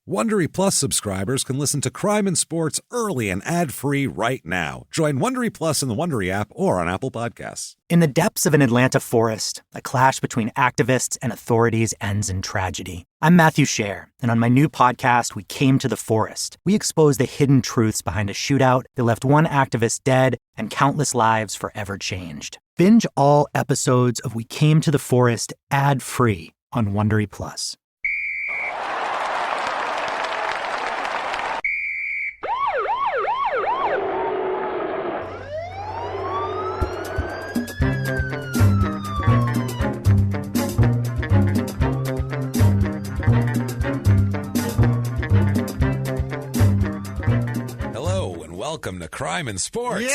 Wondery Plus subscribers can listen to Crime and Sports early and ad-free right now. Join Wondery Plus in the Wondery app or on Apple Podcasts. In the depths of an Atlanta forest, a clash between activists and authorities ends in tragedy. I'm Matthew Scher, and on my new podcast, We Came to the Forest, we expose the hidden truths behind a shootout that left one activist dead and countless lives forever changed. Binge all episodes of We Came to the Forest ad-free on Wondery Plus. Welcome to Crime and Sports. Yay!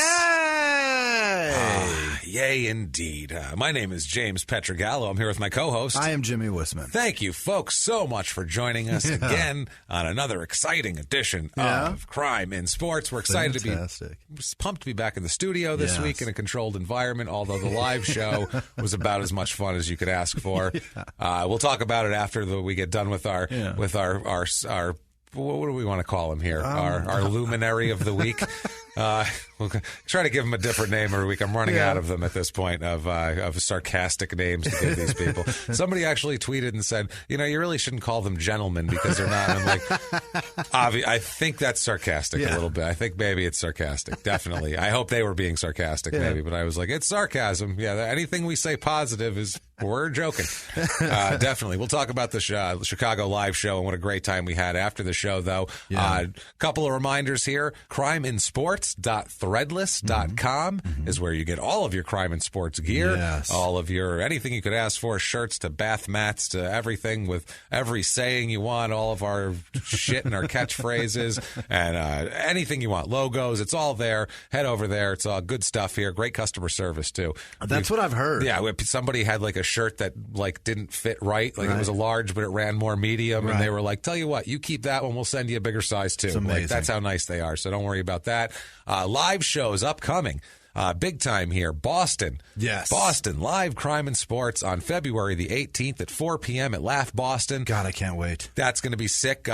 Yay, indeed. My name is James Petrogallo. I'm here with my co-host. I am Jimmy Wisman. Thank you, folks, so much for joining us again on another exciting edition of Crime and Sports. We're excited to be pumped to be back in the studio this week in a controlled environment, although the live show was about as much fun as you could ask for. We'll talk about it after we get done with our what do we want to call him here? Our luminary of the week. We'll try to give him a different name every week. I'm running out of them at this point of sarcastic names to give these people. Somebody actually tweeted and said, you really really call them gentlemen because they're not. And I'm like, I think that's sarcastic a little bit. I think maybe it's sarcastic. Definitely. I hope they were being sarcastic maybe, but I was like, it's sarcasm. Yeah, anything we say positive is we're joking. Definitely. We'll talk about the Chicago live show and what a great time we had after the show, though. Couple of reminders here. crimeandsports.threadless.com is where you get all of your crime and sports gear, all of your anything you could ask for, shirts to bath mats to everything with every saying you want, all of our shit and our catchphrases and anything you want, logos. It's all there. Head over there. It's all good stuff here. Great customer service, too. That's what I've heard. Yeah, somebody had like a shirt that didn't fit right. It was a large, but it ran more medium. And they were like, tell you what, you keep that one. We'll send you a bigger size, too. That's how nice they are. So don't worry about that. Live shows upcoming. Big time here. Boston. Yes. Boston. Live Crime and Sports on February the 18th at 4 p.m. at Laugh Boston. God, I can't wait. That's going to be sick.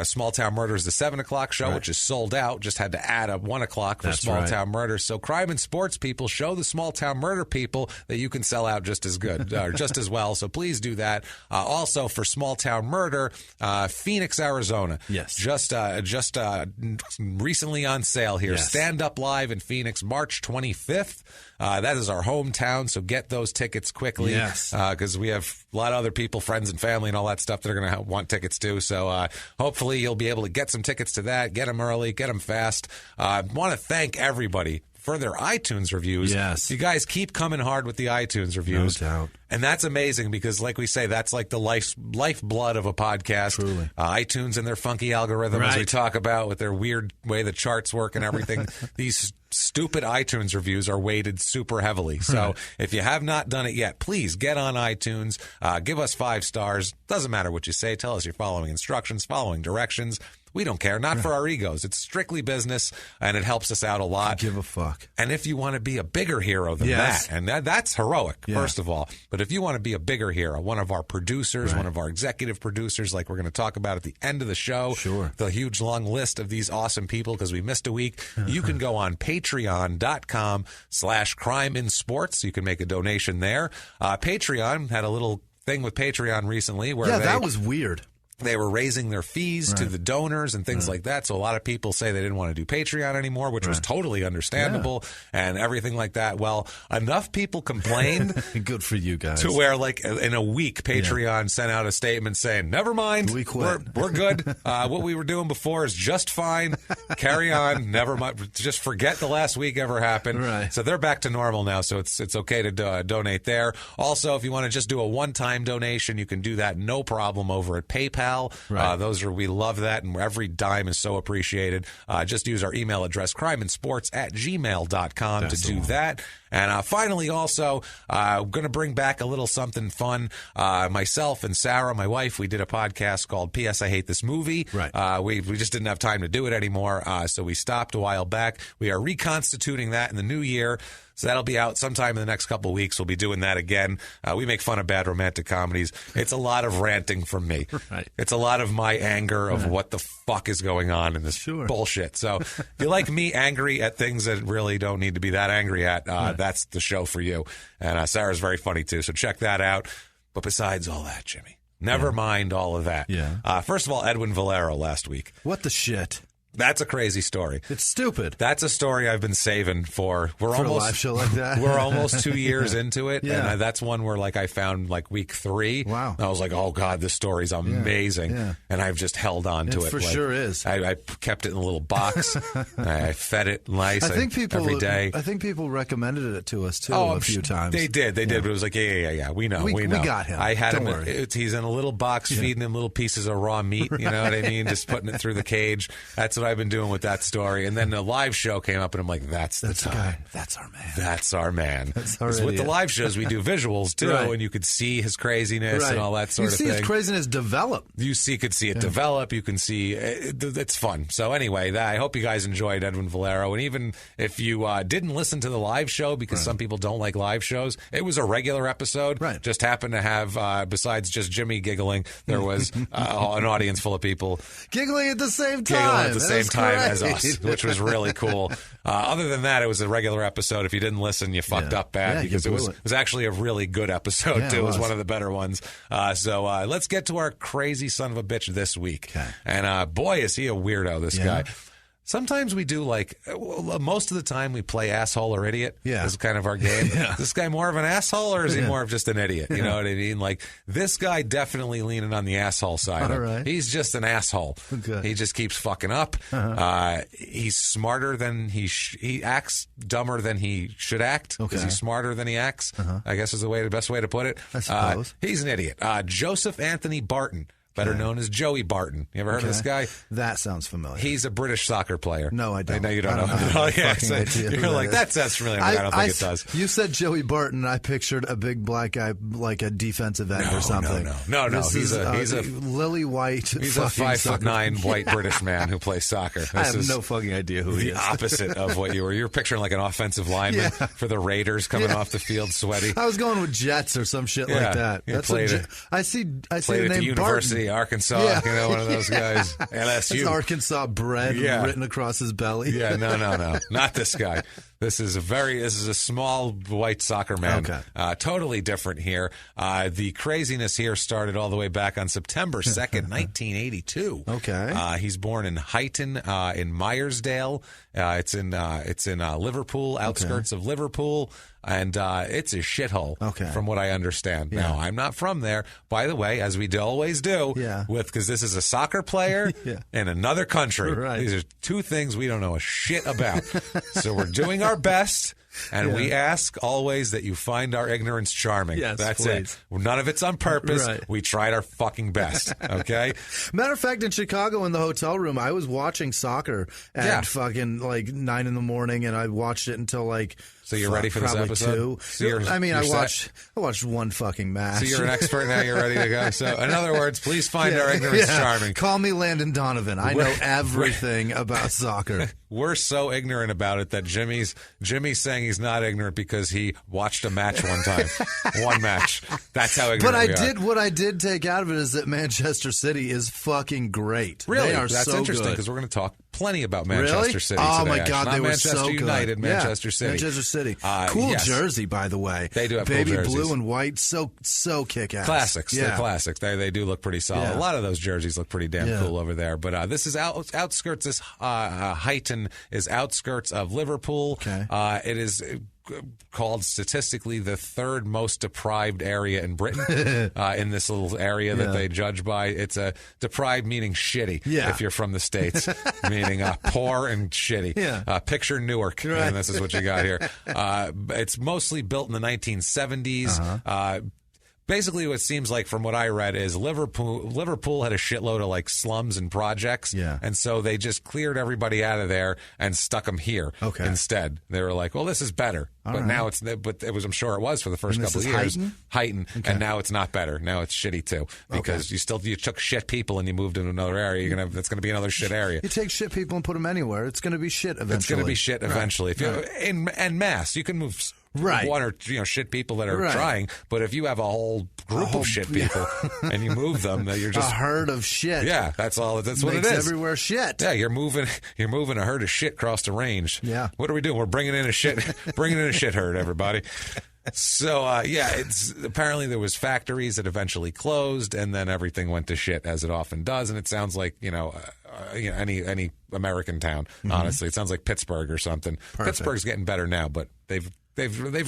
Small Town Murders, the 7 o'clock show, which is sold out. Just had to add a 1 o'clock for Small Town Murders. So Crime and Sports people, show the Small Town Murder people that you can sell out just as good, or just as well. So please do that. Also for Small Town Murder, Phoenix, Arizona. Yes. Just recently on sale here. Yes. Stand Up Live in Phoenix, March 25th. That is our hometown, so get those tickets quickly. Yes. Because we have a lot of other people, friends and family and all that stuff that are going to want tickets too. So hopefully you'll be able to get some tickets to that. Get them early, get them fast. I want to thank everybody for their iTunes reviews. Yes. You guys keep coming hard with the iTunes reviews. No doubt. And that's amazing because, like we say, that's like the lifeblood of a podcast. Truly. iTunes and their funky algorithm, as we talk about, with their weird way the charts work and everything. These stupid iTunes reviews are weighted super heavily. So if you have not done it yet, please get on iTunes. Give us 5 stars. Doesn't matter what you say. Tell us you're following instructions, following directions. We don't care. Not for our egos. It's strictly business, and it helps us out a lot. Give a fuck. And if you want to be a bigger hero than that, and that's heroic, first of all. But if you want to be a bigger hero, one of our producers, one of our executive producers, like we're going to talk about at the end of the show, the huge long list of these awesome people because we missed a week, you can go on patreon.com/crimeandsports. You can make a donation there. Patreon had a little thing with Patreon recently where that was weird. They were raising their fees to the donors and things like that. So a lot of people say they didn't want to do Patreon anymore, which was totally understandable and everything like that. Well, enough people complained. Good for you guys. To where, in a week, Patreon sent out a statement saying, never mind, we quit. We're good. What we were doing before is just fine. Carry on. Never mind. Just forget the last week ever happened. Right. So they're back to normal now. So it's okay to donate there. Also, if you want to just do a one-time donation, you can do that no problem over at PayPal. We love that, and every dime is so appreciated. Just use our email address, crimeandsports@gmail.com to do that. And finally, also, I'm going to bring back a little something fun. Myself and Sarah, my wife, we did a podcast called P.S. I Hate This Movie. Right. We just didn't have time to do it anymore, so we stopped a while back. We are reconstituting that in the new year. So that'll be out sometime in the next couple of weeks. We'll be doing that again. We make fun of bad romantic comedies. It's a lot of ranting from me. Right. It's a lot of my anger of what the fuck is going on in this bullshit. So if you like me angry at things that really don't need to be that angry at, that's the show for you. And Sarah's very funny too, so check that out. But besides all that, Jimmy, never mind all of that. Yeah. First of all, Edwin Valero last week. What the shit? That's a crazy story. It's stupid. That's a story I've been saving for. A live show like that. We're almost 2 years into it, Yeah. and that's one where I found week 3. Wow. I was like, oh god, this story's amazing, Yeah. and I've just held on to it. For sure is. I kept it in a little box. I fed it nice. I think people every day. I think people recommended it to us too a few times. They did, but it was like, yeah. We know. We got him. I had Don't him. worry. He's in a little box, feeding him little pieces of raw meat. You know what I mean? Just putting it through the cage. That's what I've been doing with that story. And then the live show came up, and I'm like, that's the guy. That's our man. That's our man. That's our 'Cause with the idiot. live shows, we do visuals too, Right. and you could see his craziness and all that sort of thing. You see his craziness develop. Could see it develop. You can see it's fun. So anyway, I hope you guys enjoyed Edwin Valero. And even if you didn't listen to the live show, because some people don't like live shows, it was a regular episode. Right. Just happened to have, besides just Jimmy giggling, there was an audience full of people Giggling at the same time. giggling at the same That's time great. as us, which was really cool. Other than that, it was a regular episode. If you didn't listen, you fucked up bad, Yeah, because you it blew was actually a really good episode, Yeah, too. it It was was. one of the better ones. So let's get to our crazy son of a bitch this week. Okay. And boy, is he a weirdo, this Yeah. guy. Sometimes we do most of the time we play asshole or idiot. Yeah. Is kind of our game. Yeah. Is this guy more of an asshole, or is he more of just an idiot? You know what I mean? This guy definitely leaning on the asshole side. All right. He's just an asshole. Okay. He just keeps fucking up. He's smarter than he acts dumber than he should act. Okay. Is he smarter than he acts? I guess is the best way to put it. I suppose. He's an idiot. Joseph Anthony Barton, better known as Joey Barton. You ever heard of this guy? That sounds familiar. He's a British soccer player. No, I don't. I know you don't know. have Oh, a yeah, fucking so idea who you're like, is. that sounds familiar. I don't think it does. You said Joey Barton, and I pictured a big black guy, like a defensive end or something. No. This He's is, a lily white. He's a 5'9" white British man who plays soccer. I This have is no fucking idea who he the is. opposite of what you were. You're picturing like an offensive lineman Yeah. for the Raiders coming off the field sweaty. I was going with Jets or some shit Yeah, like that. he That's played what it. I see. I see Played the at name the University of Barton. Arkansas. Yeah. You know, one of those guys. That's LSU. Arkansas bread Yeah. written across his belly. Yeah, no, not this guy. This is a small white soccer man. Okay. Totally different here. The craziness here started all the way back on September 2nd, 1982. Okay. He's born in Huyton, in Myersdale. It's in Liverpool, outskirts of Liverpool. And it's a shithole, Okay. from what I understand. Yeah. Now, I'm not from there. By the way, as we always do, Yeah. because this is a soccer player Yeah. in another country. Right. These are two things we don't know a shit about. So we're doing our best, and we ask always that you find our ignorance charming. Yes, That's please. it. None of it's on purpose. Right. We tried our fucking best, okay? Matter of fact, in Chicago, in the hotel room, I was watching soccer at fucking 9 in the morning, and I watched it until So you're ready for this probably episode? 2. So you're I set? watched one fucking match. So you're an expert now. You're ready to go. So, in other words, please find our ignorance charming. Call me Landon Donovan. I know everything about soccer. We're so ignorant about it that Jimmy's saying he's not ignorant because he watched a match one time. One match. That's how ignorant we are. What I did take out of it is that Manchester City is fucking great. Really? They are That's so interesting good. because we're going to talk plenty about Manchester Really? City Oh today. my God, Not they were Manchester so good. United, Yeah, Manchester City. Manchester City. Cool Yes. jersey, by the way. They do have cool baby jerseys. blue and white, so kick ass. Classics. Yeah. They're classics. They do look pretty solid. Yeah. A lot of those jerseys look pretty damn Yeah. cool over there. But this is outskirts. This Huyton is outskirts of Liverpool. Okay. It is called statistically the third most deprived area in Britain. In this little area that they judge by, it's a deprived meaning shitty. Yeah. If you're from the States, meaning poor and shitty. Yeah. Picture Newark, Right. and this is what you got here. It's mostly built in the 1970s. basically what it seems like from what I read is Liverpool had a shitload of like slums and projects. Yeah. And so they just cleared everybody out of there and stuck them here instead. They were like, well, this is better. Now it's, but it was, I'm sure it was for the first couple of years. Heighton. Okay. And now it's not better. Now it's shitty too. Because you took shit people and you moved into another area. That's going to be another shit area. You take shit people and put them anywhere. It's going to be shit eventually. It's going to be shit eventually. If you en masse, you can move one or shit people that are trying, but if you have a whole group of shit people and you move them, you're just a herd of shit. Yeah, that's all. That's what it Makes is. Everywhere shit. Yeah, you're moving a herd of shit across the range. Yeah. What are we doing? We're bringing in a shit herd, everybody. So it's apparently there was factories that eventually closed, and then everything went to shit as it often does. And it sounds like any American town. Honestly, it sounds like Pittsburgh or something. Perfect. Pittsburgh's getting better now, but they've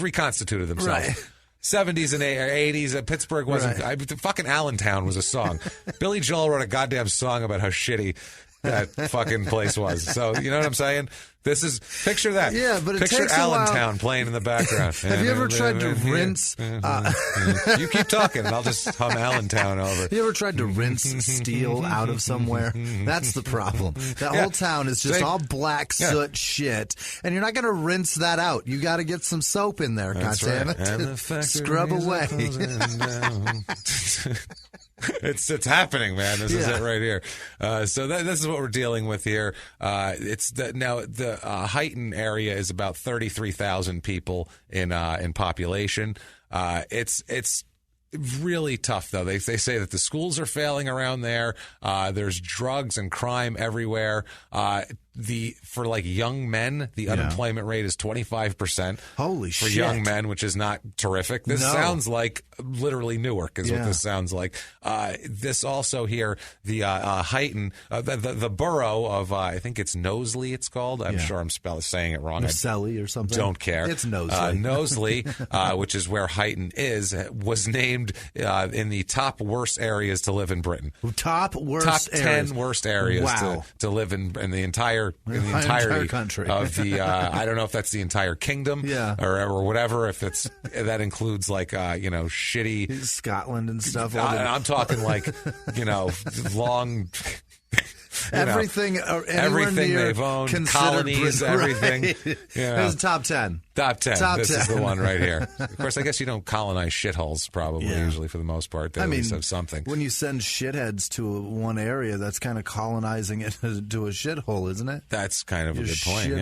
reconstituted themselves. Right. 70s and 80s, Pittsburgh wasn't. Fucking Allentown was a song. Billy Joel wrote a goddamn song about how shitty that fucking place was. So you know what I'm saying? This is picture that. Yeah, but it picture takes Allentown playing in the background. Have you ever tried to rinse? You keep talking, and I'll just hum Allentown over. You ever tried to rinse steel out of somewhere? That's the problem. That whole town is just all black soot shit, and you're not going to rinse that out. You got to get some soap in there. That's goddammit. Right. Scrub away. It's happening, man. This is it right here. So this is what we're dealing with here. The Heighton area is about 33,000 people in population. It's really tough though. They say that the schools are failing around there. There's drugs and crime everywhere. For like young men, the unemployment rate is 25%. Holy shit. For young men, which is not terrific. This sounds like literally Newark is what this sounds like. This also here, the Heighton, the borough of, I think it's Knowsley it's called. I'm sure I'm saying it wrong. Knowsley or something. Don't care. It's Knowsley. Knowsley, which is where Heighton is, was named in the top worst areas to live in Britain. Top 10 worst areas to live in the entirety country of the I don't know if that's the entire kingdom or whatever, if that includes like shitty Scotland and stuff. I'm talking like long everything they've owned, colonies, everything. It's top 10. Top 10. This is the one right here. Of course, I guess you don't colonize shitholes, probably, usually, for the most part. They at least have something. When you send shitheads to one area, that's kind of colonizing it to a shithole, isn't it? That's kind of a good point,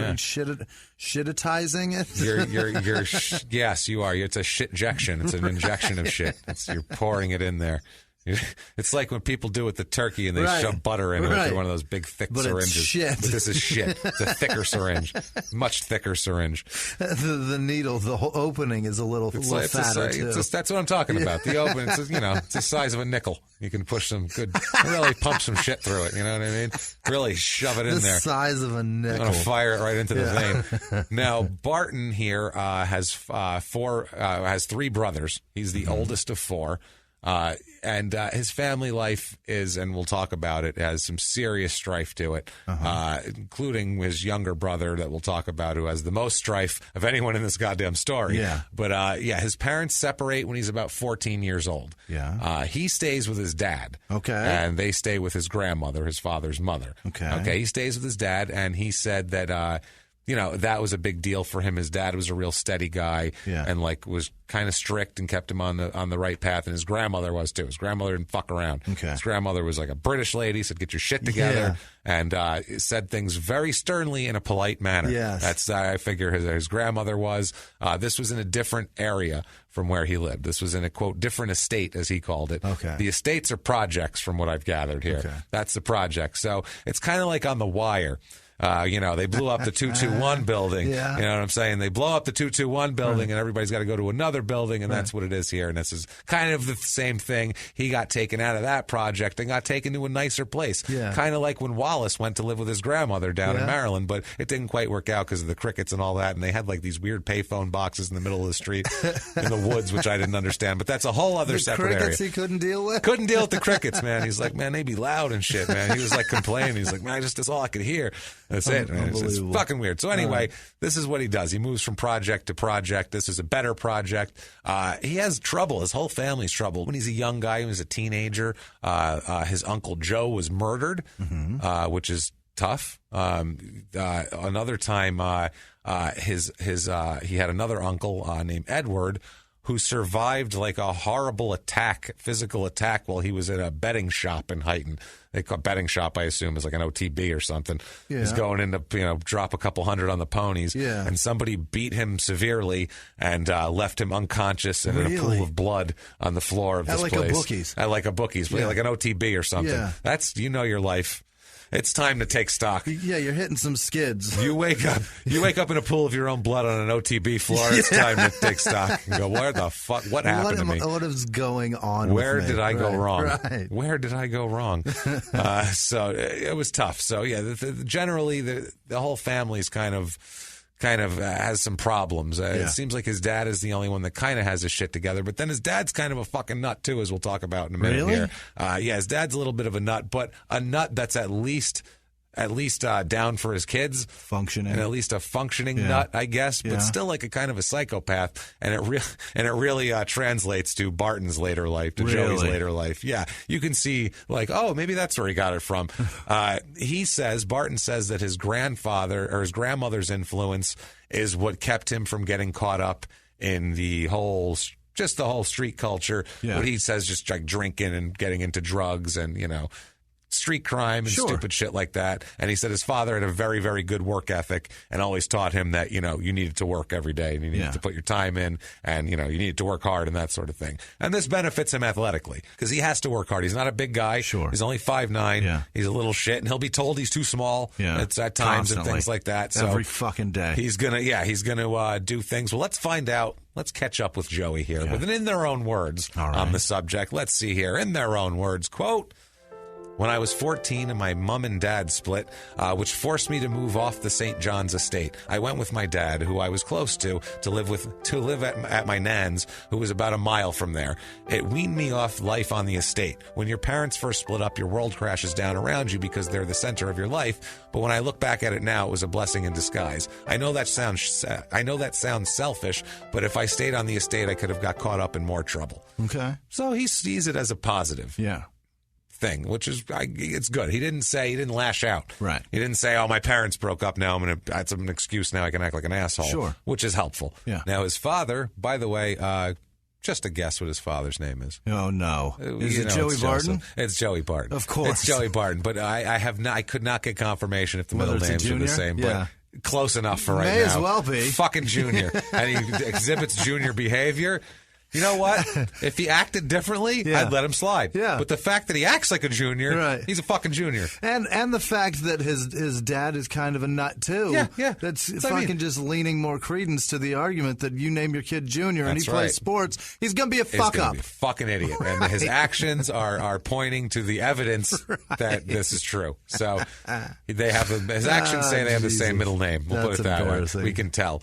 Shititizing it? Yes, you are. It's a shitjection. It's an injection of shit. You're pouring it in there. It's like when people do with the turkey and they shove butter into it through one of those big, thick syringes. It's shit. But this is shit. It's a thicker syringe. Much thicker syringe. The needle, the whole opening is a little fatter, too. That's what I'm talking about. The opening, it's the size of a nickel. You can push really pump some shit through it. You know what I mean? Really shove it in there. The size of a nickel. I'm going to fire it right into the vein. Now, Barton here has 3 brothers. He's the oldest of 4. And his family life is, and we'll talk about it, has some serious strife to it, including his younger brother that we'll talk about, who has the most strife of anyone in this goddamn story. Yeah. But his parents separate when he's about 14 years old. Yeah. He stays with his dad. Okay. And they stay with his grandmother, his father's mother. Okay. He stays with his dad, and he said that that was a big deal for him. His dad was a real steady guy and was kind of strict and kept him on the right path. And his grandmother was too. His grandmother didn't fuck around. Okay. His grandmother was like a British lady, said, get your shit together, and said things very sternly in a polite manner. Yes. That's, I figure, his grandmother was. This was in a different area from where he lived. This was in a, quote, different estate, as he called it. Okay. The estates are projects, from what I've gathered here. Okay. That's the project. So it's kind of like on The Wire. They blew up the 221 building. Yeah. You know what I'm saying? They blow up the 221 building, and everybody's got to go to another building, and that's what it is here. And this is kind of the same thing. He got taken out of that project and got taken to a nicer place. Yeah. Kind of like when Wallace went to live with his grandmother down in Maryland, but it didn't quite work out because of the crickets and all that. And they had like these weird payphone boxes in the middle of the street in the woods, which I didn't understand. But that's a whole other separate area. Crickets he couldn't deal with? Couldn't deal with the crickets, man. He's like, man, they be loud and shit, man. He was like complaining. He's like, man, that's all I could hear. That's it. It's fucking weird. So anyway, this is what he does. He moves from project to project. This is a better project. He has trouble. His whole family's trouble. When he's a young guy, he was a teenager. His Uncle Joe was murdered, which is tough. Another time, he had another uncle named Edward who survived like a horrible physical attack while he was in a betting shop in Huyton. They call betting shop, I assume, is like an OTB or something. Yeah. He's going in to drop a couple hundred on the ponies, and somebody beat him severely and left him unconscious and in a pool of blood on the floor of this place. At like a bookies, like an OTB or something. Yeah. That's your life. It's time to take stock. Yeah, you're hitting some skids. You wake up in a pool of your own blood on an OTB floor. It's time to take stock and go, where the fuck? What happened to me? What is going on? Where did I go wrong? Right. Where did I go wrong? So it was tough. So yeah, generally the whole family's kind of has some problems. It seems like his dad is the only one that kind of has his shit together, but then his dad's kind of a fucking nut too, as we'll talk about in a minute here. Yeah, his dad's a little bit of a nut, but a nut that's at least down for his kids, functioning, and at least a functioning nut, I guess, but still like a kind of a psychopath. And it really translates to Barton's later life, to Joey's later life. Yeah, you can see like, oh, maybe that's where he got it from. Barton says that his grandfather or his grandmother's influence is what kept him from getting caught up in the whole street culture. What he says, just like drinking and getting into drugs and street crime and stupid shit like that. And he said his father had a very, very good work ethic and always taught him that, you needed to work every day and you needed to put your time in and, you needed to work hard and that sort of thing. And this benefits him athletically because he has to work hard. He's not a big guy. Sure. He's only 5'9". Yeah. He's a little shit and he'll be told he's too small at times. Constantly. And things like that. So every fucking day. He's going to do things. Well, let's find out. Let's catch up with Joey here. But then in their own words on the subject, let's see here. In their own words, quote, "When I was 14 and my mom and dad split, which forced me to move off the St. John's estate, I went with my dad, who I was close to live at my nan's, who was about a mile from there. It weaned me off life on the estate. When your parents first split up, your world crashes down around you because they're the center of your life. But when I look back at it now, it was a blessing in disguise. I know that sounds selfish, but if I stayed on the estate, I could have got caught up in more trouble." Okay. So he sees it as a positive. Yeah. Thing, which is it's good. He didn't lash out. Right. He didn't say, "Oh, my parents broke up. Now that's an excuse. Now I can act like an asshole." Sure. Which is helpful. Yeah. Now his father, by the way, just a guess what his father's name is. Oh no, is it Joey Barton? It's Joey Barton. Of course, it's Joey Barton. But I could not get confirmation if the middle names are the same. Yeah. But close enough for right now. May as well be. Fucking Junior, and he exhibits junior behavior. You know what? If he acted differently, I'd let him slide. Yeah. But the fact that he acts like a junior, he's a fucking junior. And the fact that his dad is kind of a nut too. Yeah. That's fucking just leaning more credence to the argument that you name your kid Junior and he plays sports, he's gonna be a fuck up. Be a fucking idiot. And his actions are pointing to the evidence that this is true. So they have his actions say they have the same middle name. We'll put it that way. We can tell.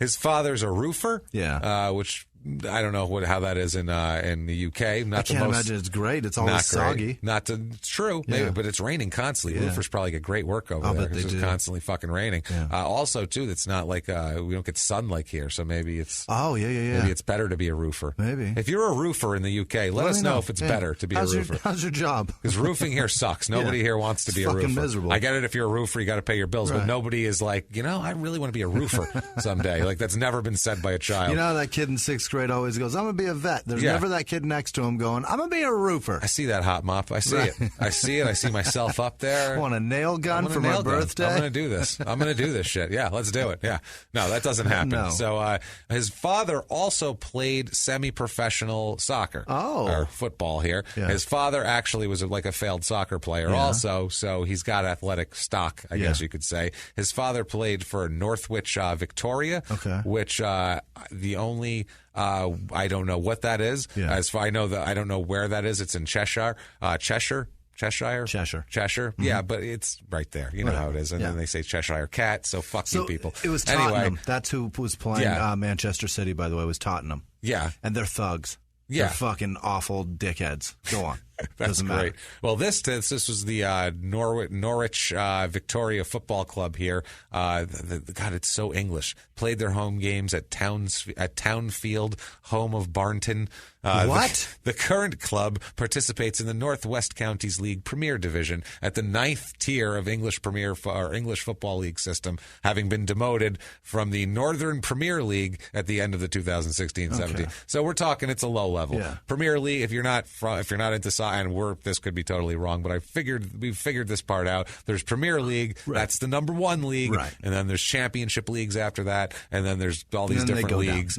His father's a roofer. Yeah. Which I don't know how that is in the UK. I can't imagine it's great. It's always soggy. It's true, maybe, but it's raining constantly. Roofers probably get great work over there because it's constantly fucking raining. Yeah. Also, too, it's not like we don't get sun like here, so maybe it's maybe it's better to be a roofer. Maybe if you're a roofer in the UK, let us know if it's better to be a roofer. How's your job? Because roofing here sucks. Nobody here wants to be a roofer. Miserable. I get it. If you're a roofer, you got to pay your bills, but nobody is like, I really want to be a roofer someday. Like that's never been said by a child. That kid in 6th grade always goes, "I'm gonna be a vet." There's never that kid next to him going, "I'm gonna be a roofer." I see that hot mop. I see it. I see it. I see myself up there. I want a nail gun for my birthday. I'm gonna do this. I'm gonna do this shit. Yeah, let's do it. Yeah. No, that doesn't happen. No. So his father also played semi-professional soccer. Or football here. Yeah. His father actually was like a failed soccer player also, so he's got athletic stock, I guess you could say. His father played for Northwich Victoria, which the only I don't know what that is. Yeah. As far I know I don't know where that is. It's in Cheshire. Cheshire. Mm-hmm. Yeah, but it's right there. You know how it is. And then they say Cheshire Cat, so fuck you people. It was Tottenham. That's who was playing Manchester City, by the way, was Tottenham. Yeah. And they're thugs. Yeah. They're fucking awful dickheads. Go on. That's great. matter. Well, this was the Norwich Victoria Football Club here. God, it's so English. Played their home games at Townfield, home of Barton. What? The current club participates in the Northwest Counties League Premier Division at the 9th tier of English Football League system, having been demoted from the Northern Premier League at the end of the 2016-17. Okay. So we're talking it's a low level. Yeah. Premier League, if you're not into soccer, and this could be totally wrong, but we've figured this part out. There's Premier League, Right. that's the number one league, Right. and then there's championship leagues after that, and then there's all these And then they different go down. leagues,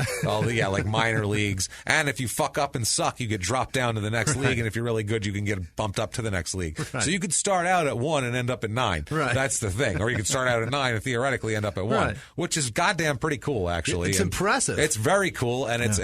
like minor leagues. And if you fuck up and suck, you get dropped down to the next league, and if you're really good, you can get bumped up to the next league. Right. So you could start out at 1 and end up at 9. Right. That's the thing. Or you could start out at 9 and theoretically end up at 1, Right. which is goddamn pretty cool, actually. It's And impressive. It's very cool, and it's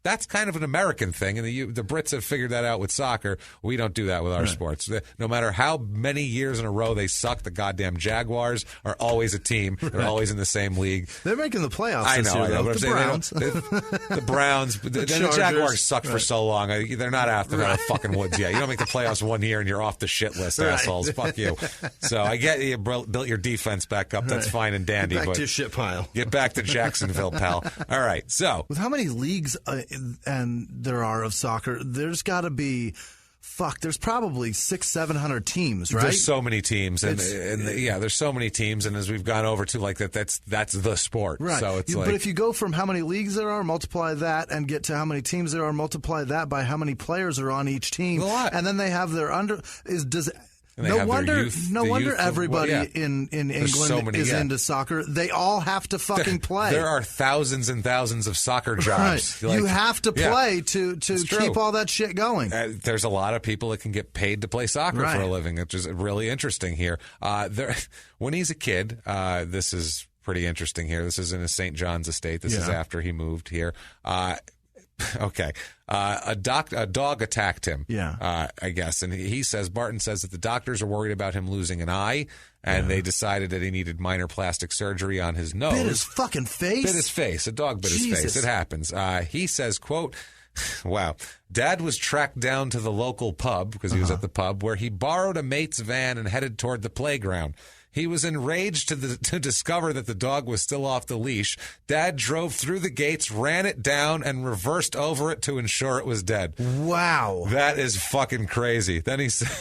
that's kind of an American thing, and the Brits have figured that out with soccer. We don't do that with our sports. No matter how many years in a row they suck, the goddamn Jaguars are always a team. They're always in the same league. They're making the playoffs I this know. year, though. But I'm The saying Browns. the Browns, the Chargers. Jaguars sucked for Right. so long. They're not out of fucking woods yet. You don't make the playoffs one year and you're off the shit list, Right. assholes. Fuck you. So I get you built your defense back up. That's Right. fine and dandy. Back but to your shit pile. get back to Jacksonville, pal. All right. So With how many leagues and there are of soccer, there's got to be, there's probably 600-700 teams, right? there's so many teams, and there's so many teams, and as we've gone over to that's the sport. Right. So it's But if you go from how many leagues there are, multiply that, and get to how many teams there are, multiply that by how many players are on each team, A lot. and then they have their And they have their no youth, wonder everybody yeah. in England so many, is yeah. into soccer. They all have to fucking play. There are thousands and thousands of soccer right. jobs. You have to yeah. play to It's true. keep all that shit going. There's a lot of people that can get paid to play soccer Right. for a living, which is really interesting here. When he's a kid, this is pretty interesting here. This is in a St. John's estate. This is Yeah. after he moved here. Okay. A dog attacked him. Yeah. I guess. And Barton says that the doctors are worried about him losing an eye, and they decided that he needed minor plastic surgery on his nose. Bit his fucking face. Bit his face. A dog bit his Jesus. face. It happens. He says, quote, wow. Dad was tracked down to the local pub, because he was at the pub, where he borrowed a mate's van and headed toward the playground. He was enraged to discover that the dog was still off the leash. Dad drove through the gates, ran it down, and reversed over it to ensure it was dead. Wow. That is fucking crazy. Then he said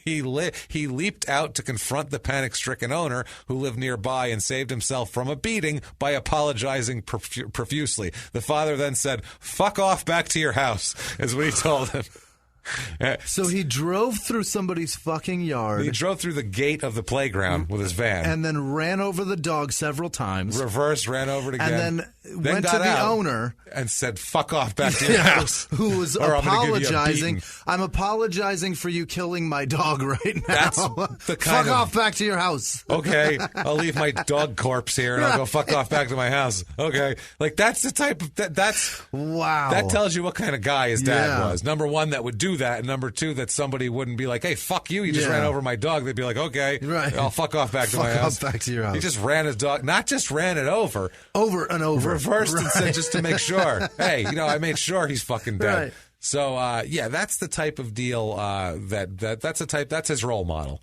he leaped out to confront the panic-stricken owner, who lived nearby, and saved himself from a beating by apologizing profusely. The father then said, "Fuck off back to your house," is what he told him. So he drove through somebody's fucking yard. He drove through the gate of the playground with his van. And then ran over the dog several times. Reversed, ran over it again. And then went to got the out owner. and said, "Fuck off back to your house." Who was or I'm gonna give you a apologizing. beating. I'm apologizing for you killing my dog right now. That's the kind Fuck off back to your house. Okay, I'll leave my dog corpse here and I'll go fuck off back to my house. Okay, like that's the type of that's Wow. that tells you what kind of guy his dad Yeah. was. Number one, that would do that, and number two, that somebody wouldn't be like, "Hey, fuck you! You just Yeah. ran over my dog." They'd be like, "Okay, Right. I'll fuck off back to Fuck my off house." back to your house. He just ran his dog, not just ran it over, Over and over. reversed and said just to make sure. Hey, I made sure he's fucking dead. Right. So that's the type of deal that's his role model.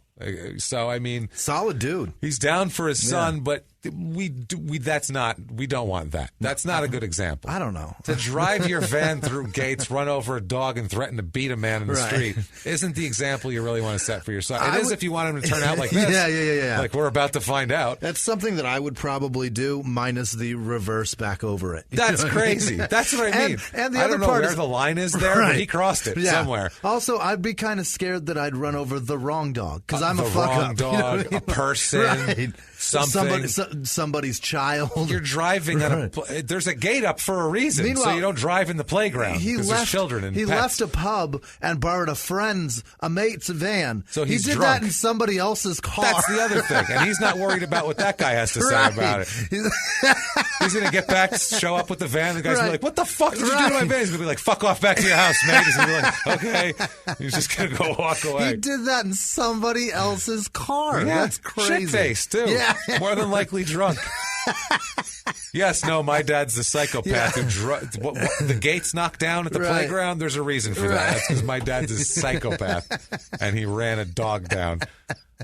So I mean, Solid dude. he's down for his son, but we don't want that. That's not a good example. I don't know. To drive your van through gates, run over a dog, and threaten to beat a man in the Right. street isn't the example you really want to set for your son. I It is would- if you want him to turn out like this. Yeah. Like we're about to find out. That's something that I would probably do, minus the reverse back over it. You That's know what I mean? crazy. That's what I mean. And the I other don't know part where is, the line is there, but Right. he crossed it Yeah. somewhere. Also, I'd be kind of scared that I'd run over the wrong dog because I'm the a fuck wrong up. dog, You know what I mean? a person, right. something. Somebody's child. You're driving on there's a gate up for a reason, so Meanwhile, you don't drive in the playground because there's children and he pets. left a pub and borrowed a mate's van. So he's he did drunk. that in somebody else's car. That's the other thing, and he's not worried about what that guy has to say Right. about it. He's going to get back, show up with the van. The guy's going to be Right. like, "What the fuck did you do to my Right. van?" He's going to be like, "Fuck off back to your house, mate." He's going to be like, "Okay." He's just going to go walk away. He did that in somebody else's car. Yeah, That's crazy. Shit-faced, too. Yeah. More than likely drunk. Yes, no, my dad's the psychopath who the gates knocked down at the playground. There's a reason for that. That's because my dad's a psychopath, and he ran a dog down.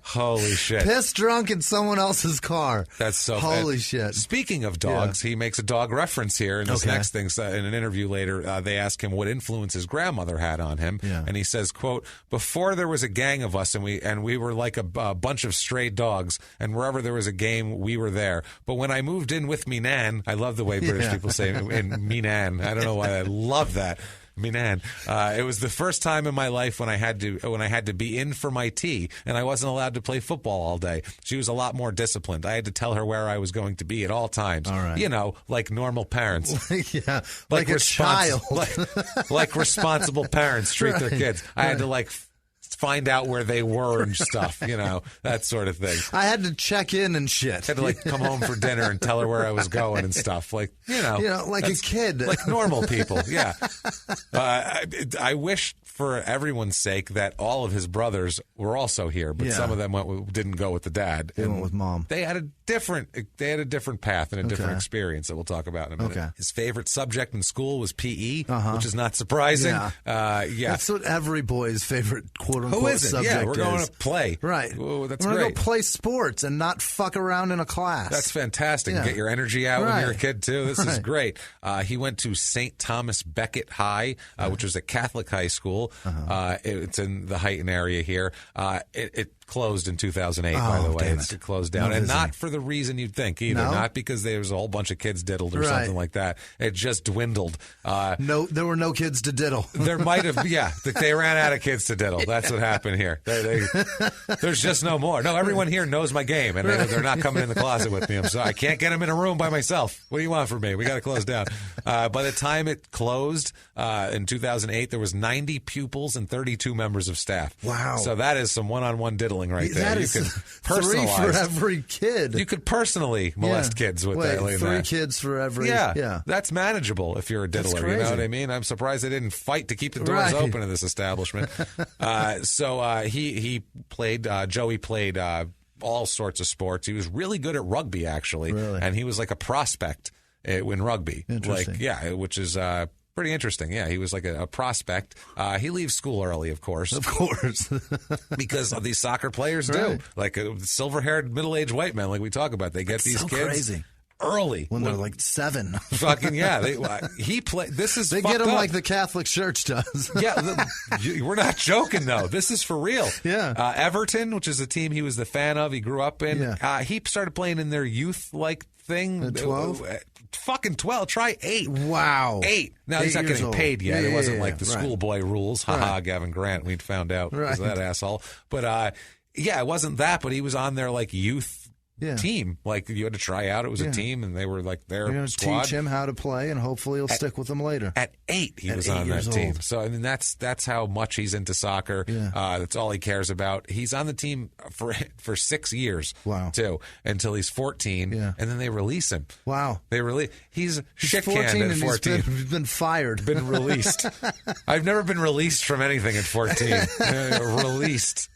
Holy shit. Pissed drunk in someone else's car. That's so Holy shit. Speaking of dogs, he makes a dog reference here in this next thing. In an interview later, they ask him what influence his grandmother had on him. Yeah. And he says, quote, before there was a gang of us and we were like a bunch of stray dogs, and wherever there was a game, we were there. But when I moved in with me nan, I love the way British people say in me nan. I don't know why I love that. Minan. It was the first time in my life when I had to be in for my tea, and I wasn't allowed to play football all day. She was a lot more disciplined. I had to tell her where I was going to be at all times. All right. You know, like normal parents. Yeah, like a child. like responsible parents treat their kids. I had to find out where they were and stuff, you know, that sort of thing. I had to check in and shit. I had to come home for dinner and tell her where I was going and stuff, like a kid, like normal people. Yeah, I wish for everyone's sake that all of his brothers were also here, but some of them didn't go with the dad. They went with mom. They had a different path and a different experience that we'll talk about in a minute. Okay. His favorite subject in school was PE, which is not surprising. Yeah. That's what every boy's favorite quote-unquote subject is. Yeah, we're going to play. Right. Oh, that's we're great. We're going to go play sports and not fuck around in a class. That's fantastic. Yeah. Get your energy out when you're a kid, too. This is great. He went to St. Thomas Becket High, which was a Catholic high school. It's in the Heighton area here. It closed in 2008, by the way. It closed down. And not for the reason you'd think either. No? Not because there was a whole bunch of kids diddled or something like that. It just dwindled. No, there were no kids to diddle. There might have, they ran out of kids to diddle. That's what happened here. There's just no more. No, everyone here knows my game, and they're not coming in the closet with me. I'm sorry. I can't get them in a room by myself. What do you want from me? We got to close down. By the time it closed in 2008, there was 90 pupils and 32 members of staff. Wow. So that is some one-on-one diddling right there. That you is could 3 personalize for every kid. You could personally molest kids with that. Like 3 that. kids for every. Yeah, that's manageable if you're a diddler. You know what I mean? I'm surprised they didn't fight to keep the doors open in this establishment. So he played. Joey played all sorts of sports. He was really good at rugby, actually, and he was like a prospect in rugby. Interesting. Which is. Pretty interesting. Yeah, he was like a prospect. He leaves school early, of course. Of course. Because these soccer players do. Like silver-haired, middle-aged white men, like we talk about. They get these kids crazy. Early. When they're like 7. Fucking, he played. This is They get them like the Catholic Church does. We're not joking, though. This is for real. Yeah. Everton, which is a team he was the fan of, he grew up in. Yeah. He started playing in their youth-like thing. At 12? Fucking 12. Try 8. Wow. 8. Now, he's not getting paid yet. It wasn't like the schoolboy rules. Ha-ha, Gavin Grant. We'd found out. Right. That asshole. But, it wasn't that. But he was on their, like, youth team. Like, you had to try out. It was a team, and they were, like, their You're gonna squad. Teach him how to play, and hopefully he'll stick with them later. At 8, he was on that team. So, I mean, that's how much he's into soccer. Yeah. That's all he cares about. He's on the team for 6 years, too, until he's 14, and then they release him. Wow. He's shit-canned at 14. He's been fired. Been released. I've never been released from anything at 14. Released.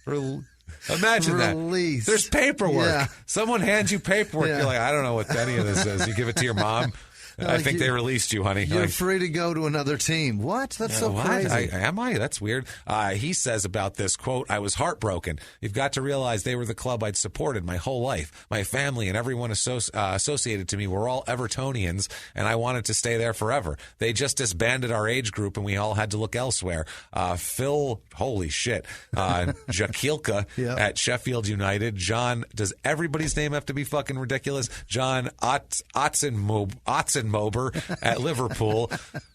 Imagine that. There's paperwork. Yeah. Someone hands you paperwork. You're like, I don't know what any of this is. You give it to your mom. I think they released you, honey. You're free to go to another team. What? That's so crazy. Am I? That's weird. He says about this, quote, I was heartbroken. You've got to realize they were the club I'd supported my whole life. My family and everyone associated to me were all Evertonians, and I wanted to stay there forever. They just disbanded our age group, and we all had to look elsewhere. Phil, holy shit, Jakilka at Sheffield United. John, does everybody's name have to be fucking ridiculous? John Otzenmober at Liverpool.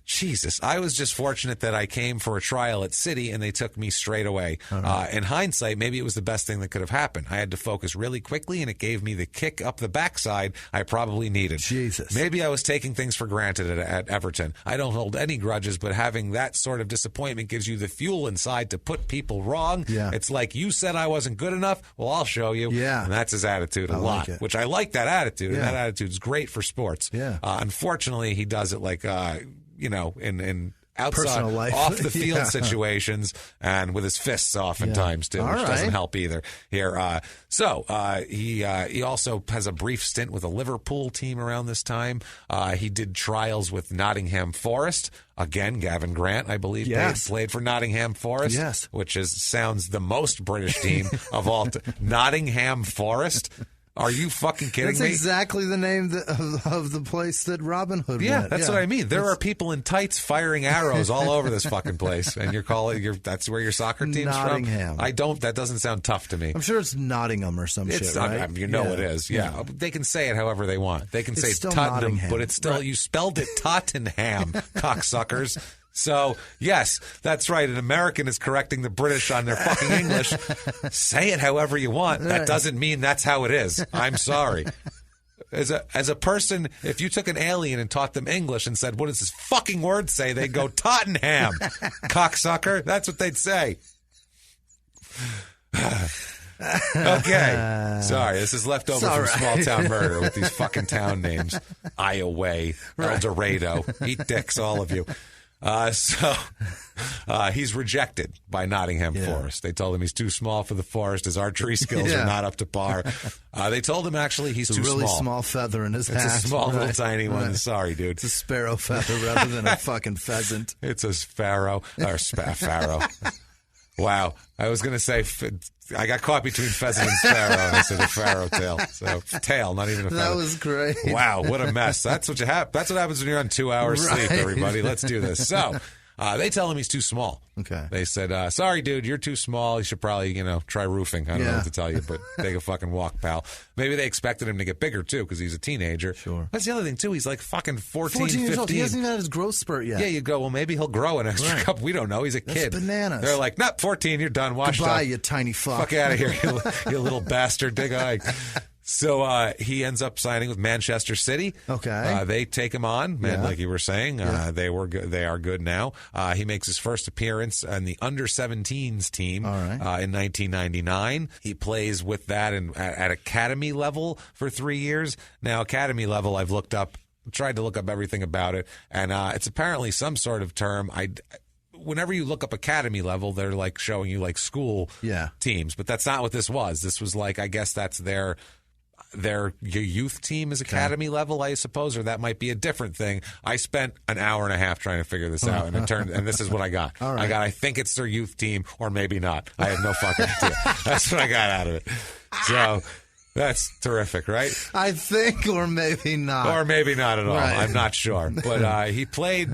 Jesus, I was just fortunate that I came for a trial at City and they took me straight away. In hindsight, maybe it was the best thing that could have happened. I had to focus really quickly and it gave me the kick up the backside I probably needed. Jesus. Maybe I was taking things for granted at Everton. I don't hold any grudges, but having that sort of disappointment gives you the fuel inside to put people wrong. Yeah. It's like, you said I wasn't good enough. Well, I'll show you. Yeah. And that's his attitude a lot, which I like that attitude. And that attitude's great for sports. Yeah. Unfortunately, he does it like, in Personal life. off the field situations, and with his fists oftentimes too, which doesn't help either here. He also has a brief stint with a Liverpool team around this time. He did trials with Nottingham Forest. Again, Gavin Grant, I believe, played for Nottingham Forest, which sounds the most British team of all. Nottingham Forest. Are you fucking kidding me? That's exactly the name of the place that Robin Hood went. That's what I mean. There are people in tights firing arrows all over this fucking place, and that's where your soccer team's Nottingham. from? That doesn't sound tough to me. I'm sure it's Nottingham or some shit, right? It is. Yeah. They can say it however they want. They can say Tottenham, but it's still, you spelled it Tottenham, cocksuckers. So, yes, that's right. An American is correcting the British on their fucking English. Say it however you want. That doesn't mean that's how it is. I'm sorry. As a person, if you took an alien and taught them English and said, what does this fucking word say? They'd go, Tottenham, cocksucker. That's what they'd say. Okay. Sorry, this is left over from Small Town Murder with these fucking town names. Iowa, El Dorado. Eat dicks, all of you. He's rejected by Nottingham Forest. They told him he's too small for the Forest. His archery skills are not up to par. They told him actually he's too small. It's a really small feather in his hat. It's a small little tiny one. Sorry, dude. It's a sparrow feather rather than a fucking pheasant. It's a sparrow or pharaoh. Wow. I was going to say, I got caught between pheasant and sparrow, and I said a pharaoh tail. So, tail, not even a feather. That was great. Wow, what a mess. That's what That's what happens when you're on 2 hours sleep, everybody. Let's do this. So, they tell him he's too small. Okay. They said, sorry, dude, you're too small. You should probably, try roofing. I don't know what to tell you, but take a fucking walk, pal. Maybe they expected him to get bigger, too, because he's a teenager. Sure. That's the other thing, too. He's like fucking 14 years 15. old. He hasn't even had his growth spurt yet. Yeah, you go, well, maybe he'll grow an extra couple. We don't know. He's a kid. That's bananas. They're like, nope, 14, you're done. Washed Goodbye, up. you tiny fuck. Fuck out of here, you little bastard. Dig eye. So he ends up signing with Manchester City. Okay. They take him on, like you were saying. They are good now. He makes his first appearance on the under-17s team in 1999. He plays with that at academy level for 3 years. Now, academy level, I've tried to look up everything about it, and it's apparently some sort of term. Whenever you look up academy level, they're like showing you like school teams, but that's not what this was. This was like, I guess that's your youth team is academy level, I suppose, or that might be a different thing. I spent an hour and a half trying to figure this out, and this is what I got. I think it's their youth team, or maybe not. I have no fucking idea. That's what I got out of it. So that's terrific, right? I think, or maybe not. Or maybe not at all. Right. I'm not sure. But he played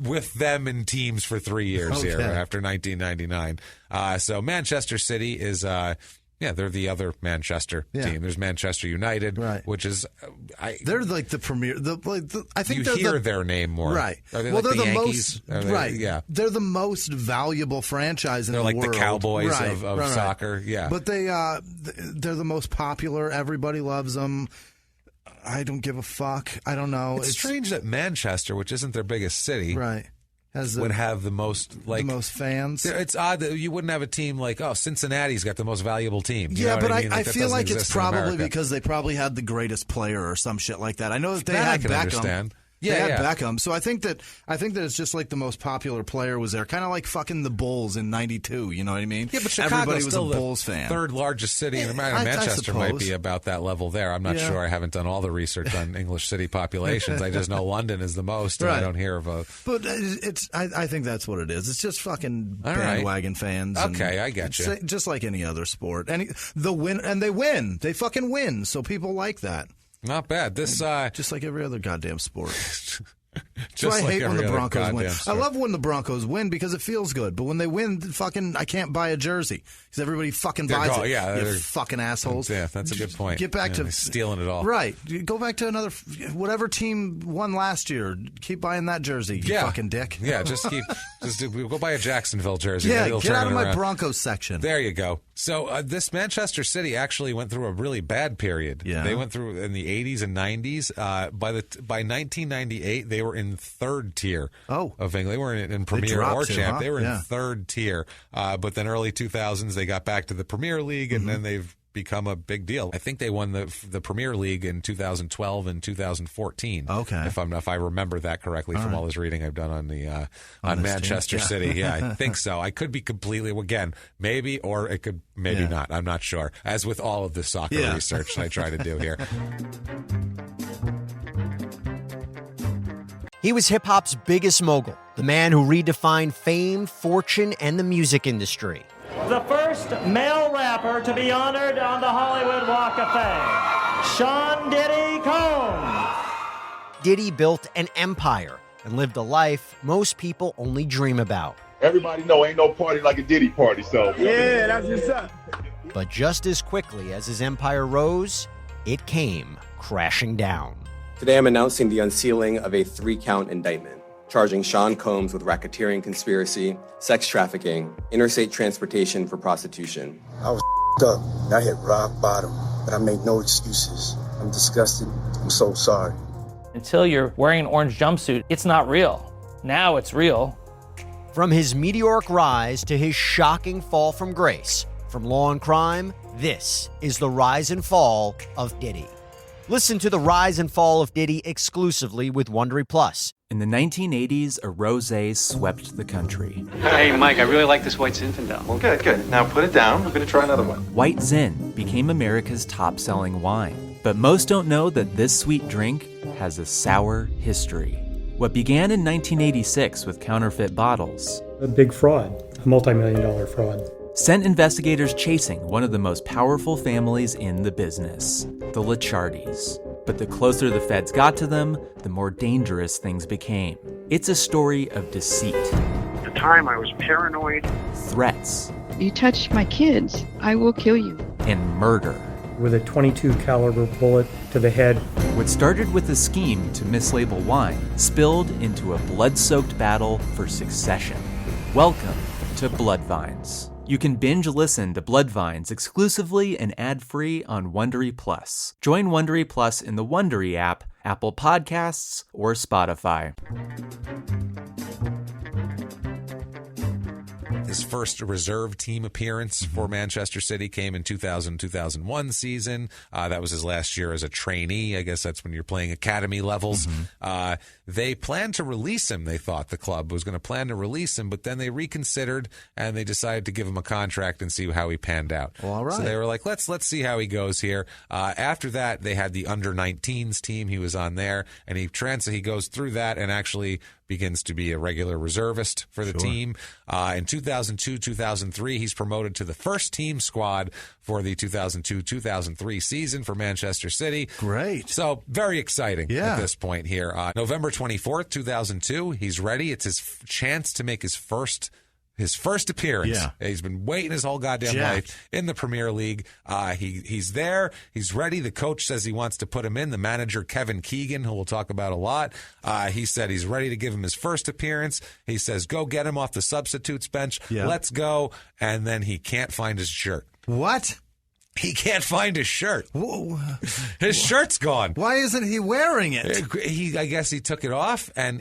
with them in teams for 3 years here after 1999. So Manchester City is... they're the other Manchester team. There's Manchester United, which is they're like the premier. I think you hear their name more, right? Are they well, like they're the Yankees? Yeah, they're the most valuable franchise in the world. They're like the Cowboys of soccer. Yeah, but they're the most popular. Everybody loves them. I don't give a fuck. I don't know. It's strange that Manchester, which isn't their biggest city, would have the most fans. It's odd that you wouldn't have a team like Cincinnati's got the most valuable team. You know but I mean? I feel like it's probably because they probably had the greatest player or some shit like that. I know that they had Beckham. Understand. They had Beckham, so I think that it's just like the most popular player was there, kind of like fucking the Bulls in '92. You know what I mean? Yeah, but Chicago's everybody was still a Bulls fan. Third largest city in America. Manchester might be about that level there. I'm not sure. I haven't done all the research on English city populations. I just know London is the most. And I don't hear of a. But I think that's what it is. It's just fucking bandwagon fans. Okay, I get you. Just like any other sport, and they win. They fucking win. So people like that. Not bad. This just like every other goddamn sport. So I hate when the Broncos win. I love when the Broncos win because it feels good. But when they win, I can't buy a jersey because everybody fucking buys it. Yeah, you fucking assholes. Yeah, that's a good point. Get back to stealing it all. Right. Go back to whatever team won last year. Keep buying that jersey. You fucking dick. Yeah, just go buy a Jacksonville jersey. Yeah, get out of my Broncos section. There you go. So this Manchester City actually went through a really bad period. Yeah. They went through in the 80s and 90s. By 1998, they were in third tier of England. They weren't in Premier or Champ. Huh? They were in third tier. But then early 2000s, they got back to the Premier League, and then they've become a big deal. I think they won the Premier League in 2012 and 2014. Okay, if I remember that correctly from all this reading I've done on Manchester City. Yeah, I think so. I could be completely, again, maybe, or it could maybe not. I'm not sure. As with all of the soccer research I try to do here. He was hip-hop's biggest mogul, the man who redefined fame, fortune, and the music industry. The first male rapper to be honored on the Hollywood Walk of Fame, Sean Diddy Combs. Diddy built an empire and lived a life most people only dream about. Everybody know ain't no party like a Diddy party, so. Yeah, that's what's up. But just as quickly as his empire rose, it came crashing down. Today I'm announcing the unsealing of a 3-count indictment, charging Sean Combs with racketeering conspiracy, sex trafficking, interstate transportation for prostitution. I was up. I hit rock bottom, but I made no excuses. I'm disgusted. I'm so sorry. Until you're wearing an orange jumpsuit, it's not real. Now it's real. From his meteoric rise to his shocking fall from grace, from law and crime, this is the rise and fall of Diddy. Listen to the rise and fall of Diddy exclusively with Wondery Plus. In the 1980s, a rosé swept the country. Hey, Mike, I really like this White Zinfandel. Well, good. Now put it down. We're going to try another one. White Zin became America's top-selling wine. But most don't know that this sweet drink has a sour history. What began in 1986 with counterfeit bottles. A big fraud, a multi-million-dollar fraud. Sent investigators chasing one of the most powerful families in the business, the Licciardis. But the closer the feds got to them, the more dangerous things became. It's a story of deceit. At the time, I was paranoid. Threats. You touch my kids, I will kill you. And murder. With a .22 caliber bullet to the head. What started with a scheme to mislabel wine spilled into a blood-soaked battle for succession. Welcome to Bloodvines. You can binge listen to Bloodvines exclusively and ad-free on Wondery Plus. Join Wondery Plus in the Wondery app, Apple Podcasts, or Spotify. His first reserve team appearance for Manchester City came in 2000-2001 season. That was his last year as a trainee. I guess that's when you're playing academy levels. They planned to release him, they thought the club was going to plan to release him, but then they reconsidered and they decided to give him a contract and see how he panned out. Well, all right. So they were like, let's see how he goes here. After that, they had the under-19s team. He was on there, and he goes through that and actually begins to be a regular reservist for the team. In 2002-2003, he's promoted to the first team squad for the 2002-2003 season for Manchester City. Great. So very exciting at this point here. November 24th, 2002, he's ready. It's his chance to make his first appearance. Yeah. He's been waiting his whole goddamn life in the Premier League. He's there. He's ready. The coach says he wants to put him in. The manager, Kevin Keegan, who we'll talk about a lot, he said he's ready to give him his first appearance. He says, go get him off the substitutes bench. Yeah. Let's go. And then he can't find his shirt. What? He can't find his shirt. Whoa. His shirt's gone. Why isn't he wearing it? I guess he took it off, and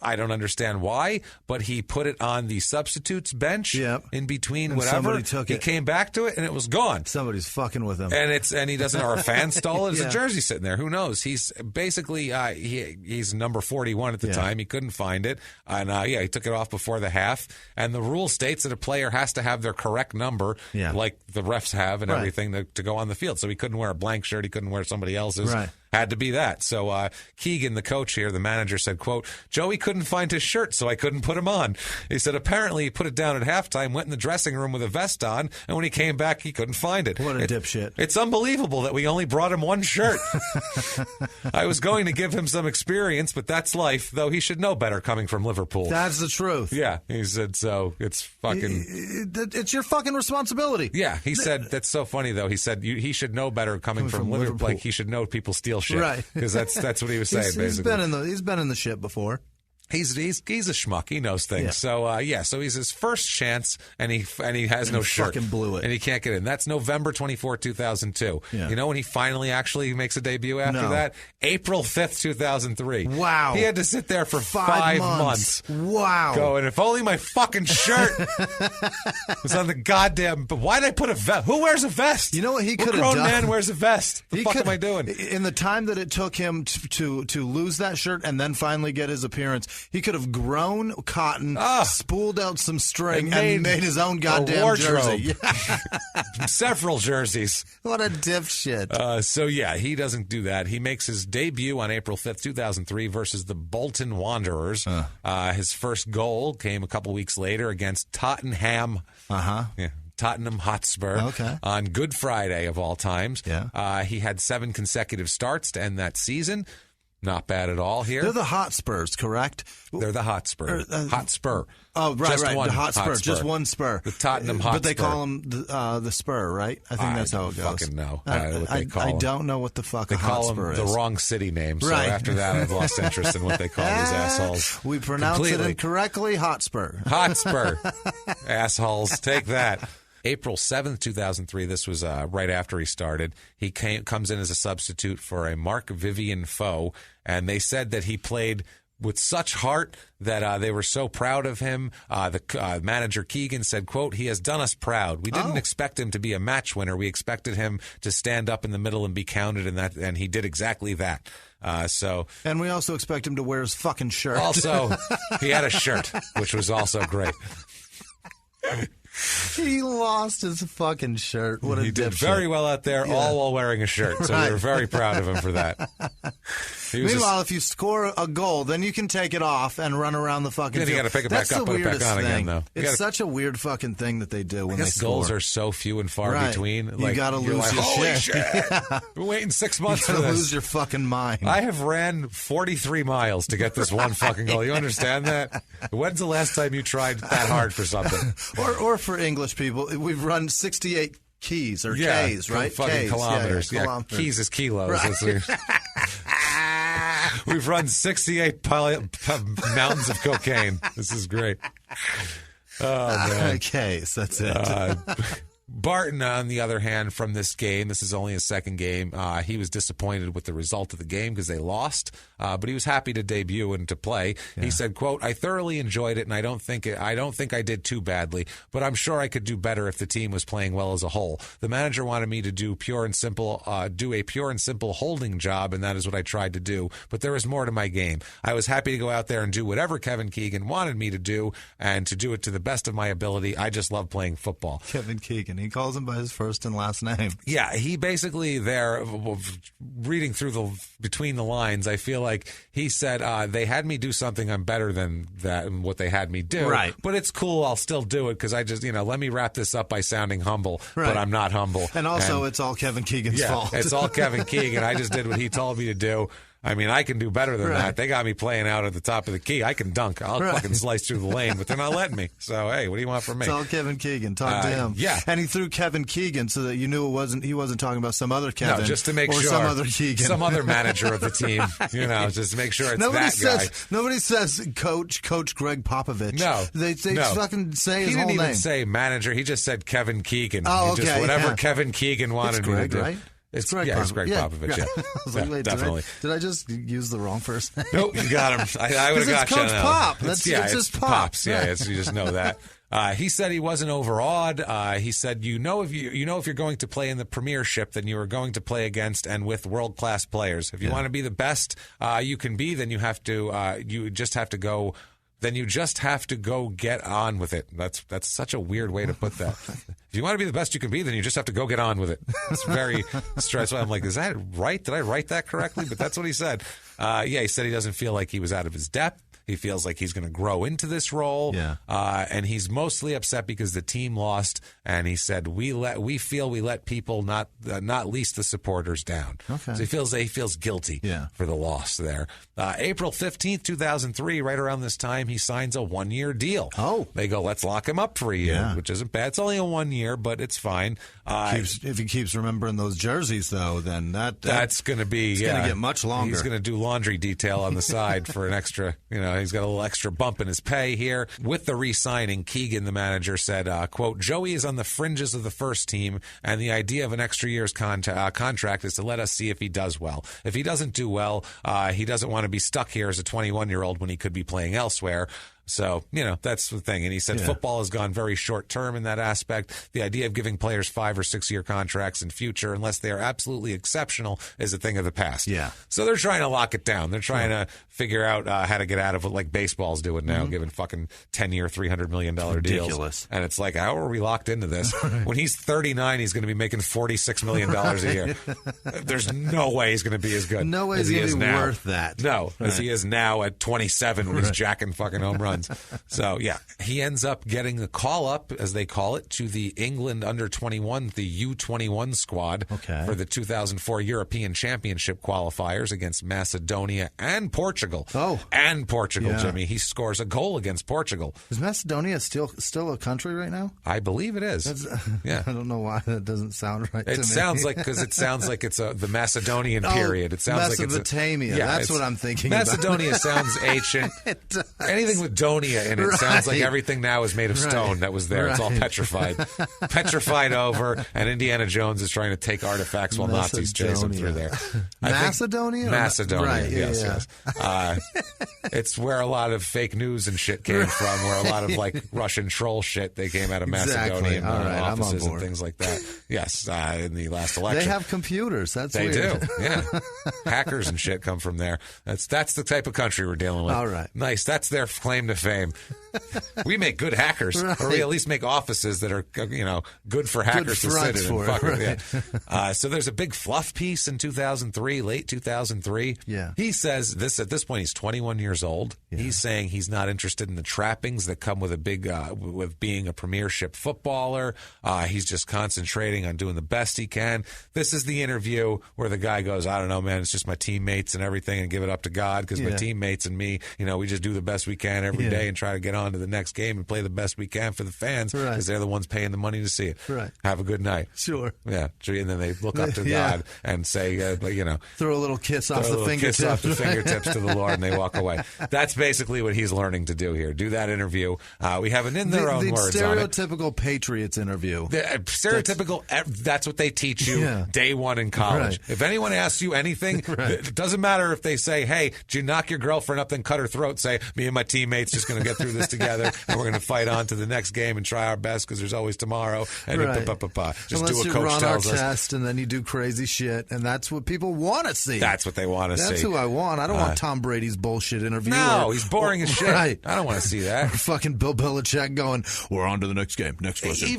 I don't understand why, but he put it on the substitutes bench in between and whatever. Somebody took it. He came back to it, and it was gone. Somebody's fucking with him. And he doesn't, or a fan stole it. There's a jersey sitting there. Who knows? He's basically, he's number 41 at the time. He couldn't find it. And he took it off before the half. And the rule states that a player has to have their correct number, like the refs have and everything. To go on the field. So he couldn't wear a blank shirt. He couldn't wear somebody else's. Right. Had to be that. So Keegan, the coach here, the manager said, quote, Joey couldn't find his shirt, so I couldn't put him on. He said apparently he put it down at halftime, went in the dressing room with a vest on, and when he came back, he couldn't find it. What a dipshit. It's unbelievable that we only brought him one shirt. I was going to give him some experience, but that's life, though he should know better coming from Liverpool. That's the truth. Yeah, he said so. It's fucking... It's your fucking responsibility. Yeah, he said, that's so funny, though. He said he should know better coming from Liverpool. Like he should know people steal shit. Right. Because that's what he was saying, basically. He's been in the shit before. He's a schmuck. He knows things. Yeah. So he's his first chance, and he has no shirt. Fucking blew it. And he can't get in. That's November 24, 2002. Yeah. You know when he finally actually makes a debut after that? April 5th, 2003. Wow. He had to sit there for 5 months. Wow. Going, if only my fucking shirt was on the goddamn... But why did I put a vest? Who wears a vest? You know what he could have done? done? Grown man wears a vest. What the fuck am I doing? In the time that it took him to lose that shirt and then finally get his appearance, he could have grown cotton, spooled out some string, and made his own goddamn jersey. Several jerseys. What a dipshit. So, he doesn't do that. He makes his debut on April 5th, 2003 versus the Bolton Wanderers. His first goal came a couple weeks later against Tottenham. Tottenham Hotspur on Good Friday of all times. He had 7 consecutive starts to end that season. Not bad at all here. They're the Hotspurs, correct? They're the Hotspur. Hotspur. Oh, right, just right. One the Hotspur. Just one spur. The Tottenham Hotspur. But they call them the Spur, right? I think that's how it goes. I don't fucking know what they call them. I don't know what the fuck they a Hotspur call is. them the wrong city name. So right. after that, I've lost interest in what they call these assholes. We pronounce it incorrectly, Hotspur. Hotspur. Assholes. Take that. April 7th, 2003, this was right after he started. He comes in as a substitute for a Mark Vivian Foe, and they said that he played with such heart that they were so proud of him. The manager Keegan said, quote, "He has done us proud. We didn't expect him to be a match winner. We expected him to stand up in the middle and be counted, and he did exactly that." And we also expect him to wear his fucking shirt. Also, he had a shirt, which was also great. He lost his fucking shirt. What a He did dipshit. very well out there, all while wearing a shirt. So we were very proud of him for that. Meanwhile, if you score a goal, then you can take it off and run around the fucking then field. You got to pick it back up, put it back on again, though. It's such a weird fucking thing that they do when they score. Goals are so few and far between. You got to lose your holy shit. I've been waiting 6 months for this. You got to lose your fucking mind. I have ran 43 miles to get this one fucking goal. You understand that? When's the last time you tried that hard for something? Or for English people, we've run 68 keys or Ks, right? Fucking Ks. Kilometers. Yeah, kilometers. Keys is kilos. Right. We've run 68 mountains of cocaine. This is great. Oh, man. Ks, that's it. Barton, on the other hand, from this game, this is only his second game, he was disappointed with the result of the game because they lost, but he was happy to debut and to play. Yeah. He said, quote, "I thoroughly enjoyed it, and I don't think I did too badly, but I'm sure I could do better if the team was playing well as a whole. The manager wanted me to do a pure and simple holding job, and that is what I tried to do, but there is more to my game. I was happy to go out there and do whatever Kevin Keegan wanted me to do, and to do it to the best of my ability. I just love playing football." Kevin Keegan. He calls him by his first and last name. Yeah, he basically there, reading through between the lines, I feel like he said, they had me do something I'm better than that and what they had me do. Right. But it's cool. I'll still do it because I just, let me wrap this up by sounding humble, but I'm not humble. And also, it's all Kevin Keegan's fault. It's all Kevin Keegan. I just did what he told me to do. I mean, I can do better than that. They got me playing out at the top of the key. I can dunk. I'll fucking slice through the lane, but they're not letting me. So, hey, what do you want from me? It's all Kevin Keegan. Talk to him. Yeah. And he threw Kevin Keegan so that you knew he wasn't talking about some other Kevin. No, just to make sure. Or some other Keegan. Some other manager of the team. Just to make sure it's guy. Nobody says Coach Greg Popovich. No. They fucking say his whole name. He didn't even say manager. He just said Kevin Keegan. Oh, okay. Just whatever Kevin Keegan wanted me to do. Right? It's Greg Popovich. Yeah. I was like, wait, definitely. Did I just use the wrong person? Nope, you got him. I would have got you. Coach Pop. It's just Pops. Yeah, you just know that. He said he wasn't overawed. He said, if you're going to play in the Premiership, then you are going to play against and with world-class players. If you want to be the best you can be, then you just have to go. Then you just have to go get on with it. That's such a weird way to put that. If you want to be the best you can be, then you just have to go get on with it. It's very stressful. I'm like, is that right? Did I write that correctly? But that's what he said. He said he doesn't feel like he was out of his depth. He feels like he's going to grow into this role. Yeah. And he's mostly upset because the team lost. And he said, we feel we let people, not least the supporters, down. Okay. So he feels guilty for the loss there. April 15th, 2003, right around this time, he signs a 1-year deal. Oh. They go, let's lock him up for a year, which isn't bad. It's only a 1 year, but it's fine. If he keeps remembering those jerseys, though, then that's going to be going to get much longer. He's going to do laundry detail on the side for an extra, he's got a little extra bump in his pay here. With the re-signing, Keegan, the manager, said, quote, Joey is on the fringes of the first team, and the idea of an extra year's contract is to let us see if he does well. If he doesn't do well, he doesn't want to be stuck here as a 21-year-old when he could be playing elsewhere. So, that's the thing. And he said football has gone very short term in that aspect. The idea of giving players 5 or 6 year contracts in future, unless they are absolutely exceptional, is a thing of the past. Yeah. So they're trying to lock it down. They're trying to figure out how to get out of it like baseball's doing now, giving fucking 10-year, $300 million deals. Ridiculous. And it's like, how are we locked into this? When he's 39, he's going to be making $46 million a year. There's no way he's going to be as good. No way as he is now. Worth that. No, as he is now at 27 when he's jacking fucking home runs. So, he ends up getting the call up, as they call it, to the England under-21, the U21 squad for the 2004 European Championship qualifiers against Macedonia and Portugal. And Portugal, Jimmy. He scores a goal against Portugal. Is Macedonia still a country right now? I believe it is. I don't know why that doesn't sound right to me. It sounds like it's the Macedonian period. It sounds like it's Mesopotamia. That's what I'm thinking Macedonia about. sounds ancient. Anything with Donia in it sounds like everything now is made of stone that was there. It's all petrified. Petrified over, and Indiana Jones is trying to take artifacts while Nazis chase him through there. Macedonia? Macedonia, right, yes. It's where a lot of fake news and shit came from, where a lot of like Russian troll shit, they came out of Macedonian offices and things like that. Yes, in the last election. They have computers. That's they weird. do, yeah. Hackers and shit come from there. That's the type of country we're dealing with. All right. Nice. That's their claim to fame. We make good hackers, or we at least make offices that are, good for hackers to sit in and fuck with. So there's a big fluff piece in 2003, late 2003. Yeah. He says this at this point. He's 21 years old. Yeah. He's saying he's not interested in the trappings that come with a big, with being a premiership footballer. He's just concentrating on doing the best he can. This is the interview where the guy goes, I don't know, man, it's just my teammates and everything, and give it up to God, because my teammates and me, we just do the best we can every day and try to get on to the next game and play the best we can for the fans, because they're the ones paying the money to see it. Right. Have a good night. Sure. Yeah. And then they look up to God and say, throw a little kiss off the fingertips. Kiss off the fingertips to the Lord, and they walk away. That's basically what he's learning to do here. Do that interview. We have an in their own words on it. Stereotypical Patriots interview. Stereotypical. That's what they teach you day one in college. Right. If anyone asks you anything, it doesn't matter if they say, hey, did you knock your girlfriend up, then cut her throat? Say, me and my teammates just going to get through this together, and we're going to fight on to the next game and try our best, because there's always tomorrow. And just unless do what you coach run tells our us. test, and then you do crazy shit, and that's what people want to see. That's what they want to see. That's who I want. I don't want Tom Brady's bullshit interview. No, he's boring as shit. Right. I don't want to see that. Or fucking Bill Belichick going, we're on to the next game. Next question.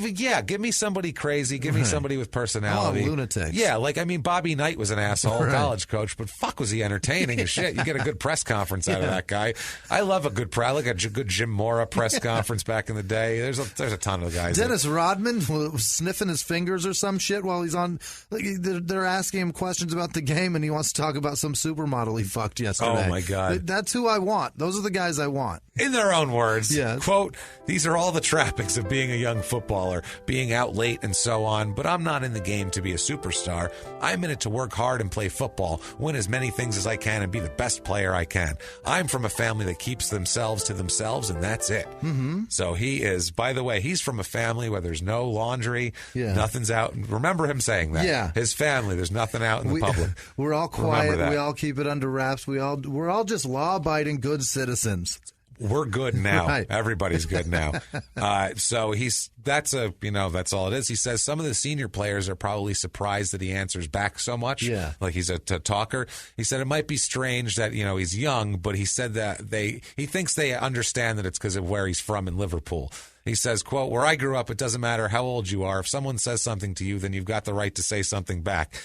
Give me somebody crazy. Give me somebody with personality. Oh, lunatics. Yeah, Bobby Knight was an asshole college coach, but fuck, was he entertaining as shit. You get a good press conference out of that guy. I love a good good Jim Mora press conference back in the day. There's a ton of guys. Dennis Rodman was sniffing his fingers or some shit while he's on. They're asking him questions about the game, and he wants to talk about some supermodel he fucked yesterday. Oh, my God. That's who I want. Those are the guys I want. In their own words, yes. Quote, these are all the trappings of being a young footballer, being out late and so on, but I'm not in the game to be a superstar. I'm in it to work hard and play football, win as many things as I can, and be the best player I can. I'm from a family that keeps themselves to themselves, and that's it. Mm-hmm. So he is, by the way, he's from a family where there's no laundry, nothing's out. Remember him saying that. Yeah. His family, there's nothing out in the public. We're all quiet. We all keep it under wraps. We're all just law-abiding good citizens. We're good now. Right. Everybody's good now. So that's all it is. He says some of the senior players are probably surprised that he answers back so much. Yeah. Like he's a talker. He said it might be strange that, he's young, but he said that he thinks they understand that it's because of where he's from in Liverpool. He says, quote, where I grew up, it doesn't matter how old you are. If someone says something to you, then you've got the right to say something back.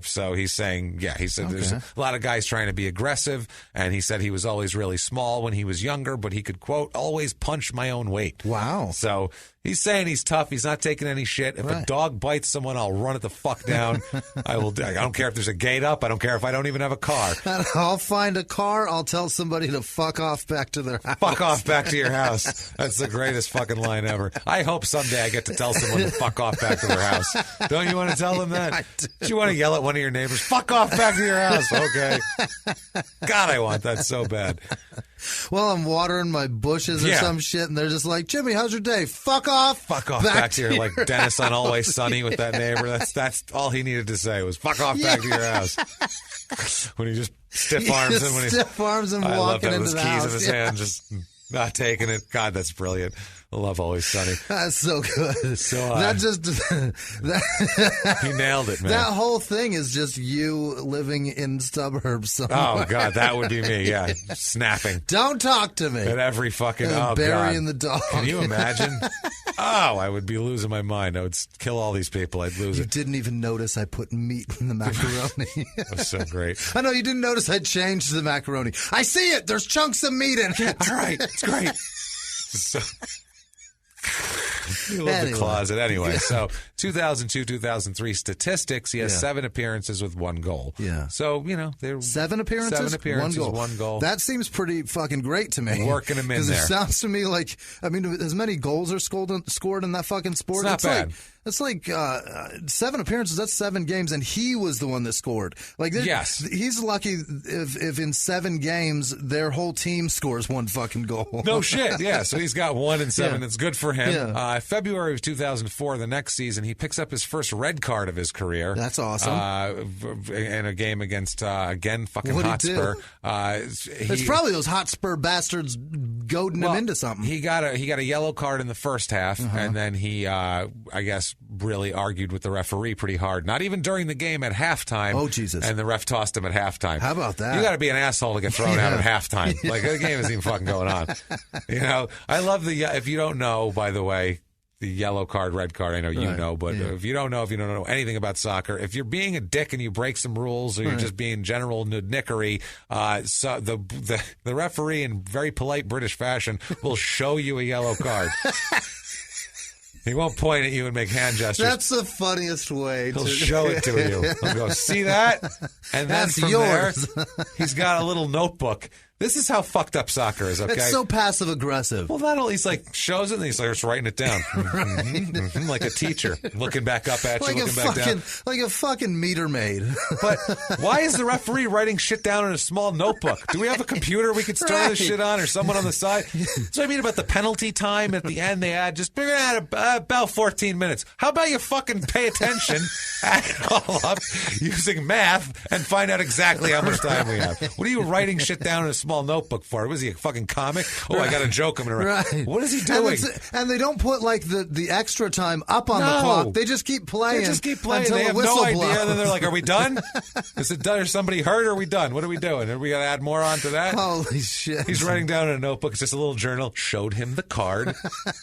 So he's saying, he said there's a lot of guys trying to be aggressive. And he said he was always really small when he was younger, but he could, quote, always punch my own weight. Wow. So he's saying he's tough. He's not taking any shit. If a dog bites someone, I'll run it the fuck down. I don't care if there's a gate up. I don't care if I don't even have a car. I'll find a car. I'll tell somebody to fuck off back to their house. Fuck off back to your house. That's the greatest fucking line ever. I hope someday I get to tell someone to fuck off back to their house. Don't you want to tell them that? Do you want to yell at one of your neighbors? Fuck off back to your house. Okay. God, I want that so bad. Well, I'm watering my bushes or some shit, and they're just like, Jimmy, how's your day? Fuck off. Fuck off back to your, like Dennis on Always Sunny with that neighbor. That's all he needed to say was fuck off back to your house. When he just stiff arms him. When he stiff arms him walking into the house. Keys in his hand, just not taking it. God, that's brilliant. I love Always Sunny. That's so good. So he nailed it, man. That whole thing is just you living in suburbs somewhere. Oh God, that would be me. Yeah, snapping. Don't talk to me. At every fucking burying the dog. Can you imagine? I would be losing my mind. I would kill all these people. I'd lose it. You didn't even notice I put meat in the macaroni. That was so great. I know you didn't notice I changed the macaroni. I see it. There's chunks of meat in it. All right, it's great. So. You love the closet. Anyway, so 2002-2003 statistics, he has 7 appearances with 1 goal. Yeah. So, they're 7 appearances, 1 goal. That seems pretty fucking great to me. Working him in there. Because it sounds to me like, as many goals are scored in that fucking sport. It's not bad. It's like 7 appearances. That's 7 games, and he was the one that scored. Yes, he's lucky if in 7 games their whole team scores 1 fucking goal. No shit. Yeah, so he's got 1 in 7. It's good for him. Yeah. February of 2004, the next season, he picks up his first red card of his career. That's awesome. In a game against again fucking Hotspur. It's probably those Hotspur bastards goading him into something. He got a yellow card in the first half, and then he I guess really argued with the referee pretty hard. Not even during the game, at halftime. Oh, Jesus. And the ref tossed him at halftime. How about that? You got to be an asshole to get thrown out at halftime. Like, the game isn't even fucking going on. I love if you don't know, by the way, the yellow card, red card, I know you know, but if you don't know anything about soccer, if you're being a dick and you break some rules or you're just being general nickery, so the referee in very polite British fashion will show you a yellow card. He won't point at you and make hand gestures. That's the funniest way. He'll show it to you. He'll go, see that? And then from yours. There, he's got a little notebook. This is how fucked up soccer is, okay? It's so passive aggressive. Well, not only he's like shows it, and he's like just writing it down, like a teacher looking back up at you, looking back down, like a fucking meter maid. But why is the referee writing shit down in a small notebook? Do we have a computer we could store this shit on, or someone on the side? That's what I mean about the penalty time at the end. They add figure out about 14 minutes. How about you fucking pay attention, add it all up using math, and find out exactly how much time we have? What are you writing shit down in a small notebook for? Was he a fucking comic? Oh, I got a joke. I'm gonna write. Right. What is he doing? And they don't put like the extra time up on the clock. They just keep playing. Until they have the whistle no blows. idea. And then they're like, "Are we done? Is it done? Is somebody hurt? Or are we done? What are we doing? Are we gonna add more onto that?" Holy shit! He's writing down in a notebook. It's just a little journal. Showed him the card.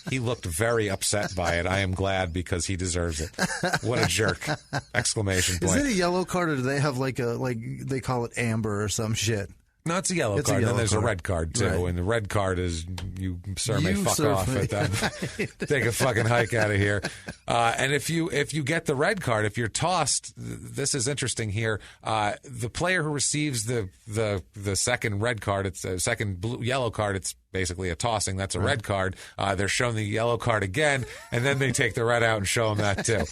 He looked very upset by it. I am glad because he deserves it. What a jerk! Exclamation point. Is it a yellow card, or do they have like they call it amber or some shit? No, it's a yellow card. Then there's a red card, too. Right. And the red card is, may fuck off at that. Take a fucking hike out of here. And if you get the red card, if you're tossed, this is interesting here. The player who receives the second red card, it's a second yellow card, it's basically a tossing. That's a red card. They're shown the yellow card again, and then they take the red out and show them that, too,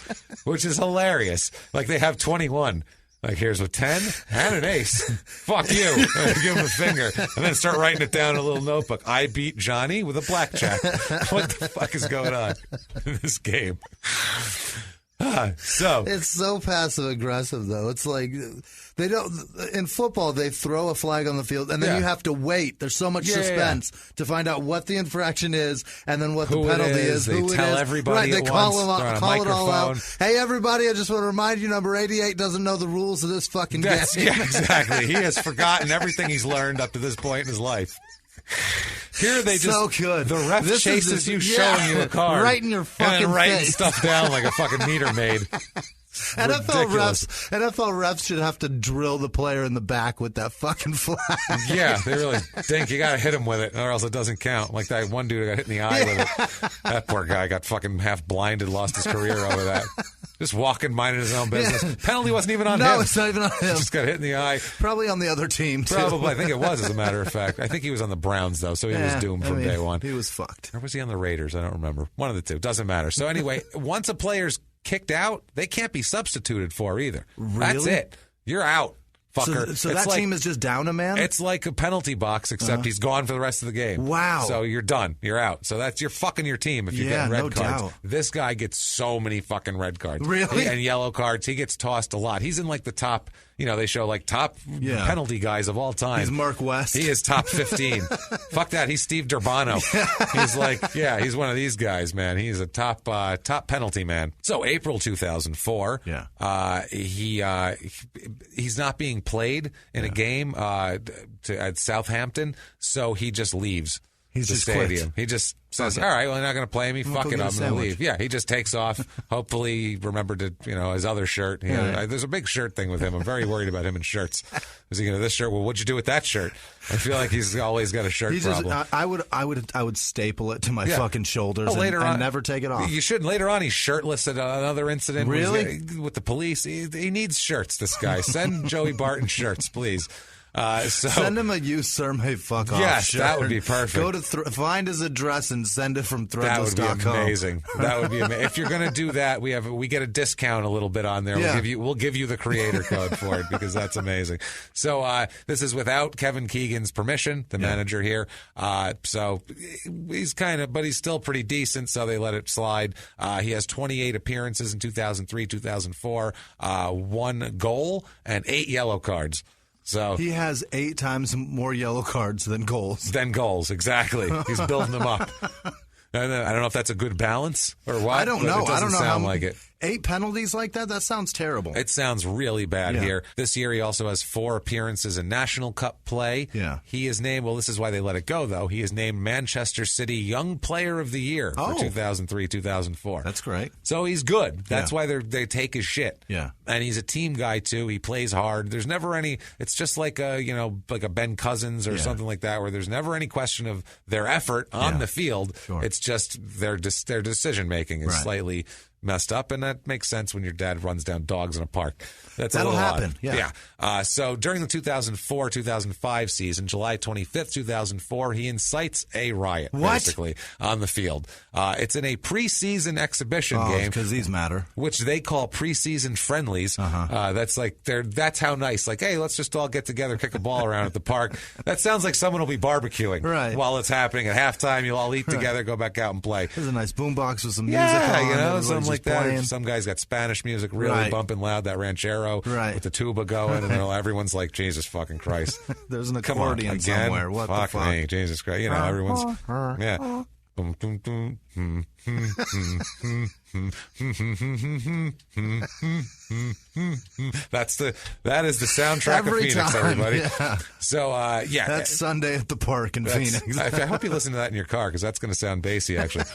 which is hilarious. Like, they have 21. Like, here's a 10 and an ace. Fuck you. Give him a finger. And then start writing it down in a little notebook. I beat Johnny with a blackjack. What the fuck is going on in this game? It's so passive aggressive, though. It's like they don't in football. They throw a flag on the field, and then you have to wait. There's so much suspense to find out what the infraction is, and then what the penalty is. They tell everybody. Right? They call it all out. Hey, everybody! I just want to remind you, number 88 doesn't know the rules of this fucking game. Yeah, exactly. He has forgotten everything he's learned up to this point in his life. Here they just so good. The ref chases you, showing you a card, right in your fucking and writing face. stuff down like a fucking meter maid. NFL refs should have to drill the player in the back with that fucking flag. Yeah, they really think you got to hit him with it, or else it doesn't count. Like that one dude who got hit in the eye with it. That poor guy got fucking half blinded, lost his career over that. Just walking, minding his own business. Yeah. Penalty wasn't even on him. No, it's not even on him. Just got hit in the eye. Probably on the other team, too. Probably. I think it was, as a matter of fact. I think he was on the Browns, though, so he was doomed from day one. He was fucked. Or was he on the Raiders? I don't remember. One of the two. Doesn't matter. So anyway, once a player's kicked out, they can't be substituted for either. Really? That's it. You're out fucker. So that team is just down a man? It's like a penalty box, except he's gone for the rest of the game. Wow. So you're done. You're out. So you're fucking your team if you get red cards. Doubt. This guy gets so many fucking red cards. Really? And yellow cards. He gets tossed a lot. He's in like the top, they show like top penalty guys of all time. He's Mark West. He is top 15. Fuck that. He's Steve Durbano. He's like, he's one of these guys, man. He's a top penalty man. So April 2004, he's not being played in a game at Southampton, so he just leaves the stadium. Quit. He just says, all right, well, they're not going to play me. Fuck it, I'm going to leave. Yeah, he just takes off. Hopefully he remembered to, his other shirt. There's a big shirt thing with him. I'm very worried about him and shirts. Is he going to this shirt? Well, what'd you do with that shirt? I feel like he's always got a shirt problem. I would staple it to my fucking shoulders and never take it off. You shouldn't. Later on, he's shirtless at another incident. Really? With the police. He needs shirts, this guy. Send Joey Barton shirts, please. Send him a "you sir may fuck off" Yes, shirt. that would be perfect. Go to find his address and send it from Threadless.com. That would be amazing. That would be amazing. If you're going to do that, we get a discount a little bit on there. Yeah. We'll give you the creator code for it because that's amazing. So this is without Kevin Keegan's permission, the manager here. So he's but he's still pretty decent. So they let it slide. He has 28 appearances in 2003, 2004, 1 goal and 8 yellow cards. So he has 8 times more yellow cards than goals. Exactly. He's building them up. I don't know if that's a good balance or what. I don't know. It doesn't sound like it. 8 penalties like that? That sounds terrible. It sounds really bad here. This year he also has 4 appearances in National Cup play. Yeah. He is named, this is why they let it go, though. He is named Manchester City Young Player of the Year for 2003-2004. That's great. So he's good. That's why they take his shit. Yeah. And he's a team guy, too. He plays hard. There's never any, it's just like a Ben Cousins or something like that, where there's never any question of their effort on the field. Sure. It's just their decision-making is slightly messed up, and that makes sense when your dad runs down dogs in a park. That'll happen. Odd. Yeah. So during the 2004-2005 season, July 25th, 2004, he incites a riot, basically, on the field. It's in a preseason exhibition game. Because these matter. Which they call preseason friendlies. That's how nice. Like, hey, let's just all get together, kick a ball around at the park. That sounds like someone will be barbecuing while it's happening. At halftime, you'll all eat together, go back out and play. There's a nice boombox with some music on. Something like that. Playing. Some guys got Spanish music really bumping loud, that ranchero with the tuba going, and everyone's like, Jesus fucking Christ. There's an accordion somewhere. What fuck the fuck? Me, Jesus Christ. Everyone's, that is the soundtrack of Phoenix, everybody. Yeah. So that's Sunday at the park in Phoenix. I hope you listen to that in your car because that's going to sound bassy. Actually,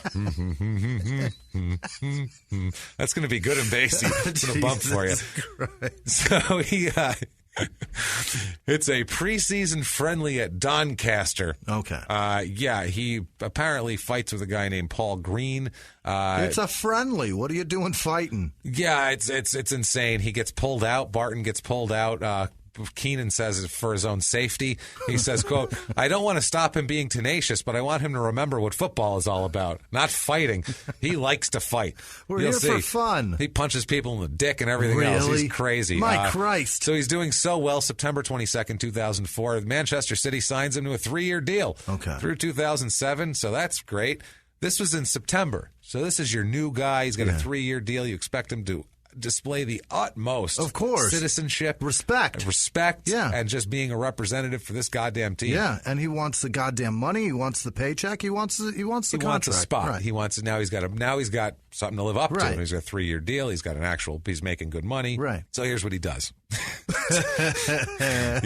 that's going to be good and bassy. It's going to bump for you. So it's a preseason friendly at Doncaster. Okay. He apparently fights with a guy named Paul Green. It's a friendly. What are you doing fighting? Yeah, it's insane. He gets pulled out. Barton gets pulled out. Keenan says it's for his own safety. He says, quote, I don't want to stop him being tenacious, but I want him to remember what football is all about, not fighting. He likes to fight. We're here for fun. He punches people in the dick and everything else. He's crazy. My Christ. So he's doing so well. September 22nd, 2004, Manchester City signs him to a 3-year deal through 2007. So that's great. This was in September. So this is your new guy. He's got a 3-year deal. You expect him to display the utmost citizenship, respect, and just being a representative for this goddamn team. Yeah, and he wants the goddamn money. He wants the paycheck. He wants the contract. Wants a spot. Right. He wants it now. He's got something to live up to. He's got a 3-year deal. He's got he's making good money. Right. So here's what he does. You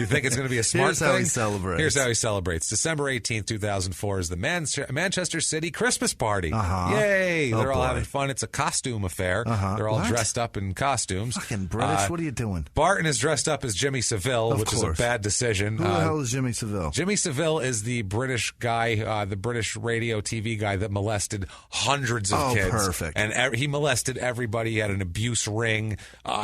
think it's going to be a smart thing? Here's how he celebrates. Here's how he celebrates. December 18th, 2004 is the Manchester City Christmas party. Yay! They're all having fun. It's a costume affair. They're all dressed up in costumes. Fucking British. What are you doing? Barton is dressed up as Jimmy Savile, which is a bad decision. Who the hell is Jimmy Savile? Jimmy Savile is the British guy, the British radio TV guy that molested hundreds of kids. Perfect. And he molested everybody. He had an abuse ring.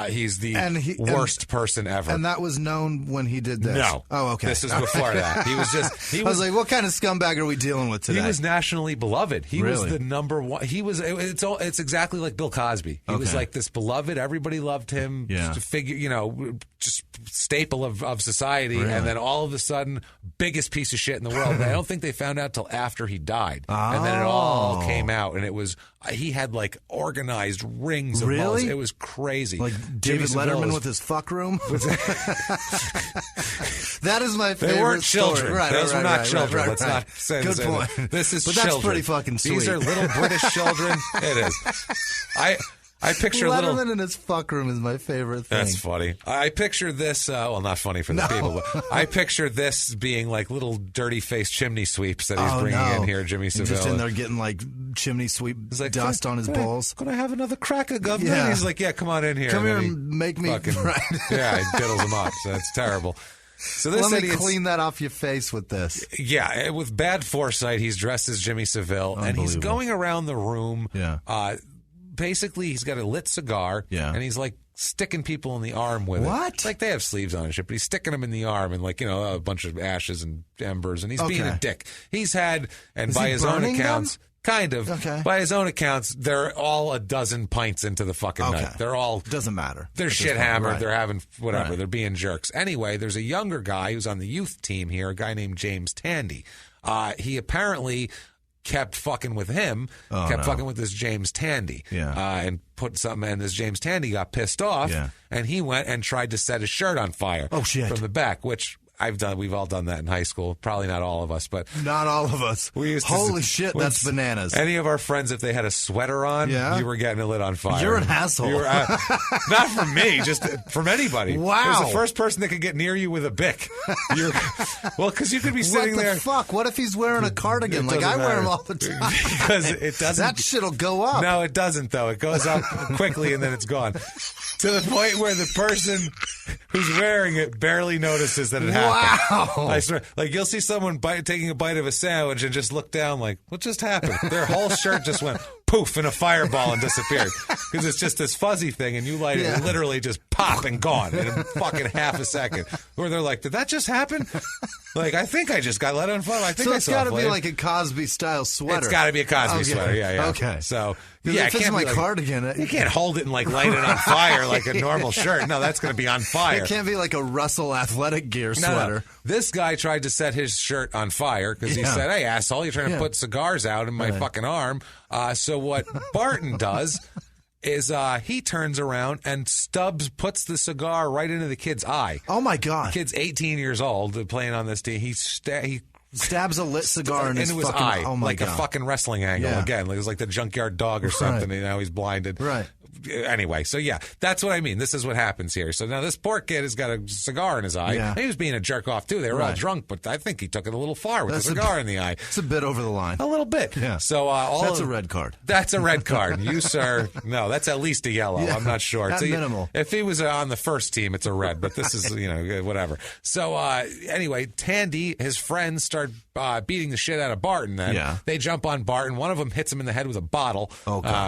He's the worst person ever. And that was known when he did this? No. Oh, okay. This is before that. I was like, what kind of scumbag are we dealing with today? He was nationally beloved. He was the number one. He was. It's exactly like Bill Cosby. He was like this beloved. Everybody loved him. Yeah. Just staple of society, Really? and then all of a sudden, biggest piece of shit in the world. And I don't think they found out till after he died, and then it all came out, and it was he had like organized rings. Of Really? balls. It was crazy. Like Jimmy David Savile Letterman is- with his fuck room. That is my favorite. They weren't children. Story. Right, Those right, were not right, children. right, Let's right. not say Good say point. that. This is but children. that's pretty fucking sweet. These are little British children. It is. I picture Letterman little. in his fuck room is my favorite thing. That's funny. I picture this. Well, not funny for the people, but I picture this being like little dirty-faced chimney sweeps that he's bringing in here, Jimmy Savile. Just in there getting like chimney sweep dust on his balls. Can I have another cracker, Governor? Yeah. He's like, yeah, come on in here. Come here then and make me. fucking, Right. Yeah, he diddles him up. So that's terrible. So this Let me idiot's- clean that off your face with this. Yeah, with bad foresight, he's dressed as Jimmy Savile, and he's Unbelievable. going around the room. Yeah. Basically, he's got a lit cigar, and he's like sticking people in the arm with it. What? Like they have sleeves on and shit, but he's sticking them in the arm and like, a bunch of ashes and embers, and he's being a dick. He's had, and Is by he his own burning accounts, them? kind of, Okay. by his own accounts, they're all a dozen pints into the fucking night. They're all doesn't matter. They're At this shit point, hammered. right. They're having whatever. Right. They're being jerks. Anyway, there's a younger guy who's on the youth team here, a guy named James Tandy. He apparently kept fucking with him, fucking with this James Tandy, and put something, and this James Tandy got pissed off, and he went and tried to set his shirt on fire from the back, which we've all done that in high school. Probably not all of us, but Not all of us. we used to. Holy shit, when that's bananas. Any of our friends, if they had a sweater on, you were getting it lit on fire. You're an asshole. You were, not from me, just from anybody. Wow. It was the first person that could get near you with a bic. Well, because you could be sitting what the there. fuck? What if he's wearing a cardigan? Like I wear them all the time. Because it doesn't. That shit'll go up. No, it doesn't, though. It goes up quickly and then it's gone. To the point where the person who's wearing it barely notices that it happened. Wow. I swear. Like, you'll see someone taking a bite of a sandwich and just look down like, what just happened? Their whole shirt just went poof in a fireball and disappeared. Because it's just this fuzzy thing, and you light it, and literally just pop and gone in a fucking half a second. Or they're like, did that just happen? Like, I think I just got lit on fire. I think So I it's saw got to be flame. like a Cosby-style sweater. It's got to be a Cosby sweater. Yeah. Okay. So, If it it's can't my be like, cardigan. you can't hold it and like light it on fire like a normal shirt. No, that's going to be on fire. It can't be like a Russell athletic gear sweater. No. This guy tried to set his shirt on fire because he said, hey, asshole, you're trying to put cigars out in my fucking arm. So what Barton does is he turns around and puts the cigar right into the kid's eye. Oh, my God. The kid's 18 years old playing on this team. He stabs a lit cigar in his into his fucking eye, oh my like God. a fucking wrestling angle. Yeah. Again, like it was like the junkyard dog or something. And now he's blinded. Right. Anyway, so yeah, that's what I mean. This is what happens here. So now this poor kid has got a cigar in his eye. Yeah. He was being a jerk off too. They were all drunk, but I think he took it a little far with the cigar in the eye. It's a bit over the line. A little bit. Yeah. So that's a red card. That's a red card. You, sir, no, that's at least a yellow. Yeah, I'm not sure. at minimal. If he was on the first team, it's a red, but this is, whatever. So anyway, Tandy, his friends start beating the shit out of Barton then. Yeah. They jump on Barton. One of them hits him in the head with a bottle,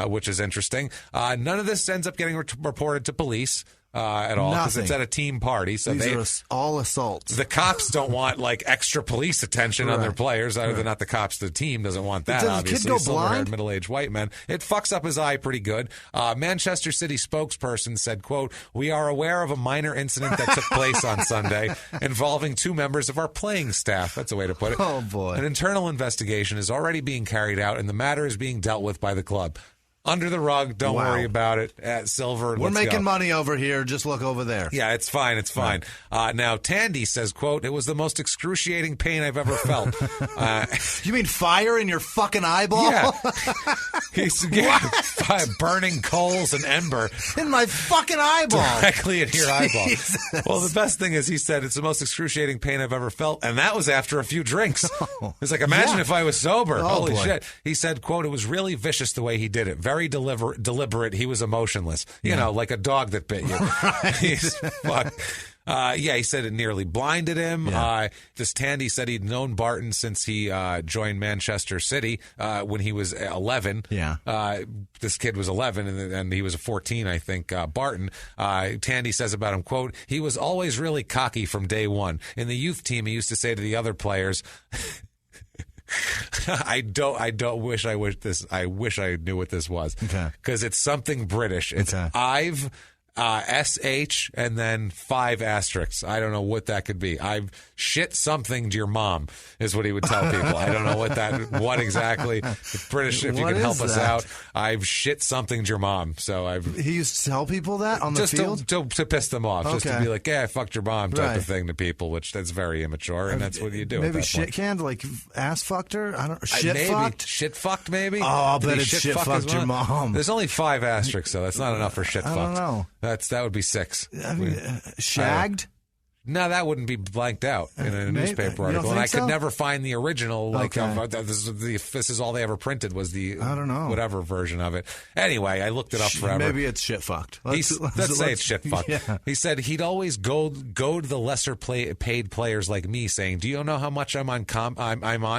which is interesting. None of this ends up getting reported to police at all because it's at a team party. So These are all assaults. The cops don't want like extra police attention on their players. Either not the cops, the team doesn't want that. Does the Obviously, kid go silver-haired blind? middle-aged white men. It fucks up his eye pretty good. Manchester City spokesperson said, "quote We are aware of a minor incident that took place on Sunday involving 2 members of our playing staff." That's a way to put it. Oh boy! An internal investigation is already being carried out, and the matter is being dealt with by the club. Under the rug, don't worry about it. At Silver, We're let's making go. money over here. Just look over there. Yeah, it's fine. It's fine. Now, Tandy says, quote, "It was the most excruciating pain I've ever felt." You mean fire in your fucking eyeball? Yeah. He's burning coals and ember in my fucking eyeball. directly at your eyeball. Jesus. Well, the best thing is he said, "It's the most excruciating pain I've ever felt." And that was after a few drinks. It's like, imagine if I was sober. Oh, Holy boy. shit. He said, quote, "It was really vicious the way he did it. Very deliberate. He was emotionless. You know, like a dog that bit you." He's fuck. He said it nearly blinded him. This Tandy said he'd known Barton since he joined Manchester City when he was 11. Yeah. This kid was 11 and he was 14, I think, Barton. Tandy says about him, quote, "He was always really cocky from day one. In the youth team, he used to say to the other players..." I wish I knew what this was. Okay. Because it's something British. It's Okay. SH and then 5 asterisks. I don't know what that could be. I've shit something to your mom is what he would tell people. I don't know what exactly. British, if you can help us out. I've shit something to your mom. So he used to tell people that on the field? Just to piss them off. Okay. Just to be like, yeah, I fucked your mom type of thing to people, which that's very immature, and that's what you do. Maybe shit canned, like ass fucked her? I don't shit fucked? Shit fucked, maybe? Oh, I'll bet it's shit fucked your mom. There's only 5 asterisks, though. That's not enough for shit fucked. I don't know. That would be 6. I mean, shagged? No, that wouldn't be blanked out in a newspaper article, and I could never find the original. Like, this is all they ever printed was the whatever version of it. Anyway, I looked it up forever. Maybe it's shit fucked. Let's say it's shit fucked. Yeah. He said he'd always go to the lesser paid players like me, saying, "Do you know how much I'm on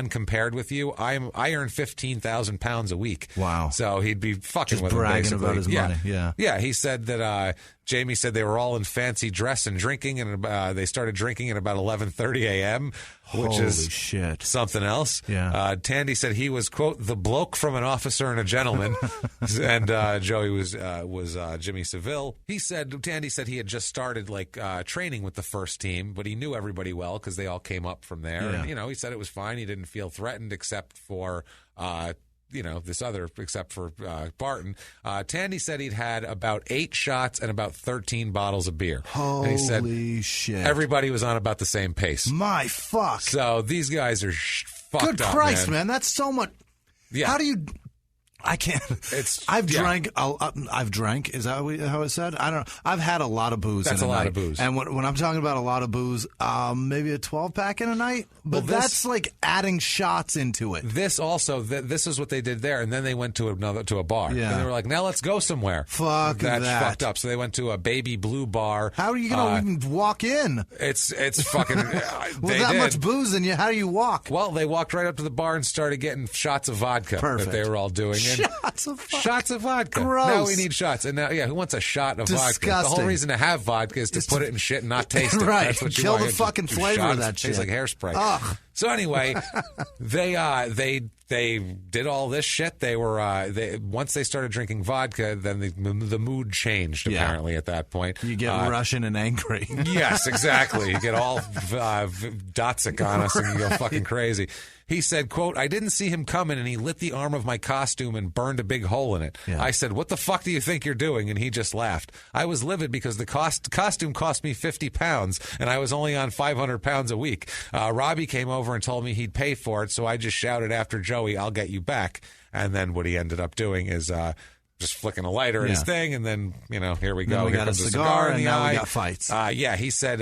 compared with you? I earn £15,000 a week." Wow. So he'd be fucking just with bragging him, about his money. Yeah. He said that. Jamie said they were all in fancy dress and drinking, and they started drinking at about 11:30 a.m., which is something else. Yeah. Tandy said he was, quote, the bloke from An Officer and a Gentleman, and Joey was Jimmy Seville. Tandy said he had just started training with the first team, but he knew everybody well because they all came up from there. Yeah. And, he said it was fine. He didn't feel threatened except for except for Barton. Tandy said he'd had about 8 shots and about 13 bottles of beer. Holy and he said shit. Everybody was on about the same pace. My fuck. So these guys are fucked up, Good Christ, man. That's so much. Yeah. How do you... I can't. I've drank. I've drank. Is that how it said? I don't know. I've had a lot of booze. That's in a lot night. Of booze. And when I'm talking about a lot of booze, maybe a 12-pack in a night. But that's like adding shots into it. This also. This is what they did there, and then they went to a bar. Yeah. And they were like, "Now let's go somewhere." Fuck That's that. fucked up. So they went to a Baby Blue bar. How are you going to even walk in? It's fucking. With that much booze in you, how do you walk? Well, they walked right up to the bar and started getting shots of vodka that they were all doing. Shots of vodka. Gross. Now we need shots. And now, who wants a shot of vodka? The whole reason to have vodka is to put it in shit and not taste it. Right. That's what you Kill want. the fucking flavor of that shit. Tastes like hairspray. Ugh. So anyway, they did all this shit. They were once they started drinking vodka, then the mood changed apparently at that point. You get Russian and angry. Yes, exactly. You get all Dotzik on us and you go fucking crazy. He said, quote, I didn't see him coming, and he lit the arm of my costume and burned a big hole in it. Yeah. I said, what the fuck do you think you're doing? And he just laughed. I was livid because the costume cost me 50 pounds, and I was only on 500 pounds a week. Robbie came over and told me he'd pay for it, so I just shouted after Joey, I'll get you back. And then what he ended up doing is just flicking a lighter in his thing, and then, here we go. Then we Here got comes a the cigar, in and the now eye. we got fights. He said,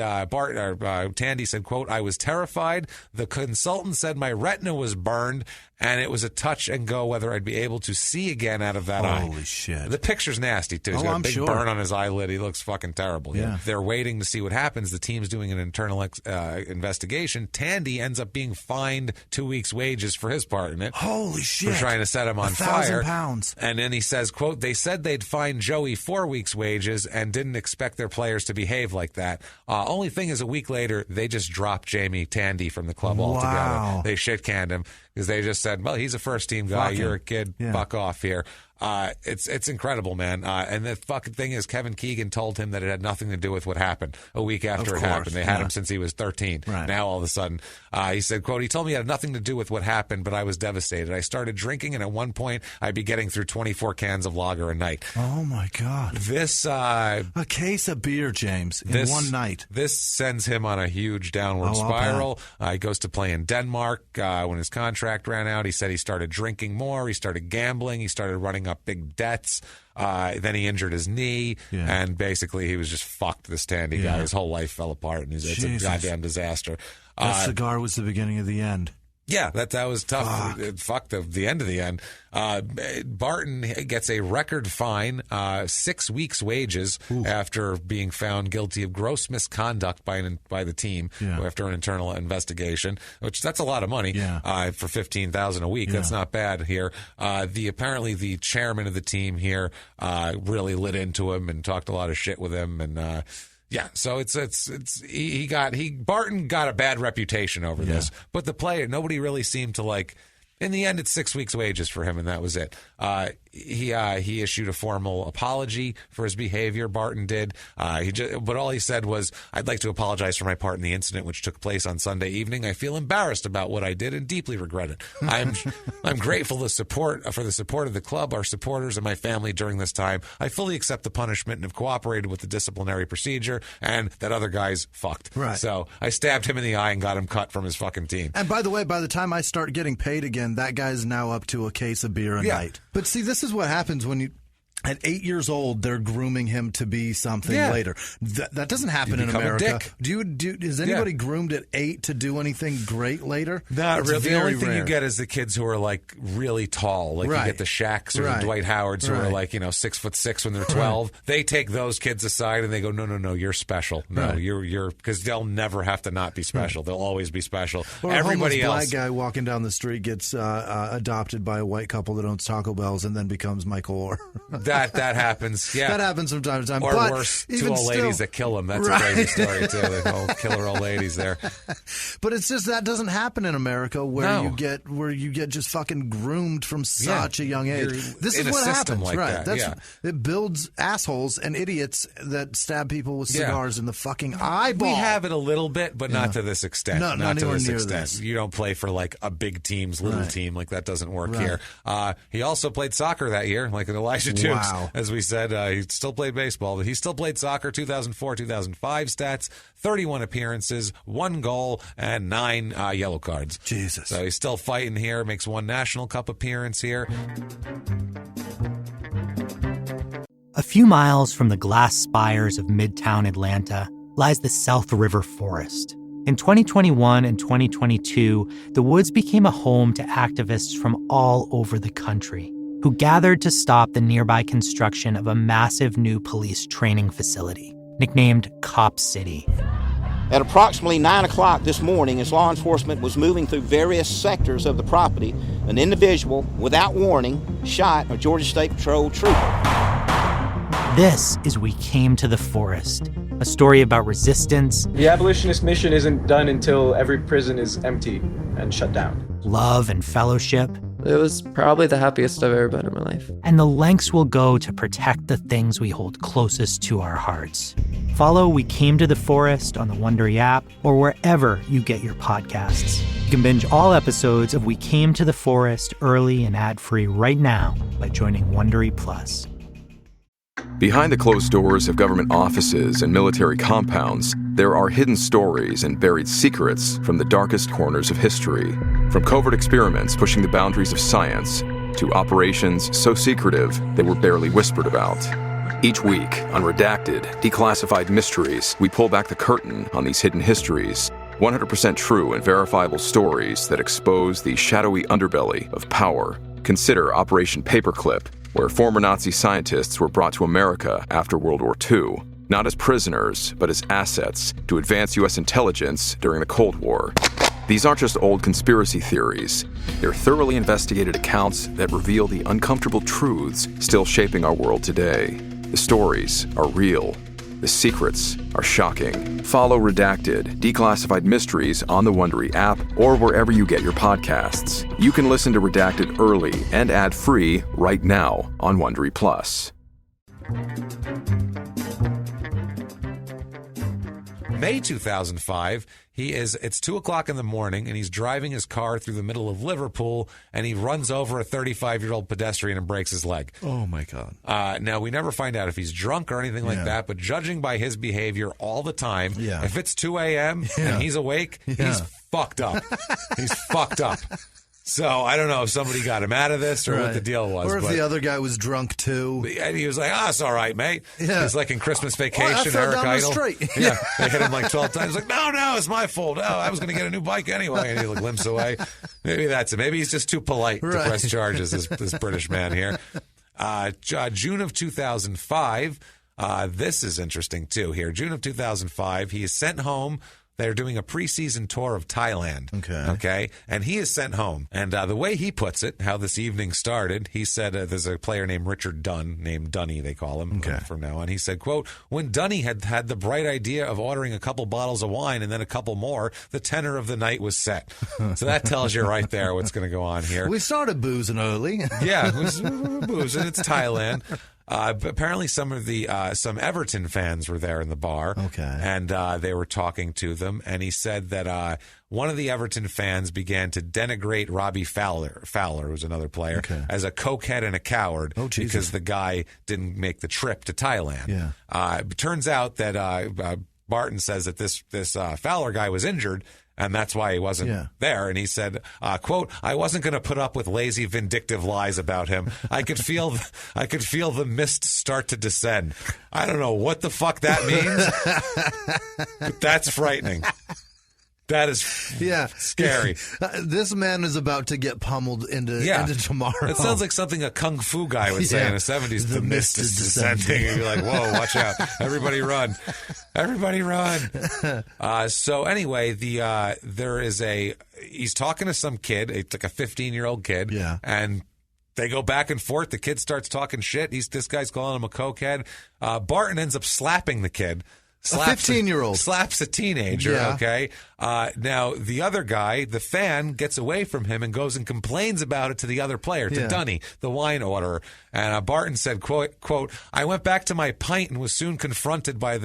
Tandy said, quote, I was terrified. The consultant said my retina was burned, and it was a touch and go whether I'd be able to see again out of that eye. Holy shit. The picture's nasty, too. He's got a big burn on his eyelid. He looks fucking terrible. Yeah. They're waiting to see what happens. The team's doing an internal investigation. Tandy ends up being fined 2 weeks' wages for his part in it. Holy shit. For trying to set him on fire. 1,000 pounds. And then he says, quote, they said they'd fine Joey 4 weeks' wages and didn't expect their players to behave like that. Only thing is, a week later, they just dropped Jamie Tandy from the club altogether. They shit-canned him because they just said, well, he's a first-team guy. You're a kid. Fuck off here. It's incredible, man. And the fucking thing is, Kevin Keegan told him that it had nothing to do with what happened a week after it happened. They had him since he was 13. Right. Now, all of a sudden, he said, quote, he told me it had nothing to do with what happened, but I was devastated. I started drinking, and at one point, I'd be getting through 24 cans of lager a night. Oh, my God. This, a case of beer, James, in one night. This sends him on a huge downward spiral. He goes to play in Denmark. When his contract ran out, he said he started drinking more. He started gambling. He started running up big debts. Then he injured his knee, and basically he was just fucked, this Tandy guy. His whole life fell apart, and it's a goddamn disaster. That cigar was the beginning of the end. Yeah, that was tough. Fuck the end of the end. Barton gets a record fine, 6 weeks' wages after being found guilty of gross misconduct by the team after an internal investigation. Which that's a lot of money for $15,000 a week. That's not bad here. Apparently the chairman of the team here really lit into him and talked a lot of shit with him and. Yeah, so Barton got a bad reputation over this, but the player, nobody really seemed to like. In the end, it's 6 weeks' wages for him, and that was it. he issued a formal apology for his behavior. Barton did. But all he said was, "I'd like to apologize for my part in the incident which took place on Sunday evening. I feel embarrassed about what I did and deeply regret it. I'm grateful for the support of the club, our supporters, and my family during this time. I fully accept the punishment and have cooperated with the disciplinary procedure, and that other guy's fucked. Right. So I stabbed him in the eye and got him cut from his fucking team." And by the way, by the time I start getting paid again, that guy's now up to a case of beer a night. But see, this is what happens when you... At 8 years old, they're grooming him to be something later. That doesn't happen in America. Is anybody groomed at 8 to do anything great later? Not really. The only thing you get is the kids who are like really tall. Like you get the Shaqs or the Dwight Howards who are like 6'6" when they're 12. They take those kids aside and they go, no, you're special. No, you're because they'll never have to not be special. They'll always be special. Or everybody a else. Black guy walking down the street gets adopted by a white couple that owns Taco Bells and then becomes Michael Orr. That happens, yeah. That happens from time to time. Or but worse, two old ladies that kill them. That's a crazy story, too. The old killer old ladies there. But it's just that doesn't happen in America where you get just fucking groomed from such a young age. This is what happens, like right? That, It builds assholes and idiots that stab people with cigars in the fucking eyeball. We have it a little bit, but not to this extent. Not to this near extent. this. You don't play for like a big team's little team. Like that doesn't work here. He also played soccer that year, like Elijah Dukes. Wow. As we said, he still played baseball, but he still played soccer. 2004, 2005 stats, 31 appearances, 1 goal, and 9 yellow cards. Jesus. So he's still fighting here, makes 1 National Cup appearance here. A few miles from the glass spires of Midtown Atlanta lies the South River Forest. In 2021 and 2022, the woods became a home to activists from all over the country who gathered to stop the nearby construction of a massive new police training facility, nicknamed Cop City. At approximately 9 o'clock this morning, as law enforcement was moving through various sectors of the property, an individual, without warning, shot a Georgia State Patrol trooper. This is We Came to the Forest, a story about resistance. The abolitionist mission isn't done until every prison is empty and shut down. Love and fellowship. It was probably the happiest I've ever been in my life. And the lengths we'll go to protect the things we hold closest to our hearts. Follow We Came to the Forest on the Wondery app or wherever you get your podcasts. You can binge all episodes of We Came to the Forest early and ad-free right now by joining Wondery Plus. Behind the closed doors of government offices and military compounds, there are hidden stories and buried secrets from the darkest corners of history. From covert experiments pushing the boundaries of science to operations so secretive they were barely whispered about. Each week, on Redacted, Declassified Mysteries, we pull back the curtain on these hidden histories. 100% true and verifiable stories that expose the shadowy underbelly of power. Consider Operation Paperclip, where former Nazi scientists were brought to America after World War II, not as prisoners, but as assets to advance U.S. intelligence during the Cold War. These aren't just old conspiracy theories. They're thoroughly investigated accounts that reveal the uncomfortable truths still shaping our world today. The stories are real. The secrets are shocking. Follow Redacted, Declassified Mysteries on the Wondery app or wherever you get your podcasts. You can listen to Redacted early and ad-free right now on Wondery Plus. May 2005, it's 2 o'clock in the morning, and he's driving his car through the middle of Liverpool, and he runs over a 35-year-old pedestrian and breaks his leg. Oh, my God. Now, we never find out if he's drunk or anything like that, but judging by his behavior all the time, if it's 2 a.m. and he's awake, he's fucked up. He's fucked up. So I don't know if somebody got him out of this or what the deal was. Or if the other guy was drunk too. And he was like, it's all right, mate. Yeah. It's like in Christmas Vacation, I fell Eric down Idle. the street. Yeah. They hit him like 12 times. Like, no, it's my fault. No, I was going to get a new bike anyway. And he like limps away. Maybe that's it. Maybe he's just too polite to press charges, this British man here. June of 2005. This is interesting too here. June of 2005, he is sent home They're doing a preseason tour of Thailand. Okay. And he is sent home. And the way he puts it, how this evening started, he said there's a player named Richard Dunn, named Dunny, they call him from now on. He said, quote, when Dunny had the bright idea of ordering a couple bottles of wine and then a couple more, the tenor of the night was set. So that tells you right there what's going to go on here. We started boozing early. Yeah, it was boozing. It's Thailand. Apparently, some Everton fans were there in the bar, and they were talking to them. And he said that one of the Everton fans began to denigrate Robbie Fowler, who's another player, as a cokehead and a coward because the guy didn't make the trip to Thailand. It turns out that Barton says that this Fowler guy was injured. And that's why he wasn't there. And he said, quote, I wasn't going to put up with lazy, vindictive lies about him. I could feel the mist start to descend. I don't know what the fuck that means, but that's frightening. That is scary. This man is about to get pummeled into tomorrow. It sounds like something a kung fu guy would say in the 70s. The mist is descending. And you're like, whoa, watch out. Everybody run. Everybody run. So anyway, he's talking to some kid. It's like a 15-year-old kid. Yeah. And they go back and forth. The kid starts talking shit. This guy's calling him a cokehead. Barton ends up slapping the kid. A 15-year-old. Slaps a teenager, okay? Now, the other guy, the fan, gets away from him and goes and complains about it to the other player, to Dunny, the wine orderer. And Barton said, quote, I went back to my pint and was soon confronted by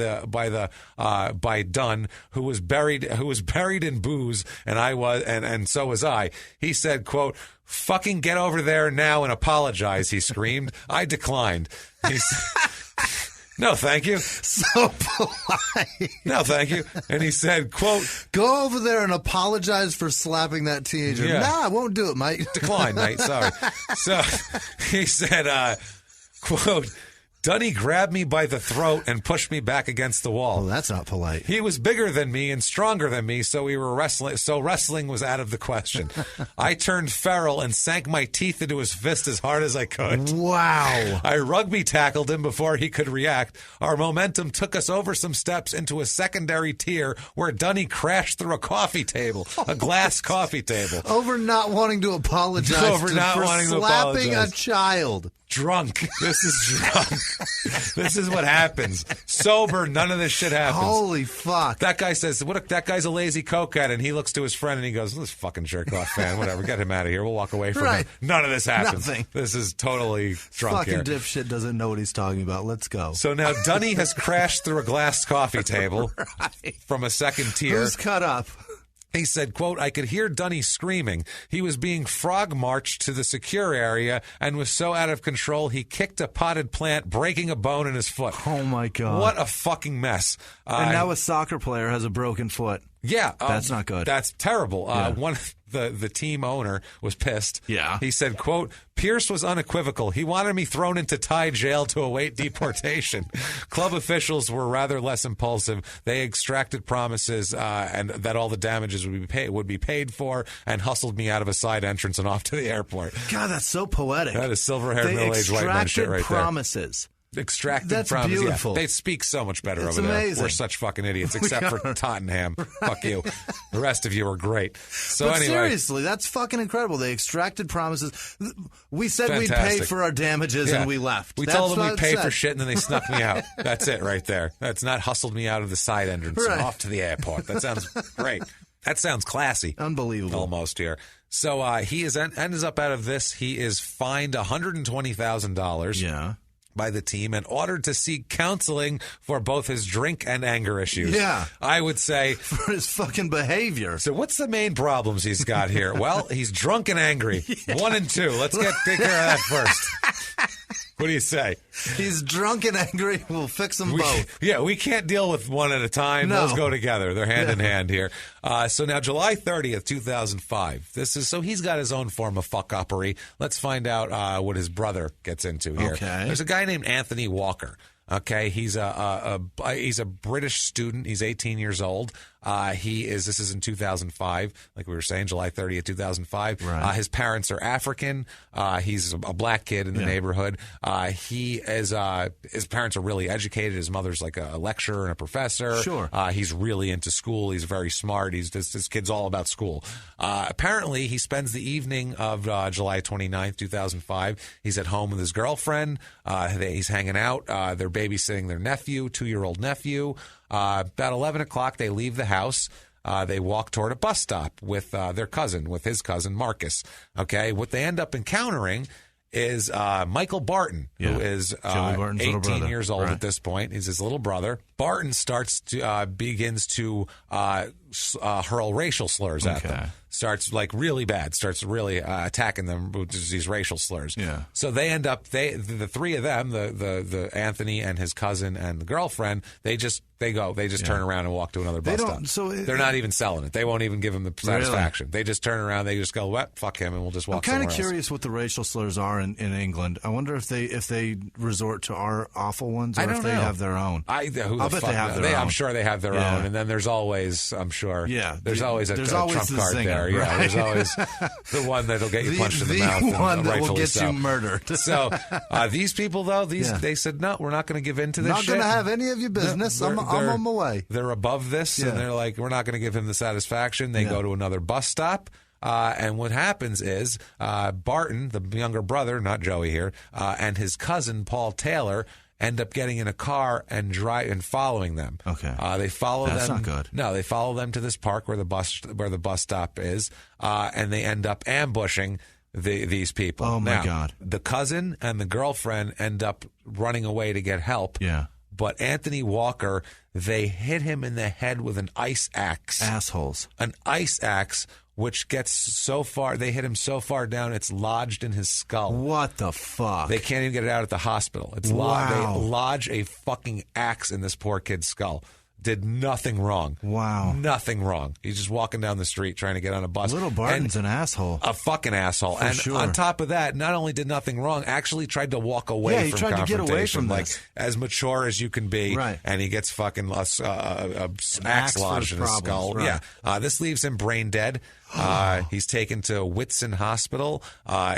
Dunn, who was buried in booze, and so was I. He said, quote, fucking get over there now and apologize, he screamed. I declined. No, thank you. So polite. No, thank you. And he said, quote, go over there and apologize for slapping that teenager. Yeah. Nah, I won't do it, mate. Decline, mate. Sorry. So he said, quote, Dunny grabbed me by the throat and pushed me back against the wall. Well, that's not polite. He was bigger than me and stronger than me, so we were wrestling. So wrestling was out of the question. I turned feral and sank my teeth into his fist as hard as I could. Wow. I rugby tackled him before he could react. Our momentum took us over some steps into a secondary tier where Dunny crashed through a coffee table, a glass coffee table. Over not wanting to apologize for slapping a child. Drunk. This is drunk. This is what happens. Sober, none of this shit happens. Holy fuck. That guy says, that guy's a lazy cokehead, and he looks to his friend and he goes, this fucking jerk-off fan, whatever, get him out of here. We'll walk away from him. None of this happens. Nothing. This is totally drunk fucking here. dipshit doesn't know what he's talking about. Let's go. So now Dunny has crashed through a glass coffee table from a second tier. Who's cut up? He said, quote, I could hear Dunny screaming. He was being frog marched to the secure area and was so out of control he kicked a potted plant, breaking a bone in his foot. Oh, my God. What a fucking mess. And now a soccer player has a broken foot. Yeah. That's not good. That's terrible. The team owner was pissed. Yeah. He said, quote, Pierce was unequivocal. He wanted me thrown into Thai jail to await deportation. Club officials were rather less impulsive. They extracted promises and that all the damages would be paid for and hustled me out of a side entrance and off to the airport. God, that's so poetic. That is silver-haired middle-aged white man shit right promises. There. Extracted That's promises. beautiful. Yeah, they speak so much better It's over amazing. there. We're such fucking idiots, except for Tottenham. Fuck you. The rest of you are great. So but anyway, seriously, that's fucking incredible. They extracted promises. We said Fantastic. we'd pay for our damages and we left. We told them we'd pay for shit and then they snuck me out. That's it right there. That's not hustled me out of the side entrance and off to the airport. That sounds great. That sounds classy. Unbelievable. Almost here. So he ends up out of this. He is fined $120,000. Yeah. By the team and ordered to seek counseling for both his drink and anger issues. Yeah. I would say. For his fucking behavior. So what's the main problems he's got here? Well, he's drunk and angry. Yeah. 1 and 2. Let's take care of that first. What do you say? He's drunk and angry. We'll fix them both. Yeah, we can't deal with one at a time. No. Those go together. They're hand in hand here. So now July 30th, 2005. So he's got his own form of fuck-uppery. Let's find out what his brother gets into here. Okay. There's a guy named Anthony Walker. Okay, he's a British student. He's 18 years old. This is in 2005, like we were saying, July 30th, 2005. Right. His parents are African. He's a black kid in the neighborhood. His parents are really educated. His mother's like a lecturer and a professor. Sure. He's really into school. He's very smart. This kid's all about school. Apparently, he spends the evening of July 29th, 2005. He's at home with his girlfriend. He's hanging out. They're babysitting their nephew, 2-year-old nephew. About 11 o'clock, they leave the house. They walk toward a bus stop with his cousin, Marcus. Okay, what they end up encountering is Michael Barton, who is 18 years old at this point. He's his little brother. Barton begins to hurl racial slurs at them. Starts like really bad. Starts really attacking them with these racial slurs. Yeah. So they end up the three of them, the Anthony and his cousin and the girlfriend. They just turn around and walk to another bus stop. So they're not even selling it. They won't even give him the satisfaction. They just turn around. They just go, "Well, fuck him," and we'll just walk. I'm kind of curious what the racial slurs are in England. I wonder if they resort to our awful ones, or if they have their own. I'll bet they have their own. I'm sure they have their own. And then there's always, I'm sure, there's always a trump card there. Yeah, right? there's always the one that'll get you punched in the mouth. The one that will rightfully get you murdered. So these people, though, they said, no, we're not going to give in to this shit. Not going to have any of your business. I'm on my way. They're above this, and they're like, we're not going to give him the satisfaction. They go to another bus stop. And what happens is Barton, the younger brother, not Joey here, and his cousin, Paul Taylor, end up getting in a car and following them. Okay. They follow them. That's not good. No, they follow them to this park where the bus stop is, and they end up ambushing these people. Oh, my God. The cousin and the girlfriend end up running away to get help. Yeah. But Anthony Walker, they hit him in the head with an ice axe. Assholes. An ice axe, which gets so far, they hit him so far down, it's lodged in his skull. What the fuck? They can't even get it out at the hospital. They lodge a fucking axe in this poor kid's skull. Did nothing wrong. Wow. Nothing wrong. He's just walking down the street trying to get on a bus. Little Barton's an asshole. A fucking asshole. For sure. On top of that, not only did nothing wrong, actually tried to walk away from confrontation. To get away from like this. as mature as you can be. Right. And he gets fucking axe lodged in his skull. Right. Yeah. This leaves him brain dead. He's taken to Whitson Hospital.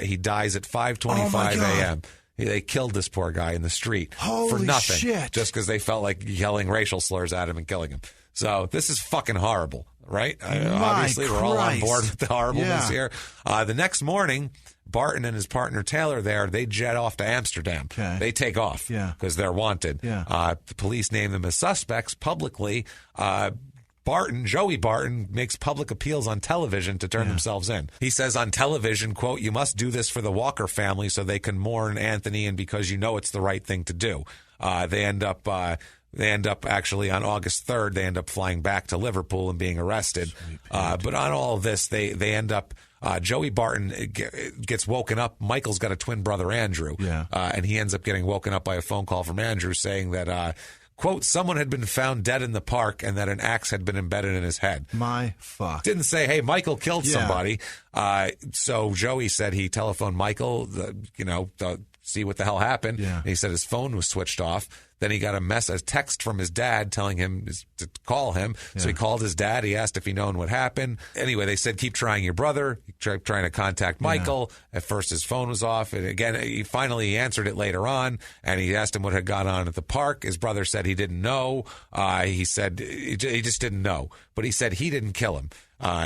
He dies at 5:25 a.m. They killed this poor guy in the street for nothing, shit. just because they felt like yelling racial slurs at him and killing him. So this is fucking horrible, right? Obviously, we're all on board with the horribleness here. The next morning, Barton and his partner Taylor they jet off to Amsterdam. Okay. They take off because they're wanted. Yeah. The police name them as suspects publicly. Joey Barton makes public appeals on television to turn themselves in. He says on television, quote, "You must do this for the Walker family so they can mourn Anthony and because you know it's the right thing to do." They end up actually on August 3rd, they end up flying back to Liverpool and being arrested. But on all of this, they end up, Joey Barton gets woken up. Michael's got a twin brother, Andrew. And he ends up getting woken up by a phone call from Andrew saying that, quote, someone had been found dead in the park and that an axe had been embedded in his head. My fuck. Didn't say, hey, Michael killed somebody. So Joey said he telephoned Michael, to see what the hell happened. Yeah. He said his phone was switched off. Then he got a text from his dad telling him to call him. Yeah. So he called his dad. He asked if he known what happened. Anyway, they said, keep trying your brother. He tried trying to contact Michael. At first, his phone was off. And again, he finally answered it later on. And he asked him what had gone on at the park. His brother said he didn't know. He said he just didn't know. But he said he didn't kill him.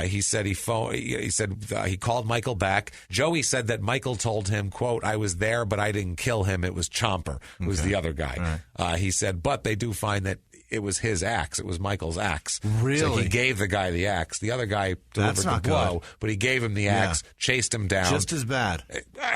He said he called Michael back. Joey said that Michael told him, quote, "I was there, but I didn't kill him. It was Chomper, who was the other guy." Right. He said, but they do find that it was his axe. It was Michael's axe. Really? So he gave the guy the axe. The other guy delivered the blow, but he gave him the axe, chased him down. Just as bad.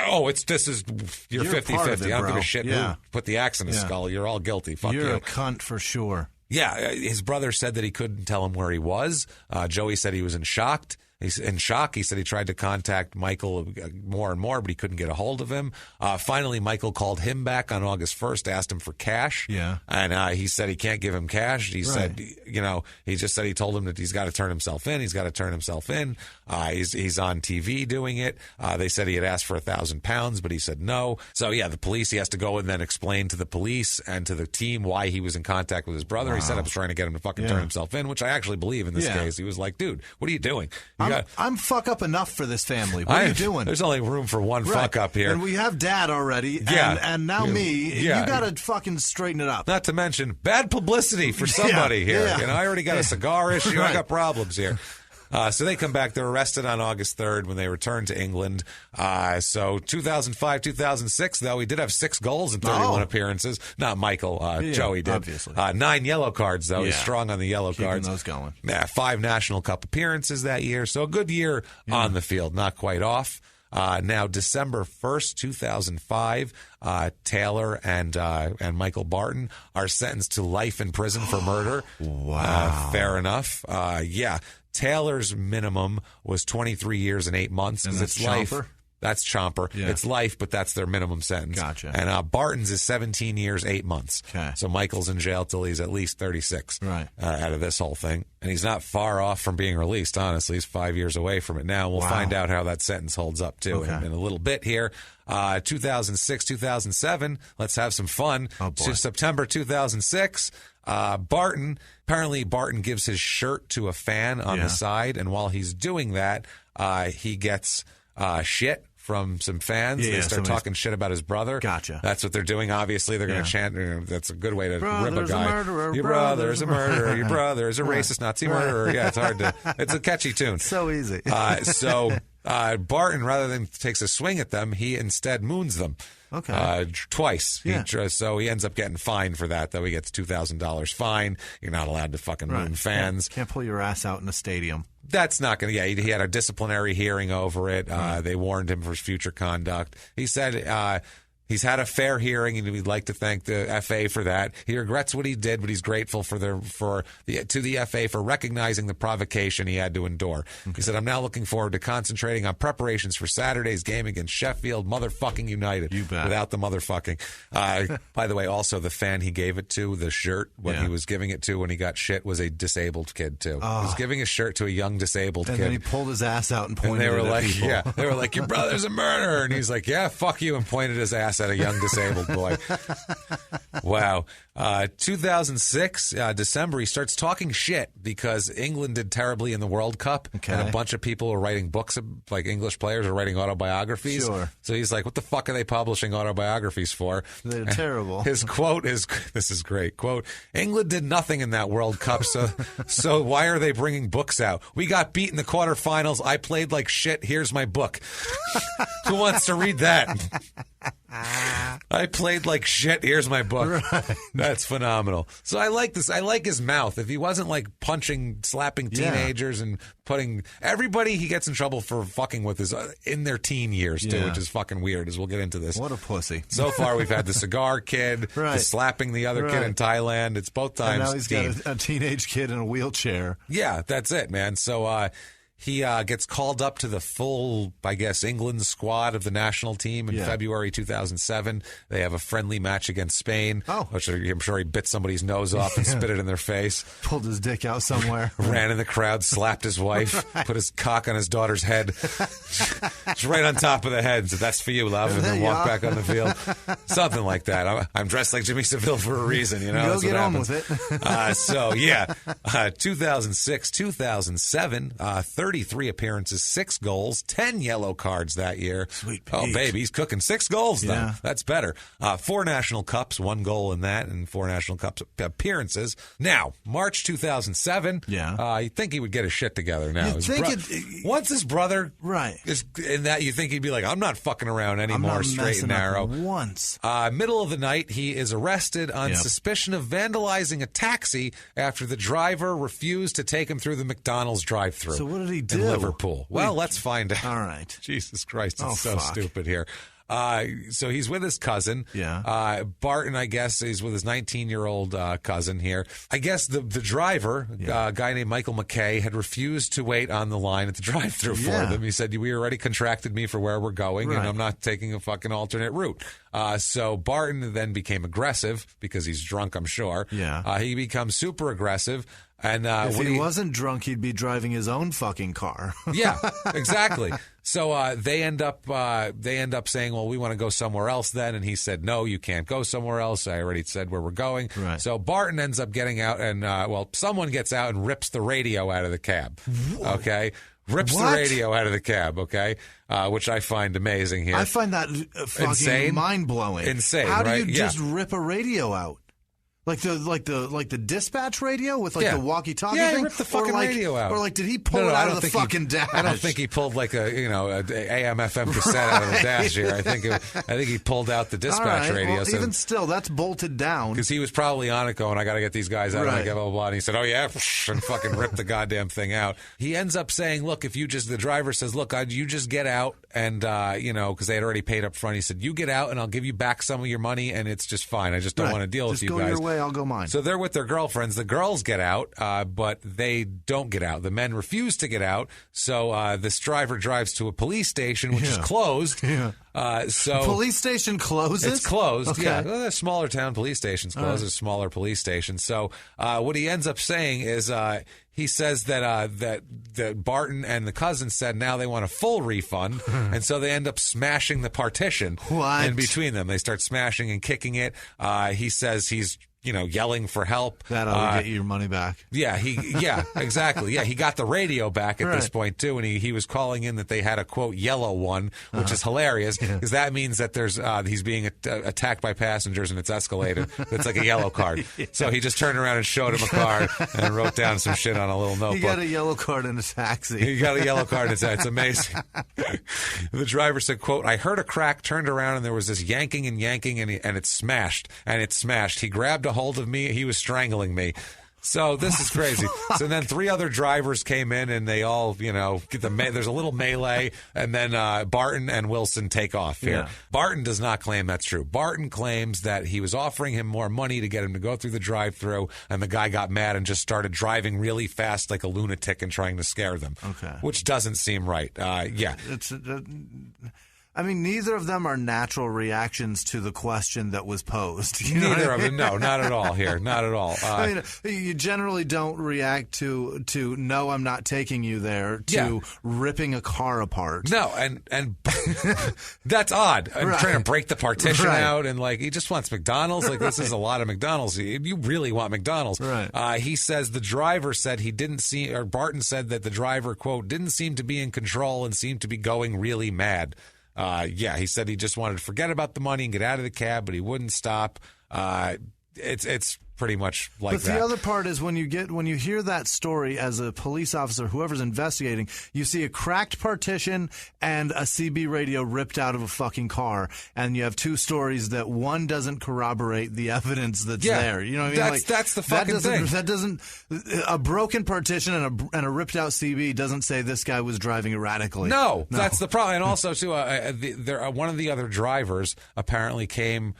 Oh, you're 50-50. I don't give a shit who put the axe in his skull. You're all guilty. Fuck you. You're a cunt for sure. Yeah, his brother said that he couldn't tell him where he was. Joey said he was in shock. He's in shock. He said he tried to contact Michael more and more, but he couldn't get a hold of him. Finally, Michael called him back on August 1st, asked him for cash. Yeah. And he said he can't give him cash. He said, he just said he told him that he's got to turn himself in. He's got to turn himself in. He's on TV doing it. They said he had asked for £1,000, but he said no. So, yeah, the police, he has to go and then explain to the police and to the team why he was in contact with his brother. Wow. He said I was trying to get him to fucking turn himself in, which I actually believe in this case. He was like, dude, what are you doing? I'm fuck up enough for this family. What are you doing? There's only room for one fuck up here. And we have Dad already, and now me. You got to fucking straighten it up. Not to mention bad publicity for somebody here. Yeah. I already got a cigar issue. I got problems here. So they come back. They're arrested on August 3rd when they return to England. So 2005, 2006, though, he did have 6 goals in 31 appearances. Not Michael. Joey did. Obviously. 9 yellow cards, though. Yeah. He's strong on the yellow cards. Keeping those going. 5 National Cup appearances that year. So a good year on the field. Not quite off. Now, December 1st, 2005, Taylor and Michael Barton are sentenced to life in prison for murder. Wow. Fair enough. Taylor's minimum was 23 years and 8 months because it's life. Chomper? That's Chomper. Yeah. It's life, but that's their minimum sentence. Gotcha. And Barton's is 17 years, 8 months. Okay. So Michael's in jail till he's at least 36 right. Out of this whole thing. And he's not far off from being released, honestly. He's 5 years away from it now. We'll find out how that sentence holds up, too, in a little bit here. 2006, 2007, let's have some fun. Oh, boy. September 2006, Barton gives his shirt to a fan on the side, and while he's doing that, he gets shit from some fans. They start talking shit about his brother. Gotcha. That's what they're doing. Obviously, they're going to chant. That's a good way to Brother's rip a guy. A murderer, Your brother's a murderer. Your brother is a racist Nazi murderer. Yeah, it's hard to. It's a catchy tune. So easy. Barton, rather than takes a swing at them, he instead moons them. Okay. Twice. Yeah. So he ends up getting fined for that, though. He gets $2,000 fine. You're not allowed to fucking moon fans. Can't pull your ass out in a stadium. That's not going to. Yeah, he had a disciplinary hearing over it. They warned him for his future conduct. He said he's had a fair hearing, and we'd like to thank the FA for that. He regrets what he did, but he's grateful to the FA for recognizing the provocation he had to endure. Okay. He said, "I'm now looking forward to concentrating on preparations for Saturday's game against Sheffield motherfucking United." You bet. Without the motherfucking. By the way, also the fan he gave it to, the shirt, when he was giving it to when he got shit, was a disabled kid too. Oh. He was giving his shirt to a young disabled kid. And then he pulled his ass out and pointed at people. Yeah, they were like, "Your brother's a murderer," and he's like, "Yeah, fuck you," and pointed his ass at a young disabled boy. Wow. 2006, December, he starts talking shit because England did terribly in the World Cup, and a bunch of people are writing books, like English players are writing autobiographies. Sure. So he's like, what the fuck are they publishing autobiographies for? They're terrible. His quote is, this is great, quote, "England did nothing in that World Cup, so why are they bringing books out? We got beat in the quarterfinals. I played like shit. Here's my book." Who wants to read that? I played like shit. Here's my book. Right. That's phenomenal. So I like this. I like his mouth. If he wasn't like slapping teenagers and putting everybody he gets in trouble for fucking with is in their teen years too, which is fucking weird, as we'll get into this. What a pussy. So far we've had the cigar kid, the slapping the other kid in Thailand. It's both times. And now he's got a teenage kid in a wheelchair. Yeah, that's it, man. So he gets called up to the full, I guess, England squad of the national team in February 2007. They have a friendly match against Spain, which I'm sure he bit somebody's nose off and spit it in their face. Pulled his dick out somewhere. Ran in the crowd, slapped his wife, put his cock on his daughter's head. It's right on top of the head. So that's for you, love. And then walk back on the field. Something like that. I'm dressed like Jimmy Seville for a reason, you know? Go That's get what on happens. with it. 2006, 2007, 33 appearances, 6 goals, 10 yellow cards that year. Sweet Pete. Oh, baby, he's cooking 6 goals, though. Yeah. That's better. 4 National Cups, 1 goal in that, and 4 National Cups appearances. Now, March 2007, you'd think he would get his shit together now. Once his brother is in that, you think he'd be like, I'm not fucking around anymore, straight and narrow. Once. Middle of the night, he is arrested on suspicion of vandalizing a taxi after the driver refused to take him through the McDonald's drive-thru. So what did he do? Liverpool. Well, let's find out. All right. Jesus Christ, it's so stupid here. So he's with his cousin. Yeah. Barton, I guess, is with his 19-year-old cousin here. I guess the driver, a guy named Michael McKay, had refused to wait on the line at the drive-thru for them. He said, we already contracted me for where we're going, and I'm not taking a fucking alternate route. So Barton then became aggressive because he's drunk, I'm sure. Yeah. He becomes super aggressive. And if he wasn't drunk, he'd be driving his own fucking car. Yeah, exactly. So they end up saying, well, we want to go somewhere else then. And he said, no, you can't go somewhere else. I already said where we're going. Right. So Barton ends up getting out and, someone gets out and rips the radio out of the cab. Okay. Rips the radio out of the cab, okay, which I find amazing here. I find that fucking mind-blowing. Insane, How do right? you just rip a radio out? Like the dispatch radio with the walkie-talkie thing? He ripped the fucking radio out. Or did he pull it out of the fucking dash? I don't think he pulled like a AM/FM cassette out of the dash here. I think he pulled out the dispatch radio. Well, even still, that's bolted down. Because he was probably on it going, I got to get these guys out. Right. Blah, blah, blah. And he said, oh yeah, and fucking ripped the goddamn thing out. He ends up saying, look, the driver says, look, you just get out and, because they had already paid up front. He said, you get out and I'll give you back some of your money and it's just fine. I just don't want to deal with you guys. Just go your way. I'll go mine. So they're with their girlfriends. The girls get out, but they don't get out. The men refuse to get out. So this driver drives to a police station, which is closed. Yeah. So police station closes? It's closed. Okay. Yeah. Well, the smaller town police stations close. There's smaller police stations. So what he ends up saying is he says that Barton and the cousin said now they want a full refund, and so they end up smashing the partition in between them. They start smashing and kicking it. He says he's yelling for help. That'll get you your money back. Yeah, exactly. Yeah, he got the radio back at this point too, and he was calling in that they had a quote yellow one, which is hilarious because that means that there's he's being attacked by passengers and it's escalated. It's like a yellow card. So he just turned around and showed him a card and wrote down some shit on a little notebook. He got a yellow card in a taxi. He got a yellow card in a taxi. It's amazing. The driver said, quote, I heard a crack, turned around, and there was this yanking and it smashed. And it smashed. He grabbed a hold of me. He was strangling me. So this is crazy. So then 3 other drivers came in and they all, get there's a little melee and then Barton and Wilson take off here. Yeah. Barton does not claim that's true. Barton claims that he was offering him more money to get him to go through the drive-thru and the guy got mad and just started driving really fast like a lunatic and trying to scare them. Okay. Which doesn't seem right. Yeah. I mean, neither of them are natural reactions to the question that was posed. Neither of them. No, not at all here. Not at all. I mean, you generally don't react to no, I'm not taking you there, to ripping a car apart. No, and that's odd. I'm trying to break the partition out, and he just wants McDonald's. This is a lot of McDonald's. You really want McDonald's. Right. He says the driver said Barton said that the driver, quote, didn't seem to be in control and seemed to be going really mad. He said he just wanted to forget about the money and get out of the cab, but he wouldn't stop. It's pretty much like that. But the other part is when you hear that story as a police officer, whoever's investigating, you see a cracked partition and a CB radio ripped out of a fucking car, and you have 2 stories that one doesn't corroborate the evidence that's there. You know what I mean? That's the fucking thing. That doesn't. A broken partition and a ripped out CB doesn't say this guy was driving erratically. No, that's the problem. And also too, one of the other drivers apparently came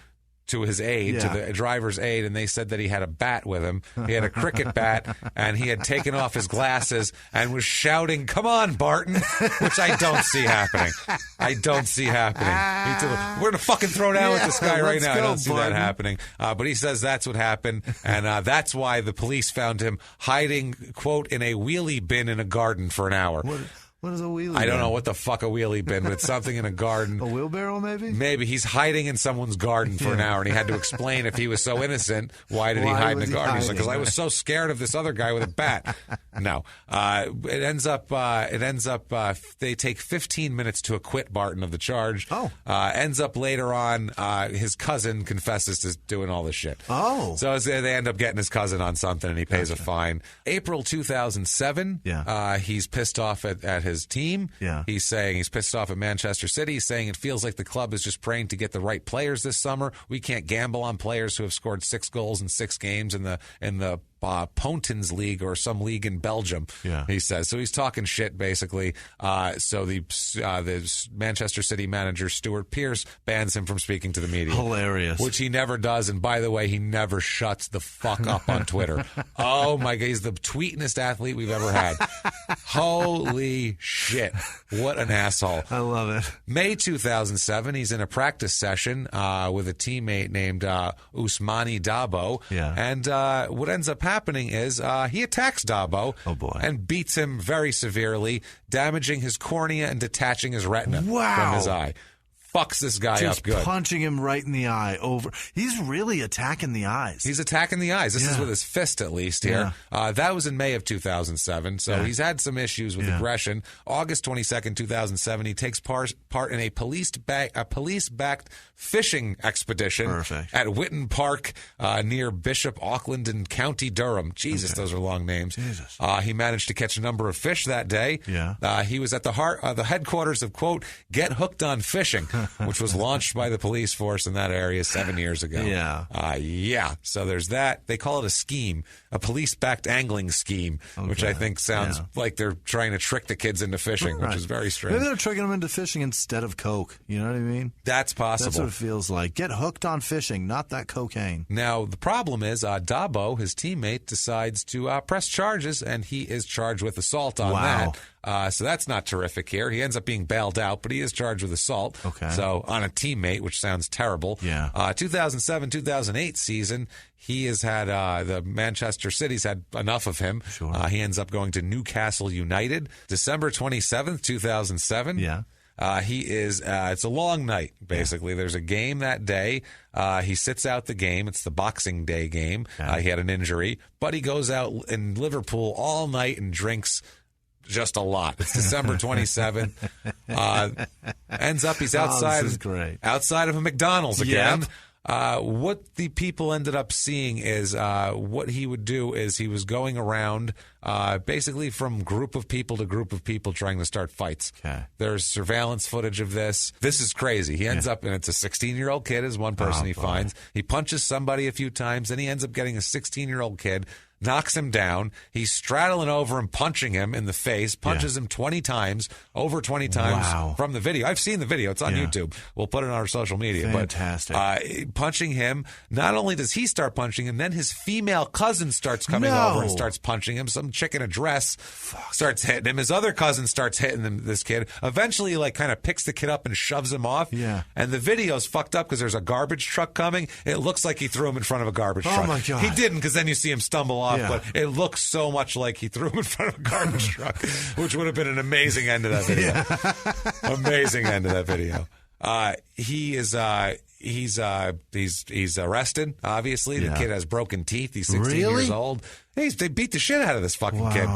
to his aid, to the driver's aid, and they said that he had a bat with him. He had a cricket bat, and he had taken off his glasses and was shouting, "Come on, Barton," which I don't see happening. We're going to fucking throw down with this guy right now. I don't see that happening. But he says that's what happened, and that's why the police found him hiding, quote, in a wheelie bin in a garden for an hour. What is a wheelie bin? I don't know what the fuck a wheelie bin, but it's something in a garden. A wheelbarrow, maybe? Maybe. He's hiding in someone's garden for an hour, and he had to explain if he was so innocent, why did he hide in the garden? He's like, because I was so scared of this other guy with a bat. No. It ends up, they take 15 minutes to acquit Barton of the charge. Oh. Ends up later on, his cousin confesses to doing all this shit. Oh. So they end up getting his cousin on something, and he pays a fine. April 2007, he's pissed off at his team. Yeah. He's saying he's pissed off at Manchester City. He's saying it feels like the club is just praying to get the right players this summer. We can't gamble on players who have scored 6 goals in 6 games in the Punchiness League or some league in Belgium. Yeah. He says. So he's talking shit, basically. So the Manchester City manager, Stuart Pearce, bans him from speaking to the media. Hilarious. Which he never does. And by the way, he never shuts the fuck up on Twitter. Oh, my God. He's the tweetingest athlete we've ever had. Holy shit. What an asshole. I love it. May 2007, he's in a practice session with a teammate named Ousmane Dabo. Yeah. And what ends up happening is he attacks Dabo and beats him very severely, damaging his cornea and detaching his retina from his eye. Fucks this guy Just up good. punching him right in the eye. He's really attacking the eyes. He's attacking the eyes. This is with his fist, at least, here. That was in May of 2007, so he's had some issues with aggression. August 22nd, 2007, he takes part in a police-backed fishing expedition at Whitton Park near Bishop Auckland in County Durham. Jesus, those are long names. Jesus. He managed to catch a number of fish that day. He was at the headquarters of, quote, Get Hooked on Fishing, which was launched by the police force in that area 7 years ago. So there's that. They call it a scheme, a police-backed angling scheme, which I think sounds like they're trying to trick the kids into fishing, which is very strange. Maybe they're tricking them into fishing instead of coke. You know what I mean? That's possible. That's what it feels like. Get hooked on fishing, not that cocaine. Now, the problem is Dabo, his teammate, decides to press charges, and he is charged with assault on that. So that's not terrific here. He ends up being bailed out, but he is charged with assault. So on a teammate, which sounds terrible. 2007-2008 season, he has had the Manchester City's had enough of him. He ends up going to Newcastle United. December 27th, 2007. He is. It's a long night, basically. There's a game that day. He sits out the game. It's the Boxing Day game. He had an injury, but he goes out in Liverpool all night and drinks just a lot. It's December 27th. Ends up he's outside. This is great. Outside of a McDonald's again. What the people ended up seeing is what he would do is he was going around basically from group of people to group of people trying to start fights. There's surveillance footage of this. This is crazy. He ends up, and it's a 16-year-old kid is one person he finds. He punches somebody a few times, then he ends up getting a 16-year-old kid, knocks him down. He's straddling over him, punching him in the face, punches him 20 times, over 20 times from the video. I've seen the video. It's on YouTube. We'll put it on our social media. Fantastic. But punching him, not only does he start punching him, then his female cousin starts coming over and starts punching him. Some chick in a dress starts hitting him. His other cousin starts hitting this kid. Eventually, he kind of picks the kid up and shoves him off. And the video's fucked up because there's a garbage truck coming. It looks like he threw him in front of a garbage truck. Oh, my God. He didn't, because then you see him stumble off. But it looks so much like he threw him in front of a garbage truck, which would have been an amazing end to that video. Amazing end to that video. He's arrested. Obviously, the kid has broken teeth. He's 16 years old. They beat the shit out of this fucking kid.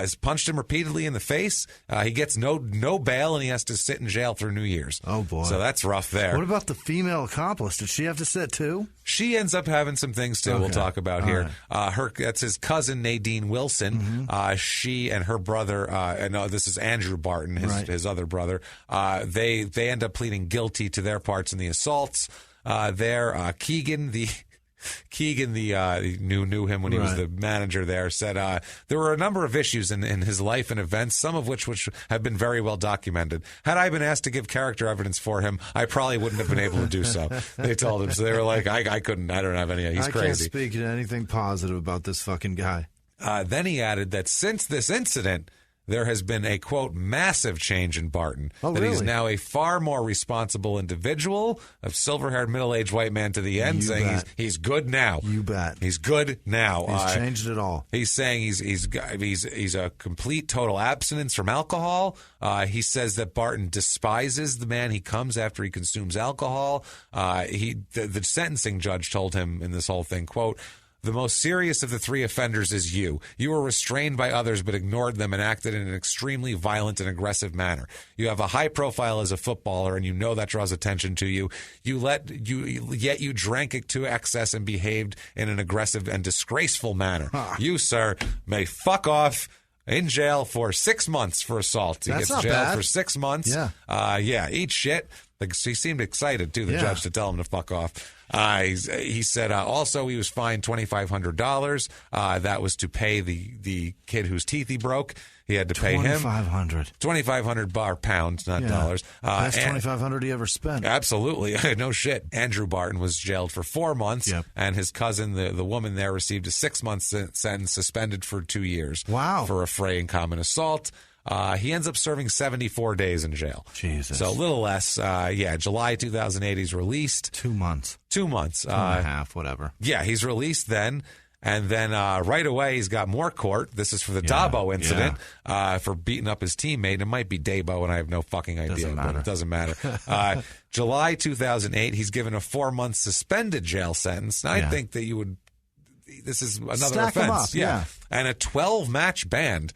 He's punched him repeatedly in the face. He gets no bail, and he has to sit in jail through New Year's. Oh, boy. So that's rough there. What about the female accomplice? Did she have to sit, too? She ends up having some things, too, we'll talk about here. Right. That's his cousin, Nadine Wilson. She and her brother, this is Andrew Barton, his other brother. They end up pleading guilty to their parts in the assaults. Keegan, knew him when he was the manager there, said there were a number of issues in his life and events, some of which have been very well documented. Had I been asked to give character evidence for him, I probably wouldn't have been able to do so. They told him. So they were like, I couldn't. I don't have any. He's crazy. I can't speak to anything positive about this fucking guy. Then he added that since this incident, there has been a, quote, massive change in Barton. That he's now a far more responsible individual, a silver-haired, middle-aged white man to the end, saying he's good now. You bet. He's good now. He's changed it all. He's saying he's a complete, total abstinence from alcohol. He says that Barton despises the man he comes after he consumes alcohol. The sentencing judge told him in this whole thing, quote, "The most serious of the three offenders is you. You were restrained by others but ignored them and acted in an extremely violent and aggressive manner. You have a high profile as a footballer, and you know that draws attention to you. Yet you drank it to excess and behaved in an aggressive and disgraceful manner. You, sir, may fuck off in jail for 6 months for assault. He That's gets not jailed bad. for 6 months. Yeah. Eat shit. Like, he seemed excited, too, the judge, to tell him to fuck off. He said also he was fined $2,500. That was to pay the kid whose teeth he broke. He had to pay him $2,500 pounds, not dollars. Best $2,500 he ever spent. Absolutely, no shit. Andrew Barton was jailed for 4 months, and his cousin, the woman there, received a 6-month sentence, suspended for 2 years. Wow, for affray and common assault. He ends up serving 74 days in jail. Jesus. So a little less. July 2008, he's released. 2 months. 2 months. 2.5, whatever. Yeah, he's released then. And then right away, he's got more court. This is for the Dabo incident for beating up his teammate. It might be Dabo, and I have no fucking idea, but it doesn't matter. July 2008, he's given a 4-month suspended jail sentence. And I think that you would... This is another Stack offense. Him up, And a 12-match ban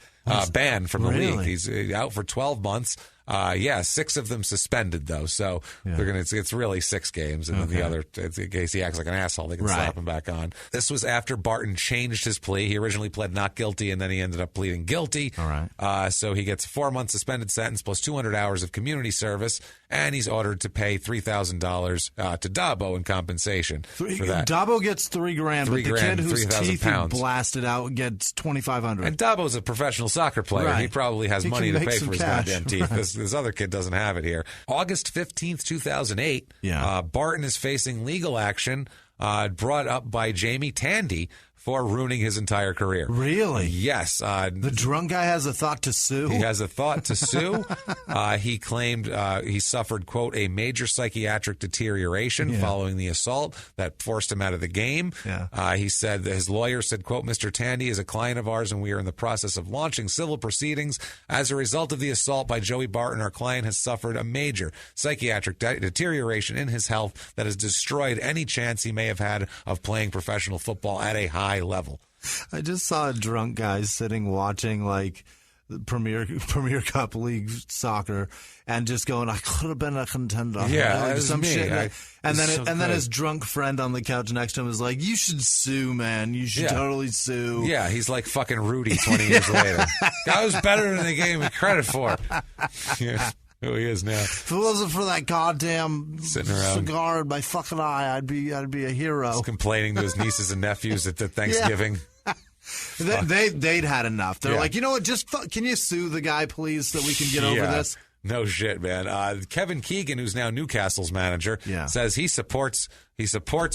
from the league. He's out for 12 months. 6 of them suspended, though. So they're gonna. It's really 6 games, and then the other, in case he acts like an asshole, they can slap him back on. This was after Barton changed his plea. He originally pled not guilty, and then he ended up pleading guilty. All right. So he gets a 4-month suspended sentence plus 200 hours of community service, and he's ordered to pay $3,000 to Dabo in compensation for that. Dabo gets $3,000, but the kid whose teeth he blasted out gets $2,500. And Dabo's a professional soccer player. Right. He probably has money to pay for his goddamn teeth. Right. This other kid doesn't have it here. August 15th, 2008, Barton is facing legal action brought up by Jamie Tandy for ruining his entire career. Really? Yes. The drunk guy has a thought to sue? He has a thought to sue. He claimed he suffered, quote, a major psychiatric deterioration following the assault that forced him out of the game. He said that his lawyer said, quote, Mr. Tandy is a client of ours and we are in the process of launching civil proceedings. As a result of the assault by Joey Barton, our client has suffered a major psychiatric deterioration in his health that has destroyed any chance he may have had of playing professional football at a high level. I just saw a drunk guy sitting watching like the Premier Cup League soccer and just going, I could have been a contender. Yeah, like, some me. shit. And then his drunk friend on the couch next to him was like, you should sue, man. You should totally sue. Yeah, he's like fucking Rudy 20 years later. That was better than they gave me credit for. Yeah. Who he is now. If it wasn't for that goddamn sitting around cigar in my fucking eye, I'd be a hero. He's complaining to his nieces and nephews at the Thanksgiving. They'd had enough. They're like, you know what? Just can you sue the guy, please, so we can get over this? No shit, man. Kevin Keegan, who's now Newcastle's manager, says he supports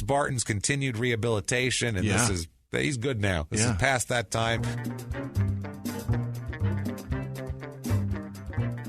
Barton's continued rehabilitation, and he's good now. This is past that time.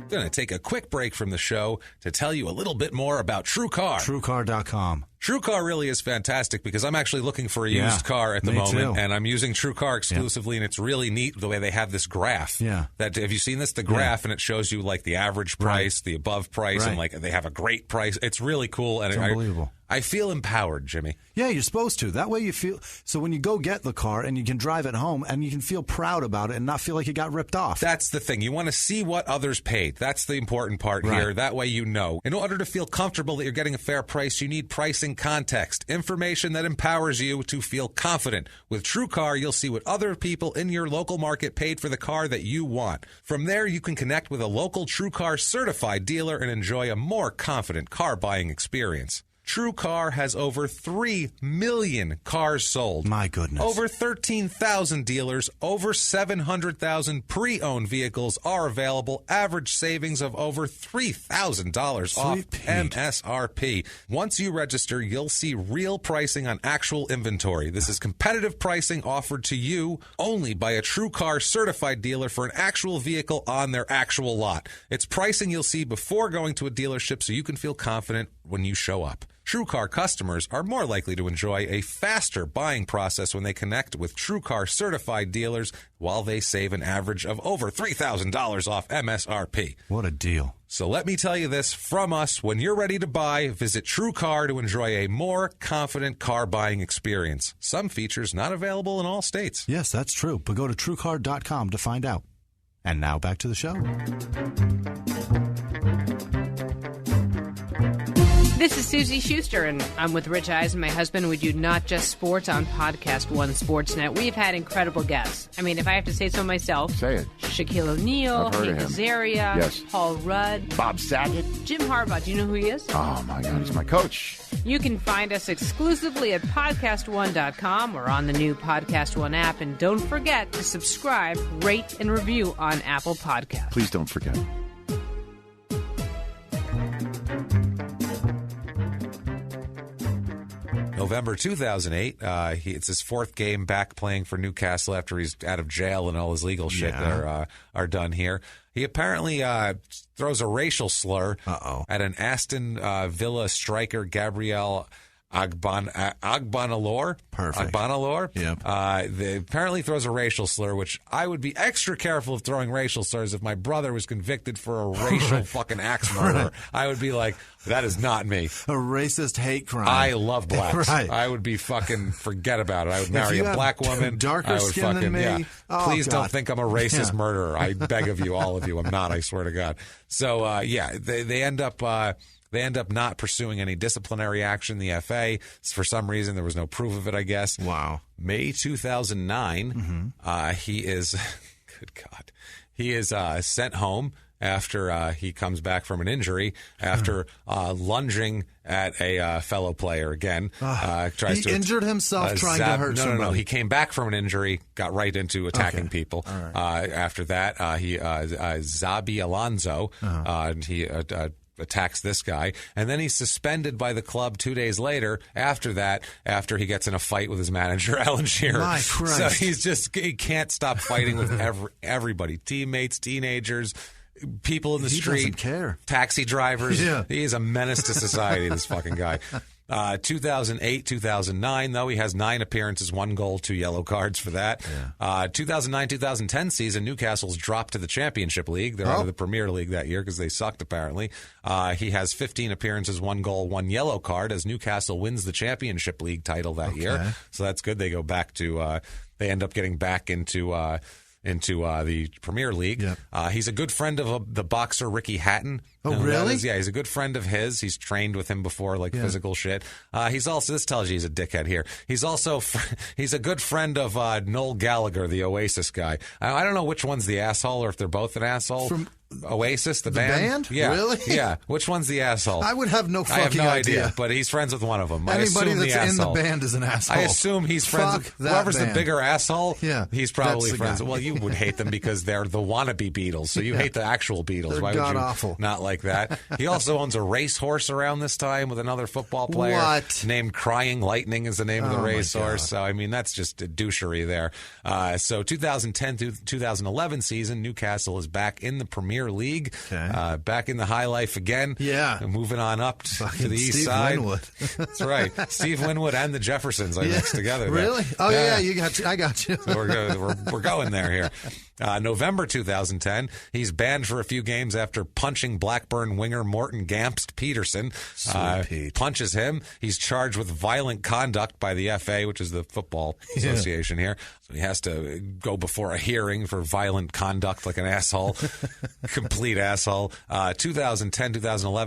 Going to take a quick break from the show to tell you a little bit more about TrueCar. TrueCar.com. TrueCar really is fantastic because I'm actually looking for a used car at the moment, and I'm using TrueCar exclusively, and it's really neat the way they have this graph. That have you seen this? The graph, and it shows you like the average price, the above price, and like they have a great price. It's really cool, and it's unbelievable. I feel empowered, Jimmy. Yeah, you're supposed to. That way you feel... So when you go get the car and you can drive it home and you can feel proud about it and not feel like you got ripped off. That's the thing. You want to see what others paid. That's the important part here. That way you know. In order to feel comfortable that you're getting a fair price, you need pricing context. Information that empowers you to feel confident. With TrueCar, you'll see what other people in your local market paid for the car that you want. From there, you can connect with a local TrueCar certified dealer and enjoy a more confident car buying experience. TrueCar has over 3 million cars sold. My goodness. Over 13,000 dealers, over 700,000 pre-owned vehicles are available. Average savings of over $3,000 off MSRP. Once you register, you'll see real pricing on actual inventory. This is competitive pricing offered to you only by a TrueCar certified dealer for an actual vehicle on their actual lot. It's pricing you'll see before going to a dealership so you can feel confident when you show up. TrueCar customers are more likely to enjoy a faster buying process when they connect with TrueCar certified dealers while they save an average of over $3,000 off MSRP. What a deal. So let me tell you this from us. When you're ready to buy, visit TrueCar to enjoy a more confident car buying experience. Some features not available in all states. Yes, that's true. But go to TrueCar.com to find out. And now back to the show. This is Susie Schuster, and I'm with Rich Eisen, my husband. We do Not Just Sports on Podcast One Sportsnet. We've had incredible guests. I mean, if I have to say so myself. Say it. Shaquille O'Neal, Hank Azaria, yes. Paul Rudd. Bob Saget. Jim Harbaugh. Do you know who he is? Oh, my God. He's my coach. You can find us exclusively at PodcastOne.com or on the new Podcast One app. And don't forget to subscribe, rate, and review on Apple Podcasts. Please don't forget. November 2008, it's his fourth game back playing for Newcastle after he's out of jail and all his legal shit are done here. He apparently throws a racial slur at an Aston Villa striker, Gabriel Agbanalor. Perfect. Agbanalor. Yep. They apparently throws a racial slur, which I would be extra careful of throwing racial slurs if my brother was convicted for a racial fucking axe murder. I would be like, that is not me. A racist hate crime. I love blacks. Right. I would be fucking forget about it. I would marry a black woman. Darker skin than me. Yeah. Please God. don't think I'm a racist murderer. I beg of you, all of you. I'm not. I swear to God. So they end up. They end up not pursuing any disciplinary action. The FA, for some reason, there was no proof of it, I guess. Wow. May 2009, he is, good God, he is sent home after he comes back from an injury after lunging at a fellow player again. He injured himself trying to hurt somebody. No. He came back from an injury, got right into attacking people. Right. After that, Zabi Alonso, he attacks this guy, and then he's suspended by the club 2 days later. After that, after he gets in a fight with his manager, Alan Shearer. My Christ. So he can't stop fighting with everybody, teammates, teenagers, people in the street, doesn't care. Taxi drivers. Yeah. He is a menace to society, this fucking guy. 2008, 2009, though, he has 9 appearances, 1 goal, 2 yellow cards for that. 2009-2010 season, Newcastle's dropped to the Championship League. They're out of the Premier League that year because they sucked, apparently. He has 15 appearances, 1 goal, 1 yellow card as Newcastle wins the Championship League title that year. So that's good. They go back to, they end up getting back into the Premier League. Yep. He's a good friend of the boxer Ricky Hatton. Oh, really? Yeah, he's a good friend of his. He's trained with him before, physical shit. He's also, this tells you he's a dickhead here. He's also, he's a good friend of Noel Gallagher, the Oasis guy. I don't know which one's the asshole or if they're both an asshole. From Oasis, the band? Yeah. Really? Yeah. Which one's the asshole? I would have no fucking I have no idea. But he's friends with one of them. Anybody that's the in the band is an asshole. I assume he's friends with whoever's the bigger asshole. Yeah, he's probably that's the friends. guy. Well, you would hate them because they're the wannabe Beatles. So you hate the actual Beatles. They're Why would you god-awful. not like that? He also owns a racehorse around this time with another football player. What? Named Crying Lightning is the name of the Oh, my racehorse. God. So, I mean, that's just a douchery there. So 2010 through 2011 season, Newcastle is back in the Premier League. Back in the high life again. Yeah. And moving on up to the east Steve side. Winwood. That's right. Steve Winwood and the Jeffersons I mixed together there. Really? Oh, yeah, I got you. So we're going there here. November 2010, he's banned for a few games after punching Blackburn winger Morton Gamst Peterson. Punches him. He's charged with violent conduct by the FA, which is the football association here. So he has to go before a hearing for violent conduct like an asshole. Complete asshole. 2010-2011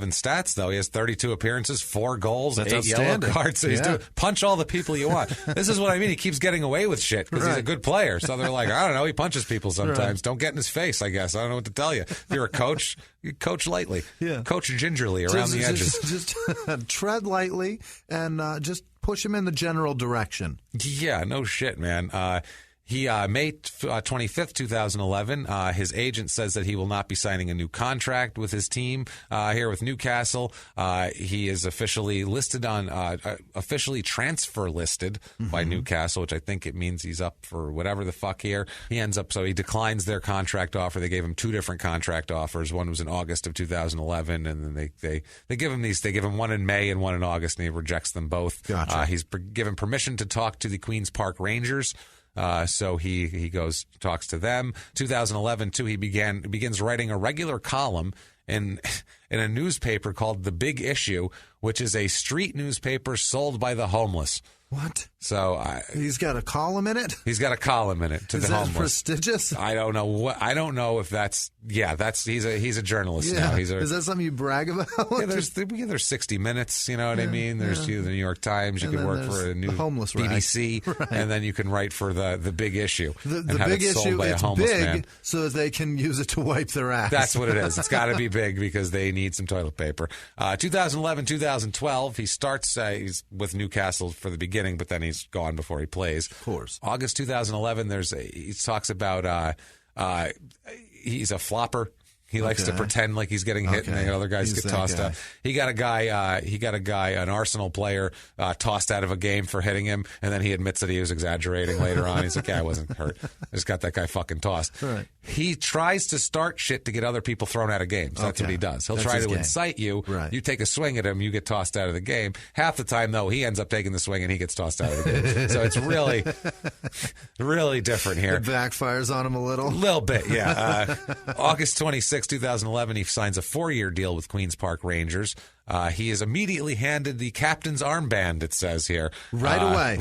stats, though. He has 32 appearances, 4 goals, That's 8 yellow outstanding. cards. So he's doing punch all the people you want. This is what I mean. He keeps getting away with shit because he's a good player. So they're like, I don't know, he punches people sometimes. Don't get in his face, I guess. I don't know what to tell you. If you're a coach, you coach lightly. Yeah. Coach gingerly around the edges. Just tread lightly and just push him in the general direction. Yeah, no shit, man. May 25th, 2011, his agent says that he will not be signing a new contract with his team here with Newcastle. He is officially listed on, officially transfer listed by Newcastle, which I think it means he's up for whatever the fuck here. He declines their contract offer. They gave him 2 different contract offers. One was in August of 2011, and then they give him these. They give him one in May and one in August, and he rejects them both. Gotcha. He's given permission to talk to the Queen's Park Rangers. So he goes, talks to them. 2011 too, he begins writing a regular column in a newspaper called The Big Issue, which is a street newspaper sold by the homeless. What? So he's got a column in it. He's got a column in it to the homeless. Is that prestigious? I don't know if that's. Yeah, he's a journalist now. Is that something you brag about? Yeah, there's 60 Minutes. You know what I mean? There's the New York Times. You can work for a new homeless BBC, right. And then you can write for the big issue. The big issue. It's big, man. so they can use it to wipe their ass. That's what it is. It's got to be big because they need some toilet paper. 2011, 2012. He starts. He's with Newcastle for the beginning, but then he's gone before he plays. Of course. August 2011, he talks about he's a flopper. He likes to pretend like he's getting hit, and the other guys get tossed out. He got a guy, an Arsenal player, tossed out of a game for hitting him, and then he admits that he was exaggerating later on. He's like, "Yeah, I wasn't hurt. I just got that guy fucking tossed." Right. He tries to start shit to get other people thrown out of games. That's what he does. He'll try to incite you. Right. You take a swing at him, you get tossed out of the game. Half the time, though, he ends up taking the swing and he gets tossed out of the game. So it's really, really different here. It backfires on him a little. A little bit, yeah. August 26, 2011, he signs a 4-year deal with Queen's Park Rangers. He is immediately handed the captain's armband, it says here. Right away.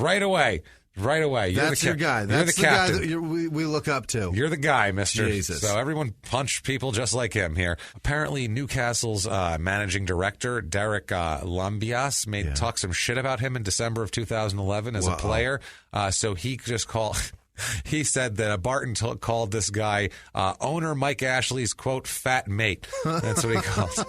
Right away. That's your guy. That's the guy that we look up to. You're the guy, mister. Jesus. So everyone punched people just like him here. Apparently, Newcastle's managing director, Derek Lambias, talk some shit about him in December of 2011 as a player. So he just called... He said that Barton called this guy owner Mike Ashley's, quote, fat mate. That's what he called.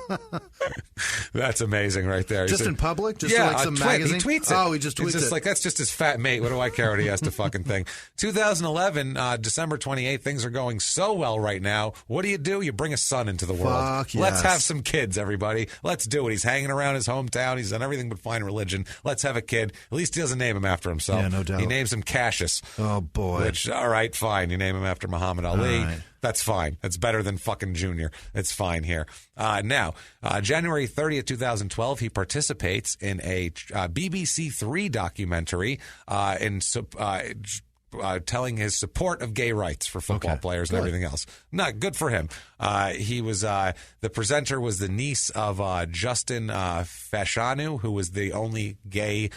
That's amazing right there. Just in public? Just like some magazine? He tweets it. Oh, he just tweets He's just it. like, that's just his fat mate. What do I care what he has to fucking think? 2011, December 28th, things are going so well right now. What do? You bring a son into the world. Fuck Let's yes. have some kids, everybody. Let's do it. He's hanging around his hometown. He's done everything but find religion. Let's have a kid. At least he doesn't name him after himself. Yeah, no doubt. He names him Cassius. Oh, boy. Which, all right, fine. You name him after Muhammad Ali. Right. That's fine. That's better than fucking Junior. It's fine here. Now, January 30th, 2012, he participates in a BBC 3 documentary telling his support of gay rights for football players and everything else. Not good for him. He was the presenter was the niece of Justin Fashanu, who was the only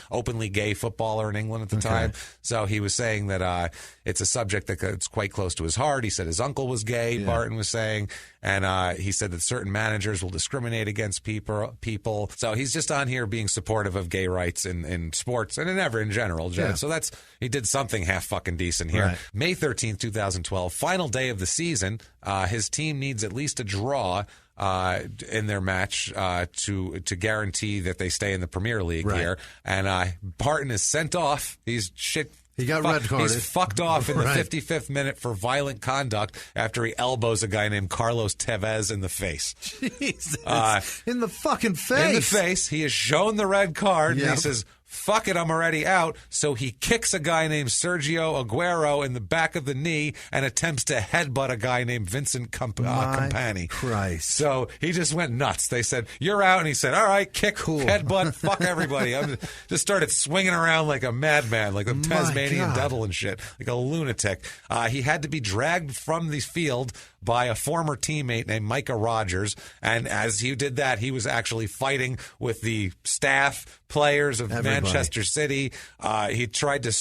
openly gay footballer in England at the time. So he was saying that it's a subject that's quite close to his heart. He said his uncle was gay, Barton was saying, and he said that certain managers will discriminate against people. So he's just on here being supportive of gay rights in sports and in general. Yeah. So he did something half fucking decent here. Right. May 13th, 2012, final day of the season. His team needs at least a draw in their match to guarantee that they stay in the Premier League here. And Barton is sent off. He got red carded. He's fucked off in the 55th minute for violent conduct after he elbows a guy named Carlos Tevez in the face. Jesus. In the fucking face. In the face. He is shown the red card, and he says, fuck it, I'm already out. So he kicks a guy named Sergio Aguero in the back of the knee and attempts to headbutt a guy named Vincent Kompany. Christ. So he just went nuts. They said, you're out. And he said, all right, kick, headbutt, fuck everybody. Just started swinging around like a madman, like a Tasmanian devil and shit, like a lunatic. He had to be dragged from the field by a former teammate named Micah Rogers. And as he did that, he was actually fighting with the staff, players of Manchester City. He tried to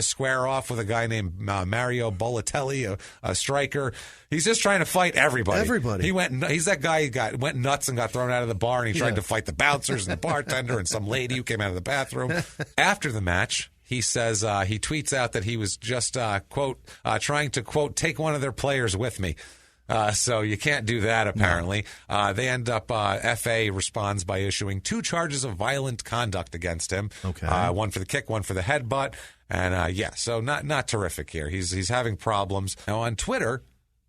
square off with a guy named Mario Bolatelli, a striker. He's just trying to fight everybody. He's that guy who went nuts and got thrown out of the bar, and he tried to fight the bouncers and the bartender and some lady who came out of the bathroom. After the match, he says, he tweets out that he was just, quote, trying to, quote, take one of their players with me. So you can't do that, apparently. No. They end up, FA responds by issuing 2 charges of violent conduct against him. One for the kick, one for the headbutt. And, so not terrific here. He's having problems. Now, on Twitter,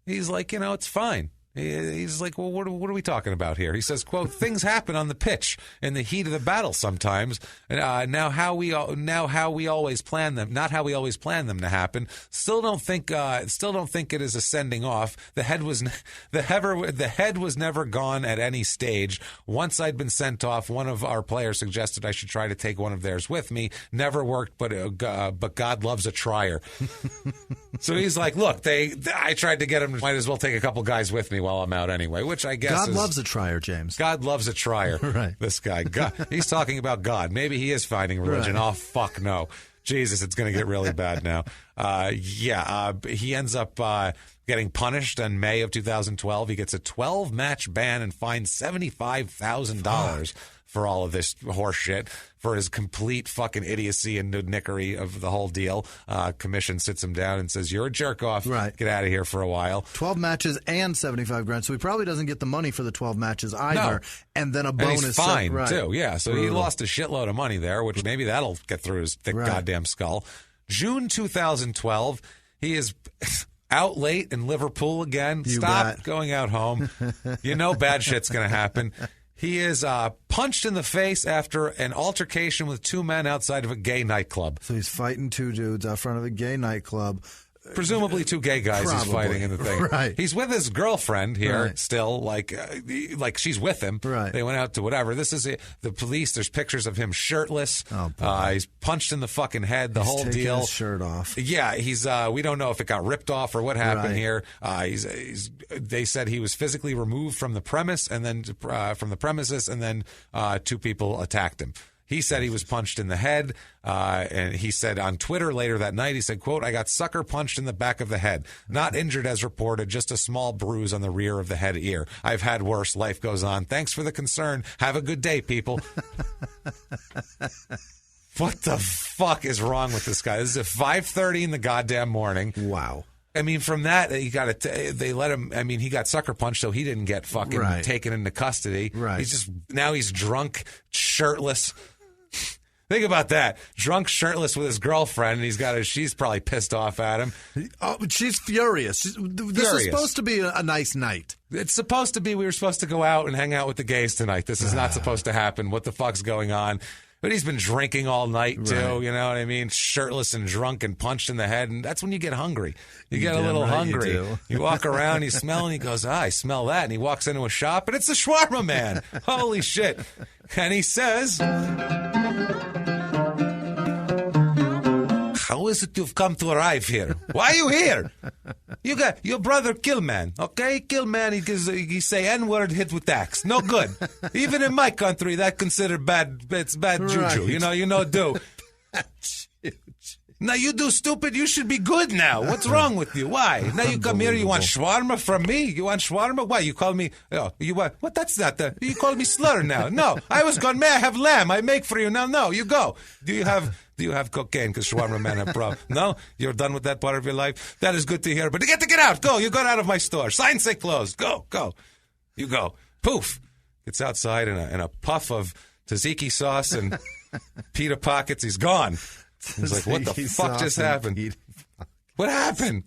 he's like, it's fine. He's like, well, what are we talking about here? He says, quote, things happen on the pitch in the heat of the battle sometimes. Not how we always plan them to happen. Still don't think it is a sending off. The head was never gone at any stage. Once I'd been sent off, one of our players suggested I should try to take one of theirs with me. Never worked, but God loves a trier. So he's like, look, I tried to get him. Might as well take a couple guys with me while I'm out anyway, which I guess God loves a trier, James. God loves a trier. Right. This guy. God, he's talking about God. Maybe he is finding religion. Right. Oh, fuck no. Jesus, it's going to get really bad now. He ends up getting punished in May of 2012. He gets a 12-match ban and fined $75,000 for all of this horse shit, for his complete fucking idiocy and nudnickery of the whole deal. Commission sits him down and says, "You're a jerk off. Right. Get out of here for a while." 12 matches and $75,000. So he probably doesn't get the money for the 12 matches either. No. And then a bonus. And he's fine, right. too. Yeah, so he lost a shitload of money there, which maybe that'll get through his thick goddamn skull. June 2012, he is out late in Liverpool again. Stop going out home. You know bad shit's going to happen. He is punched in the face after an altercation with two men outside of a gay nightclub. So he's fighting two dudes out front of a gay nightclub. Presumably two gay guys he's fighting in the thing. Right. He's with his girlfriend here still, like she's with him. Right. They went out to whatever. This is the police. There's pictures of him shirtless. Oh, boy. He's punched in the fucking head, the whole taking deal. His shirt off. Yeah, he's. We don't know if it got ripped off or what happened here. They said he was physically removed from the premise and then from the premises, and then two people attacked him. He said he was punched in the head, and he said on Twitter later that night, he said, quote, "I got sucker punched in the back of the head. Not injured as reported, just a small bruise on the rear of the head ear. I've had worse. Life goes on. Thanks for the concern. Have a good day, people." What the fuck is wrong with this guy? This is at 5:30 in the goddamn morning. Wow. I mean, from that, they let him. I mean, he got sucker punched, so he didn't get fucking taken into custody. Right. Now he's drunk, shirtless. Think about that. Drunk, shirtless with his girlfriend, and she's probably pissed off at him. Oh, she's furious. This is supposed to be a nice night. It's supposed to be. We were supposed to go out and hang out with the gays tonight. This is not supposed to happen. What the fuck's going on? But he's been drinking all night, too, you know what I mean? Shirtless and drunk and punched in the head, and that's when you get hungry. You get a little hungry. You walk around, you smell, and he goes, I smell that. And he walks into a shop, and it's the shawarma man. Holy shit. And he says, "How is it you've come to arrive here? Why are you here? You got your brother Killman, okay? Killman, he say N-word, hit with axe. No good. Even in my country, that considered bad. It's bad juju. You know, do. Now you do stupid. You should be good now. What's wrong with you? Why? Now you come here. You want shawarma from me? You want shawarma? Why? You call me? You want what? That's not the. You call me slur now? No, I was gone. May I have lamb? I make for you now. No, you go. Do you have cocaine? Because shawarma man have problem. No, you're done with that part of your life. That is good to hear. But get out. Go. You got out of my store. Sign say closed. Go. You go. Poof. Gets outside in a puff of tzatziki sauce and pita pockets. He's gone. He's like, what the fuck just happened? What happened?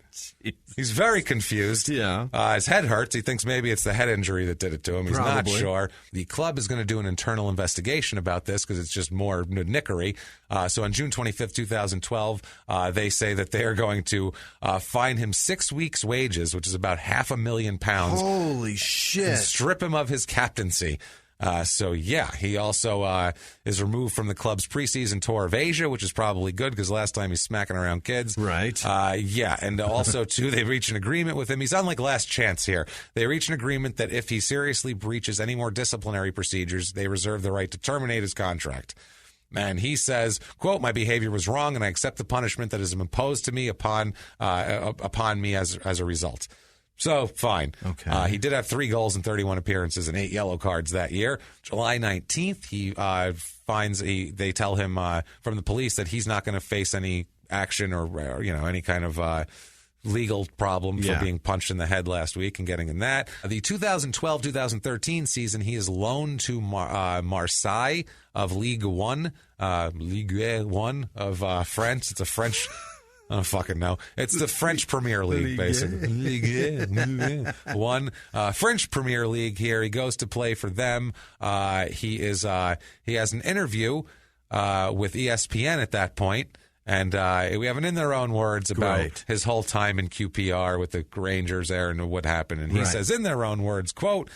He's very confused. Yeah. His head hurts. He thinks maybe it's the head injury that did it to him. He's Probably. not sure. The club is going to do an internal investigation about this because it's just more nudnickery. So on June 25th, 2012, they say that they are going to fine him 6 weeks' wages, which is about £500,000. Holy shit. And strip him of his captaincy. He also is removed from the club's preseason tour of Asia, which is probably good because last time he's smacking around kids. Right. And also, too, they reach an agreement with him. He's on like last chance here. They reach an agreement that if he seriously breaches any more disciplinary procedures, they reserve the right to terminate his contract. And he says, quote, "My behavior was wrong, and I accept the punishment that is imposed to me upon me as a result." So, fine. Okay. He did have 3 goals and 31 appearances and 8 yellow cards that year. July 19th, they tell him from the police that he's not going to face any action or any kind of legal problem for being punched in the head last week and getting in that. The 2012-2013 season, he is loaned to Marseille of Ligue 1 of France. It's a French... I don't fucking know. It's the French Premier League, basically. French Premier League here. He goes to play for them. He has an interview with ESPN at that point, and we have it in their own words about his whole time in QPR with the Rangers there and what happened. And he says in their own words, quote,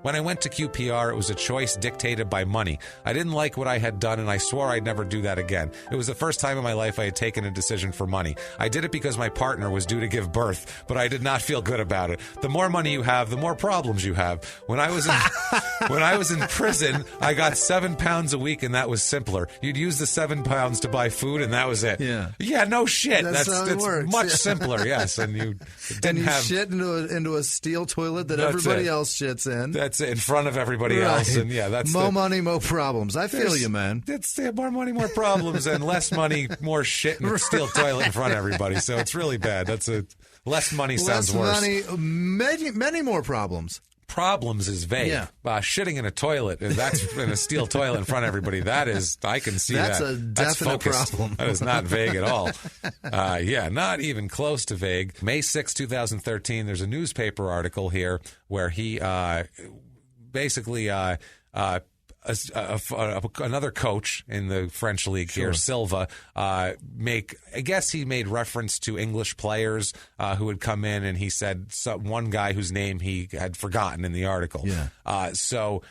When I went to QPR, it was a choice dictated by money. I didn't like what I had done, and I swore I'd never do that again. It was the first time in my life I had taken a decision for money. I did it because my partner was due to give birth, but I did not feel good about it. The more money you have, the more problems you have. When I was in prison, I got £7 a week, and that was simpler. You'd use the £7 to buy food, and that was it. Yeah, no shit. That's how it works. Much simpler, yes. And you didn't have shit into a steel toilet that everybody else shits in. That's it, in front of everybody else, and that's more money, more problems. I feel you, man. It's more money, more problems, and less money, more shit in a steel toilet in front of everybody. So it's really bad. Less money sounds worse. Less money, many more problems. Problems is vague. Yeah. Shitting in a toilet, that's in a steel toilet in front of everybody. That is, I can see that's that. A definite problem. That is not vague at all. Not even close to vague. May 6, 2013, there's a newspaper article here where he basically another coach in the French league here, Silva, I guess he made reference to English players who had come in, and he said one guy whose name he had forgotten in the article. So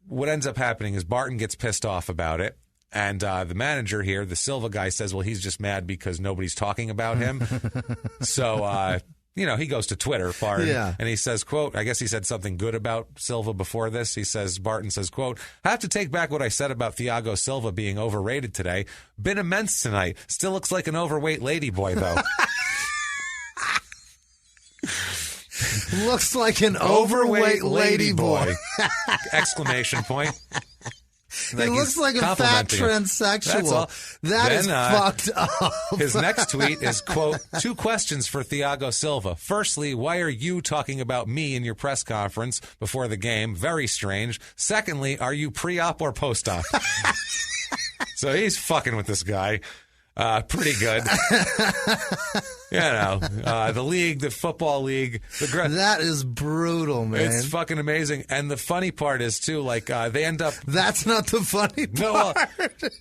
what ends up happening is Barton gets pissed off about it. And the manager here, the Silva guy, says, well, he's just mad because nobody's talking about him. So, he goes to Twitter, Barton, and he says, quote, I guess he said something good about Silva before this. Barton says, quote, have to take back what I said about Thiago Silva being overrated today. Been immense tonight. Still looks like an overweight ladyboy, though. Looks like an overweight ladyboy. Exclamation point. He looks like a fat transsexual. That is fucked up. His next tweet is, quote, 2 questions for Thiago Silva. Firstly, why are you talking about me in your press conference before the game? Very strange. Secondly, are you pre-op or post-op? So he's fucking with this guy. Pretty good. The league, the football league. That is brutal, man. It's fucking amazing. And the funny part is, too, they end up... That's not the funny part.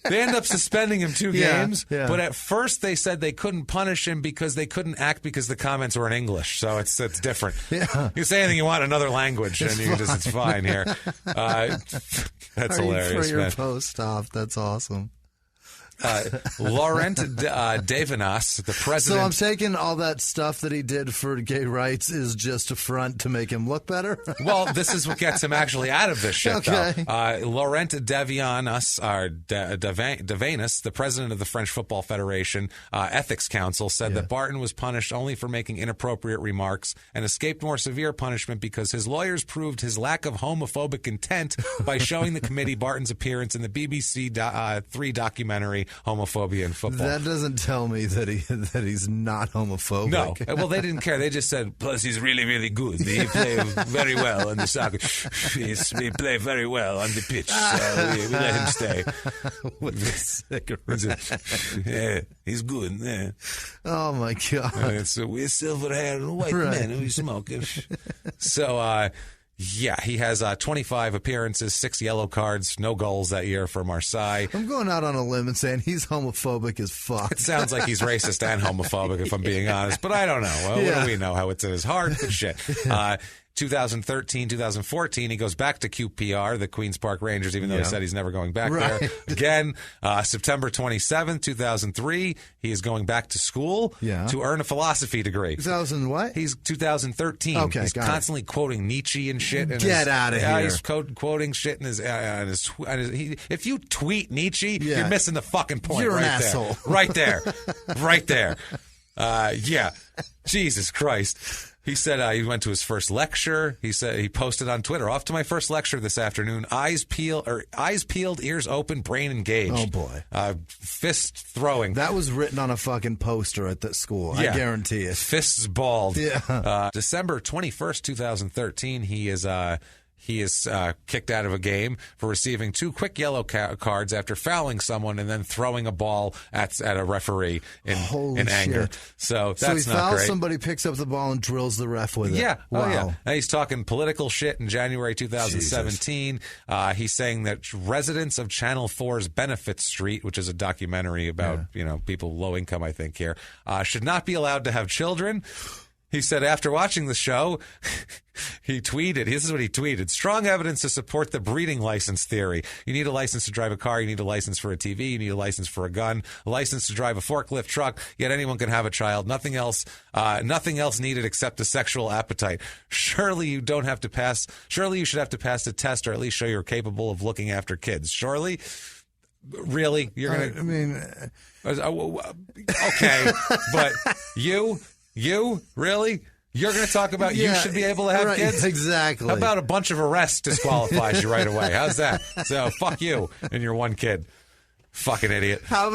They end up suspending him 2 games, but at first they said they couldn't punish him because they couldn't act because the comments were in English, so it's different. You can say anything you want in another language, and it's fine here. That's hilarious, for your man. post-op, that's awesome. Laurent Devenas, the president. So I'm taking all that stuff that he did for gay rights is just a front to make him look better? Well, this is what gets him actually out of this shit, okay. though. Laurent Devenas, the president of the French Football Federation Ethics Council, said that Barton was punished only for making inappropriate remarks and escaped more severe punishment because his lawyers proved his lack of homophobic intent by showing the committee Barton's appearance in the BBC 3 documentary Homophobia in Football. That doesn't tell me that he's not homophobic. No. Well, they didn't care. They just said, plus he's really, really good. He plays very well on the soccer. He played very well on the pitch. So we let him stay. With the cigarette. Yeah, he's good. Yeah. Oh, my God. We're silver-haired white men who smoke. So, he has 25 appearances, 6 yellow cards, no goals that year for Marseille. I'm going out on a limb and saying he's homophobic as fuck. It sounds like he's racist and homophobic, if I'm being honest, but I don't know. Well, what do we know? How it's in his heart? Good shit. 2013, 2014, he goes back to QPR, the Queen's Park Rangers, even though he said he's never going back there. Again, September 27th, 2003, he is going back to school to earn a philosophy degree. 2000 what? He's 2013. Okay, he's constantly quoting Nietzsche and shit. Get out of here. He's quoting shit in his if you tweet Nietzsche, you're missing the fucking point. You're right an there. asshole. Right there. Right there. Jesus Christ. He said he went to his first lecture. He said he posted on Twitter, off to my first lecture this afternoon. Eyes peeled, ears open, brain engaged. Oh, boy. Fist throwing. That was written on a fucking poster at that school. I guarantee it. Fists balled. Yeah. December 21st, 2013, he is kicked out of a game for receiving 2 quick yellow cards after fouling someone and then throwing a ball at a referee in anger. So that's he not fouls great. somebody, picks up the ball, and drills the ref with it. Yeah. Wow. Oh, yeah. And he's talking political shit in January 2017. He's saying that residents of Channel 4's Benefit Street, which is a documentary about people low income, I think, here, should not be allowed to have children. He said after watching the show, he tweeted, this is what he tweeted, strong evidence to support the breeding license theory. You need a license to drive a car. You need a license for a TV. You need a license for a gun, a license to drive a forklift truck. Yet anyone can have a child. Nothing else needed except a sexual appetite. Surely you should have to pass the test or at least show you're capable of looking after kids. Surely? Really? You're going to... I mean... okay, but you, really? You're going to talk about you should be able to have kids? Exactly. How about a bunch of arrests disqualifies you right away? How's that? So, fuck you and your one kid. Fucking idiot. How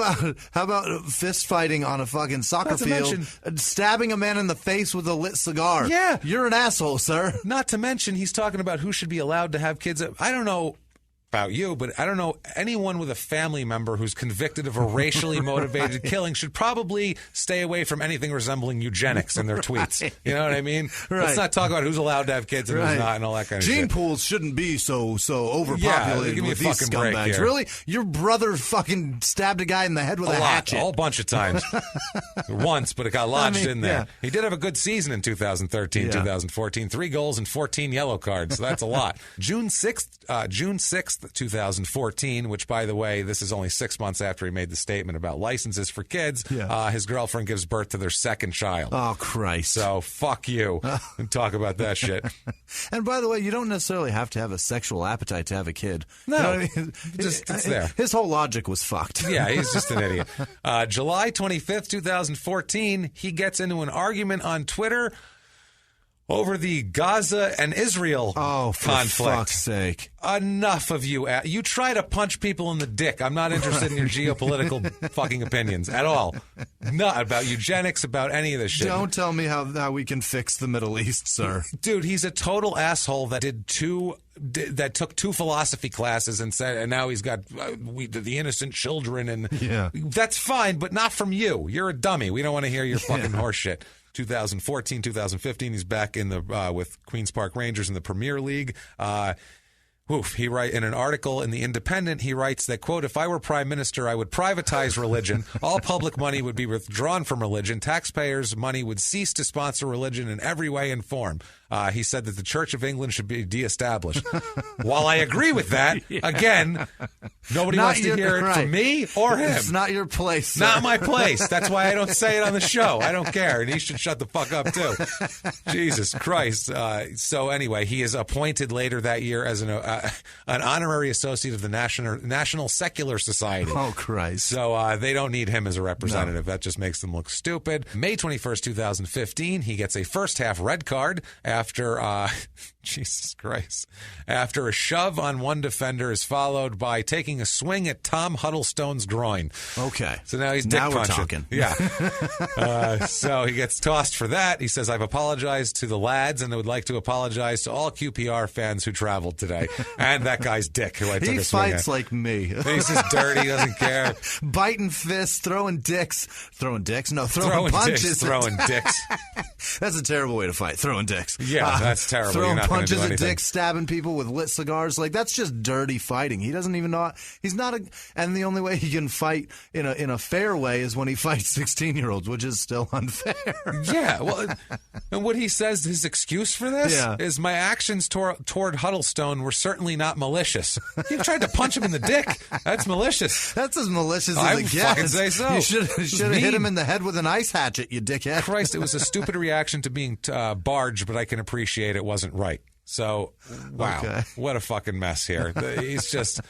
about fist fighting on a fucking soccer field, stabbing a man in the face with a lit cigar? Yeah. You're an asshole, sir. Not to mention, he's talking about who should be allowed to have kids. I don't know about you, but I don't know anyone with a family member who's convicted of a racially motivated killing should probably stay away from anything resembling eugenics in their tweets. Right. You know what I mean? Right. Let's not talk about who's allowed to have kids and who's not and all that kind of shit. Gene pools shouldn't be so overpopulated give me with a these fucking break scumbags. here. Really? Your brother fucking stabbed a guy in the head with a hatchet. A whole bunch of times. Once, but it got lodged in there. Yeah. He did have a good season in 2013, 2014. 3 goals and 14 yellow cards. So that's a lot. June 6th, 2014, which, by the way, this is only 6 months after he made the statement about licenses for kids. Yeah. His girlfriend gives birth to their second child. Oh, Christ. So fuck you and talk about that shit. And by the way, you don't necessarily have to have a sexual appetite to have a kid. No. You know what I mean? It's there. His whole logic was fucked. Yeah, he's just an idiot. July 25th, 2014, he gets into an argument on Twitter over the Gaza and Israel conflict. For fuck's sake. Enough of you. You try to punch people in the dick. I'm not interested in your geopolitical fucking opinions at all. Not about eugenics, about any of this shit. Don't tell me how we can fix the Middle East, sir. Dude, he's a total asshole that that took 2 philosophy classes and now he's got the innocent children and that's fine, but not from you. You're a dummy. We don't want to hear your fucking horse shit. 2014, 2015, he's back in the with Queens Park Rangers in the Premier League. He write in an article in The Independent, he writes that, quote, if I were prime minister, I would privatize religion. All public money would be withdrawn from religion. Taxpayers' money would cease to sponsor religion in every way and form. He said that the Church of England should be de-established. While I agree with that, again, nobody wants to hear it from me or him. It's not your place, sir. Not my place. That's why I don't say it on the show. I don't care. And he should shut the fuck up, too. Jesus Christ. So anyway, he is appointed later that year as an honorary associate of the National Secular Society. Oh, Christ. So they don't need him as a representative. No. That just makes them look stupid. May 21st, 2015, he gets a first-half red card after, Jesus Christ, after a shove on one defender is followed by taking a swing at Tom Huddlestone's groin. Okay. So now he's dick punching. We're talking. Yeah. So he gets tossed for that. He says, I've apologized to the lads and I would like to apologize to all QPR fans who traveled today. And that guy's dick who I took a swing at. He fights like me. He's just dirty, doesn't care. Biting fists, throwing dicks. Throwing dicks? No, throwing punches. Dicks, throwing dicks. That's a terrible way to fight, throwing dicks. Yeah, that's terrible. Throwing You're not punches do at dicks, stabbing people with lit cigars. Like, that's just dirty fighting. He doesn't even know. He's not a. And the only way he can fight in a fair way is when he fights 16-year-olds, which is still unfair. Yeah. Well, and what he says, his excuse for this is my actions toward Huddlestone were certainly not malicious. You tried to punch him in the dick. That's malicious. That's as malicious as I it gets. fucking say so. You should have hit him in the head with an ice hatchet, you dickhead. Christ, it was a stupid reaction to being barged, but I can appreciate it wasn't right. So, wow, What a fucking mess here. He's just...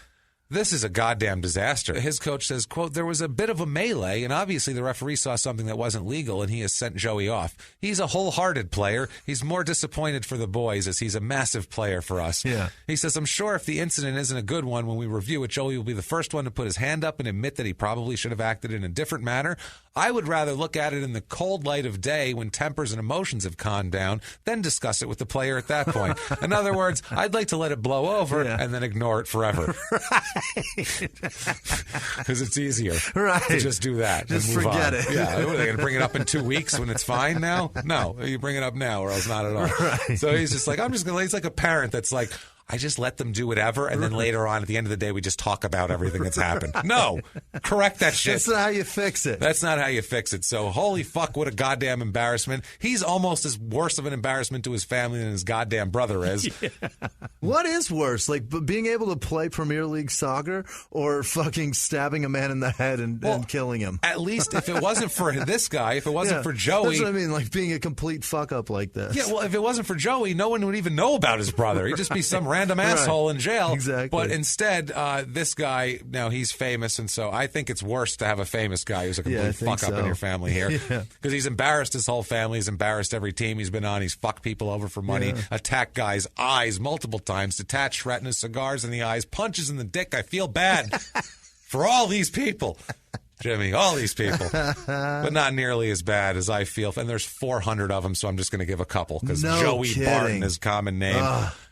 This is a goddamn disaster. His coach says, quote, there was a bit of a melee, and obviously the referee saw something that wasn't legal, and he has sent Joey off. He's a wholehearted player. He's more disappointed for the boys, as he's a massive player for us. Yeah. He says, I'm sure if the incident isn't a good one, when we review it, Joey will be the first one to put his hand up and admit that he probably should have acted in a different manner. I would rather look at it in the cold light of day when tempers and emotions have calmed down, then discuss it with the player at that point. In other words, I'd like to let it blow over and then ignore it forever. Because it's easier to just do that. Just and move forget on. it. Yeah. Are they going to bring it up in 2 weeks when it's fine now? No. You bring it up now or else not at all. Right. So he's just like, he's like a parent that's like, I just let them do whatever, and then later on, at the end of the day, we just talk about everything that's happened. No, correct that shit. That's not how you fix it. That's not how you fix it. So, holy fuck, what a goddamn embarrassment. He's almost as worse of an embarrassment to his family than his goddamn brother is. Yeah. What is worse, like being able to play Premier League soccer or fucking stabbing a man in the head and killing him? At least if it wasn't for this guy, if it wasn't for Joey. That's what I mean, like being a complete fuck up like this. Yeah, well, if it wasn't for Joey, no one would even know about his brother. He'd just be some random asshole in jail. Exactly. But instead, this guy, now he's famous, and so I think it's worse to have a famous guy who's a complete fuck up in your family here. Because he's embarrassed his whole family. He's embarrassed every team he's been on. He's fucked people over for money, attacked guys' eyes multiple times, detached retinas, cigars in the eyes, punches in the dick. I feel bad for all these people. Jimmy, all these people, but not nearly as bad as I feel. And there's 400 of them, so I'm just going to give a couple because Joey Barton is common name.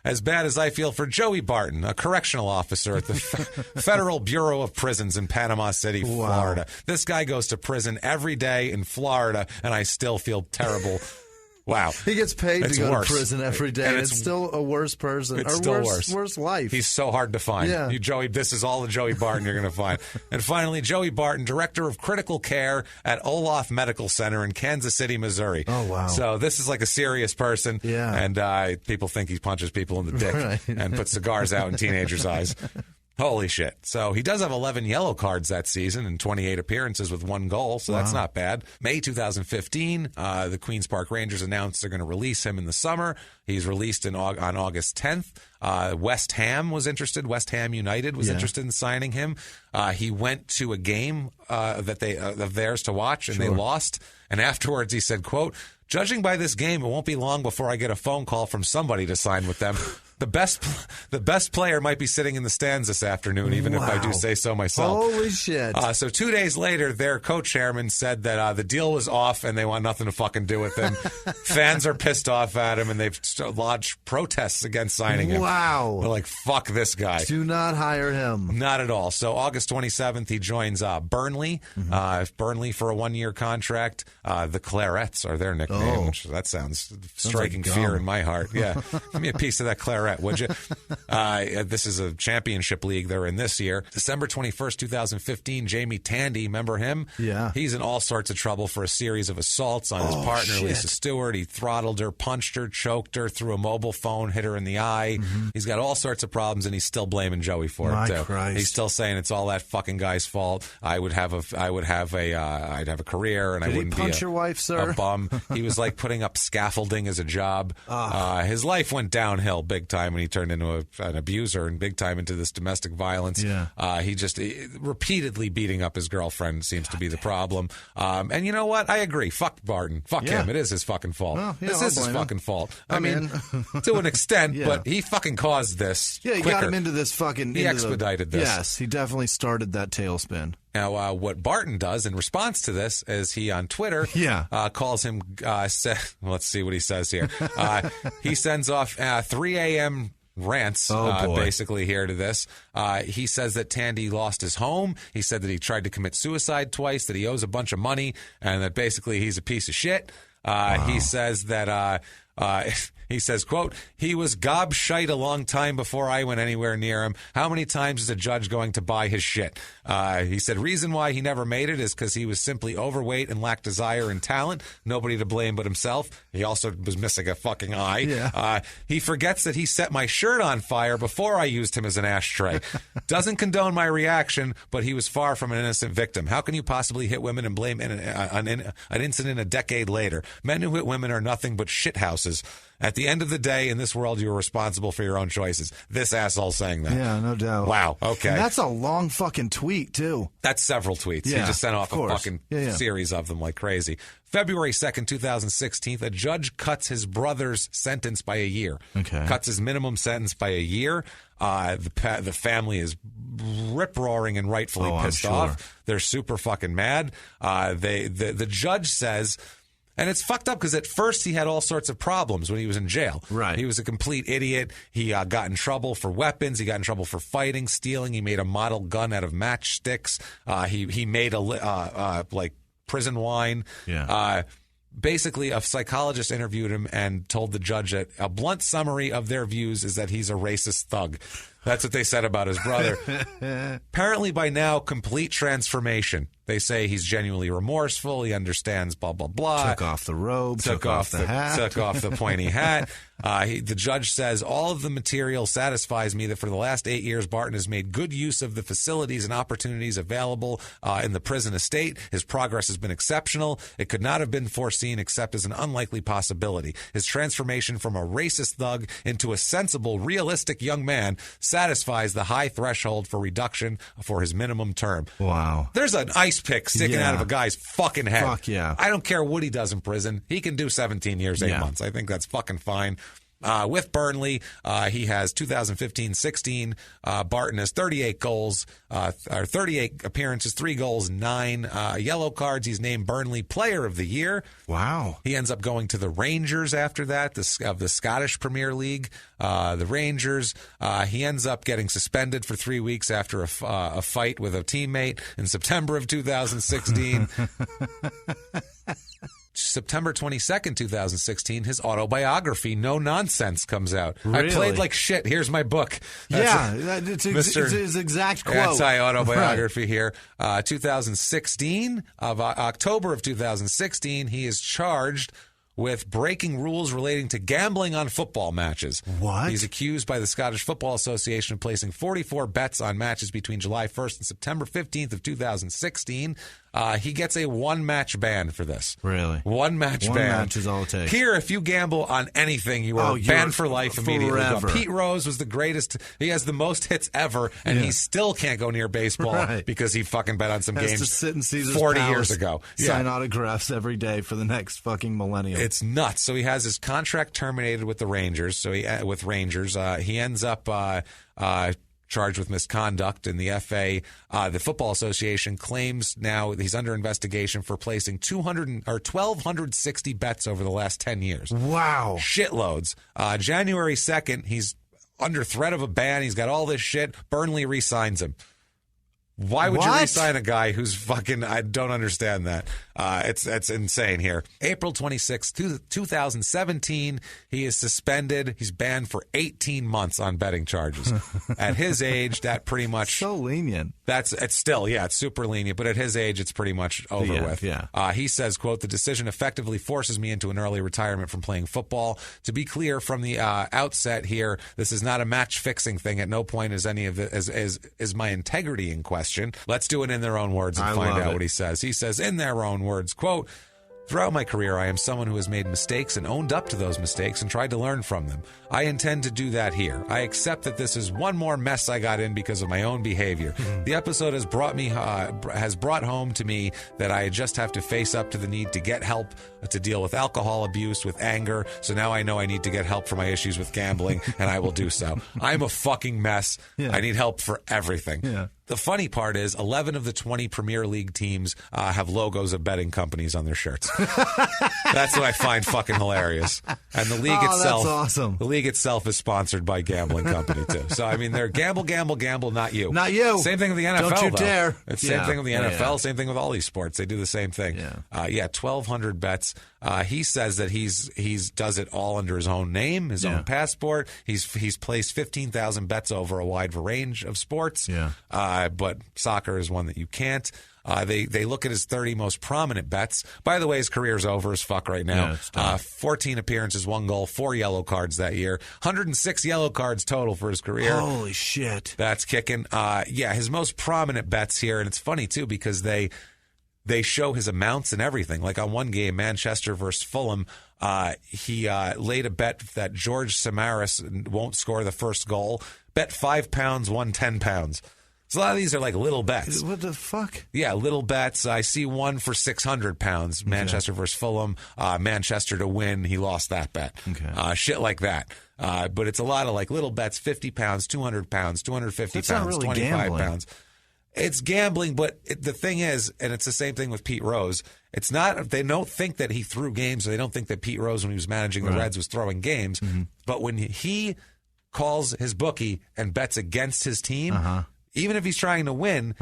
As bad as I feel for Joey Barton, a correctional officer at the Federal Bureau of Prisons in Panama City, Florida. This guy goes to prison every day in Florida, and I still feel terrible. Wow. He gets paid to go to prison every day. And it's still a worse person. It's still worse. Worse life. He's so hard to find. Yeah. Joey, this is all the Joey Barton you're going to find. And finally, Joey Barton, Director of Critical Care at Olaf Medical Center in Kansas City, Missouri. Oh, wow. So this is like a serious person. Yeah. And people think he punches people in the dick and puts cigars out in teenagers' eyes. Holy shit. So he does have 11 yellow cards that season and 28 appearances with 1 goal, so that's not bad. May 2015, the Queens Park Rangers announced they're going to release him in the summer. He's released on August 10th. West Ham was interested. West Ham United was interested in signing him. He went to a game of theirs to watch, and they lost. And afterwards he said, quote, "Judging by this game, it won't be long before I get a phone call from somebody to sign with them. The best player might be sitting in the stands this afternoon, even if I do say so myself." Holy shit. So 2 days later, their co-chairman said that the deal was off and they want nothing to fucking do with him. Fans are pissed off at him and they've lodged protests against signing him. Wow. They're like, fuck this guy. Do not hire him. Not at all. So August 27th, he joins Burnley. Burnley for a 1-year contract. The Clarets are their nickname, which that sounds striking like fear in my heart. Yeah. Give me a piece of that Claret, would you? This is a championship league they're in this year. December 21st, 2015, Jamie Tandy, remember him? Yeah. He's in all sorts of trouble for a series of assaults on his partner, shit. Lisa Stewart. He throttled her, punched her, choked her, threw a mobile phone, hit her in the eye. He's got all sorts of problems, and he's still blaming Joey for it, too. Christ. He's still saying it's all that fucking guy's fault. I'd have a career, and I wouldn't be your wife, sir? A bum. He was like putting up scaffolding as a job. His life went downhill big time when he turned into an abuser, and big time into this domestic violence. He just repeatedly beating up his girlfriend seems to be the problem. And you know what? I agree. Fuck Barton. Fuck him. It is his fucking fault. This is his fucking fault. I mean, to an extent, but he fucking caused this. Yeah, he got him into this fucking... He expedited this. Yes, he definitely started that tailspin. Now, what Barton does in response to this is he on Twitter calls him, let's see what he says here. He sends off 3 a.m. rants, basically, here to this. He says that Tandy lost his home. He said that he tried to commit suicide twice, that he owes a bunch of money, and that basically he's a piece of shit. He says that... he says, quote, "He was gobshite a long time before I went anywhere near him. How many times is a judge going to buy his shit?" He said, "Reason why he never made it is because he was simply overweight and lacked desire and talent. Nobody to blame but himself. He also was missing a fucking eye. He forgets that he set my shirt on fire before I used him as an ashtray. Doesn't condone my reaction, but he was far from an innocent victim. How can you possibly hit women and blame an incident a decade later? Men who hit women are nothing but shithouses. At the end of the day, in this world, you are responsible for your own choices." This asshole saying that. Yeah, no doubt. Wow, okay. And that's a long fucking tweet, too. That's several tweets. He just sent off a fucking series of them like crazy. February 2nd, 2016, a judge cuts his brother's sentence by a year. Cuts his minimum sentence by a year. The family is rip-roaring and rightfully pissed off. They're super fucking mad. The judge says... And it's fucked up because at first he had all sorts of problems when he was in jail. Right. He was a complete idiot. He got in trouble for weapons. He got in trouble for fighting, stealing. He made a model gun out of matchsticks. He made like prison wine. basically, a psychologist interviewed him and told the judge that a blunt summary of their views is that he's a racist thug. That's what they said about his brother. Apparently, by now, complete transformation. They say he's genuinely remorseful. He understands, blah, blah, blah. Took off the robe, took off the hat. Took off the pointy hat. The judge says, all of the material satisfies me that for the last 8 years, Barton has made good use of the facilities and opportunities available in the prison estate. His progress has been exceptional. It could not have been foreseen except as an unlikely possibility. His transformation from a racist thug into a sensible, realistic young man satisfies the high threshold for reduction for his minimum term. Wow. There's an ice pick sticking out of a guy's fucking head. Fuck yeah. I don't care what he does in prison. He can do 17 years, 8 months. I think that's fucking fine. With Burnley, he has 2015-16. Barton has 38 goals, or 38 appearances, 3 goals, 9 yellow cards. He's named Burnley Player of the Year. Wow. He ends up going to the Rangers after that, of the Scottish Premier League. The Rangers. He ends up getting suspended for 3 weeks after a fight with a teammate in September of 2016. September 22nd, 2016, his autobiography, No Nonsense, comes out. Really? I played like shit. Here's my book. It's his exact quote. Anti-autobiography here. 2016, of October of 2016, he is charged with breaking rules relating to gambling on football matches. What? He's accused by the Scottish Football Association of placing 44 bets on matches between July 1st and September 15th of 2016. He gets a one-match ban for this. Really? One-match ban. One match is all it takes. Here, if you gamble on anything, you are banned for life immediately. Forever. Pete Rose was the greatest. He has the most hits ever, and he still can't go near baseball because he fucking bet on some Has games to sit in Caesar's 40 Palace, years ago. Sign autographs every day for the next fucking millennium. It's nuts. So he has his contract terminated with the Rangers. So he ends up charged with misconduct in the FA. The Football Association claims now he's under investigation for placing 1,260 bets over the last 10 years. Wow. Shitloads. January 2nd, he's under threat of a ban. He's got all this shit. Burnley re-signs him. Why would you re-sign a guy who's fucking... I don't understand that. It's insane here. April 26th, 2017, he is suspended. He's banned for 18 months on betting charges. At his age, that pretty much... So lenient. It's super lenient, but at his age, it's pretty much over with. Yeah. He says, quote, the decision effectively forces me into an early retirement from playing football. To be clear from the outset here, this is not a match-fixing thing. At no point is any of it is my integrity in question. Let's do it in their own words and find out what he says. He says, in their own words, quote, throughout my career, I am someone who has made mistakes and owned up to those mistakes and tried to learn from them. I intend to do that here. I accept that this is one more mess I got in because of my own behavior. The episode has brought home to me that I just have to face up to the need to get help to deal with alcohol abuse, with anger. So now I know I need to get help for my issues with gambling, and I will do so. I'm a fucking mess. Yeah. I need help for everything. Yeah. The funny part is 11 of the 20 Premier League teams have logos of betting companies on their shirts. That's what I find fucking hilarious. And the league itself, that's awesome. The league itself is sponsored by a gambling company too. So I mean, they're gamble, not you. Not you. Same thing with the NFL. Don't you though. dare. It's the same thing with the NFL. Same thing with all these sports. They do the same thing. 1,200 bets. He says that he's does it all under his own name, his own passport. He's placed 15,000 bets over a wide range of sports. But soccer is one that you can't. They look at his 30 most prominent bets. By the way, his career's over as fuck right now. 14 appearances, 1 goal, 4 yellow cards that year. 106 yellow cards total for his career. Holy shit. That's kicking. His most prominent bets here, and it's funny too because they show his amounts and everything. Like on one game, Manchester versus Fulham, he laid a bet that George Samaras won't score the first goal. Bet £5, won £10. So a lot of these are like little bets. What the fuck? Yeah, little bets. I see one for £600. Manchester versus Fulham. Manchester to win. He lost that bet. Okay. Shit like that. But it's a lot of like little bets. £50, £200, £250, That's not really £25. gambling. It's gambling, but the thing is, and it's the same thing with Pete Rose, it's not, they don't think that he threw games, or they don't think that Pete Rose, when he was managing the Reds, was throwing games. But when he calls his bookie and bets against his team, even if he's trying to win,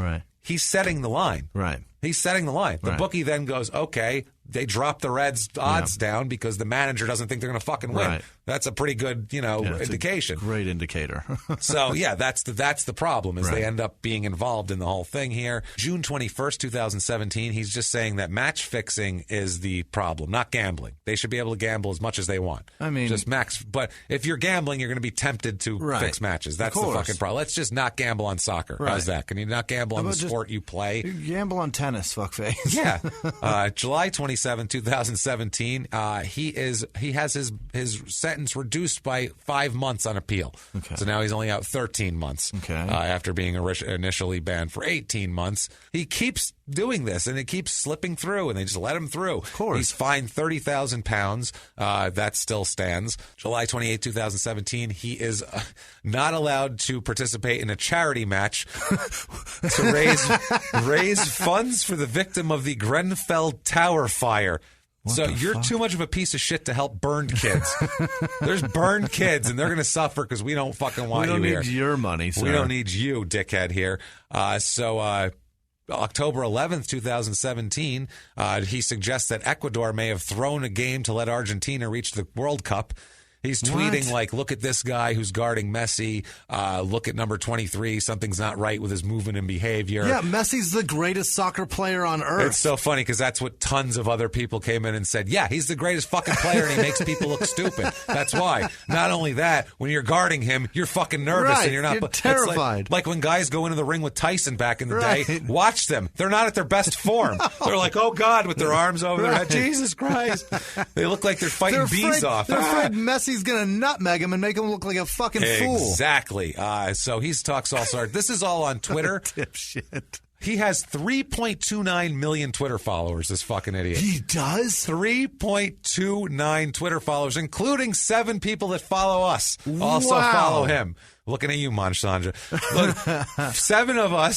he's setting the line. Right. He's setting the line. The bookie then goes, okay, they drop the Reds' odds down because the manager doesn't think they're going to fucking win. Right. That's a pretty good, indication. Great indicator. So, that's the problem is they end up being involved in the whole thing here. June 21st, 2017, he's just saying that match fixing is the problem, not gambling. They should be able to gamble as much as they want. I mean, just max. But if you're gambling, you're going to be tempted to fix matches. That's the fucking problem. Let's just not gamble on soccer. Right. How's that? Can you not gamble on the sport you play? Gamble on tennis, fuckface. Yeah. July 27, 2017, he has his sentence reduced by 5 months on appeal. Okay. So now he's only out 13 months after being initially banned for 18 months. He keeps doing this, and it keeps slipping through, and they just let him through. Of course. He's fined £30,000. That still stands. July 28, 2017, he is not allowed to participate in a charity match to raise funds for the victim of the Grenfell Tower fire. So you're too much of a piece of shit to help burned kids. There's burned kids, and they're going to suffer because we don't fucking want you here. We don't need your money, sir. We don't need you, dickhead, here. October 11th, 2017, he suggests that Ecuador may have thrown a game to let Argentina reach the World Cup. He's tweeting like, look at this guy who's guarding Messi. Look at number 23. Something's not right with his movement and behavior. Yeah, Messi's the greatest soccer player on earth. It's so funny because that's what tons of other people came in and said. Yeah, he's the greatest fucking player and he makes people look stupid. That's why. Not only that, when you're guarding him, you're fucking nervous and you're not. You're terrified. It's like when guys go into the ring with Tyson back in the day. Watch them. They're not at their best form. No. They're like, oh God, with their arms over their head. Jesus Christ. They look like they're fighting bees off. They're afraid Messi's going to nutmeg him and make him look like a fucking fool. Exactly. So he talks all sorts. This is all on Twitter. Dipshit. He has 3.29 million Twitter followers, this fucking idiot. He does? 3.29 Twitter followers, including 7 people that follow us. Also follow him. Looking at you, Manchandra. Look, 7 of our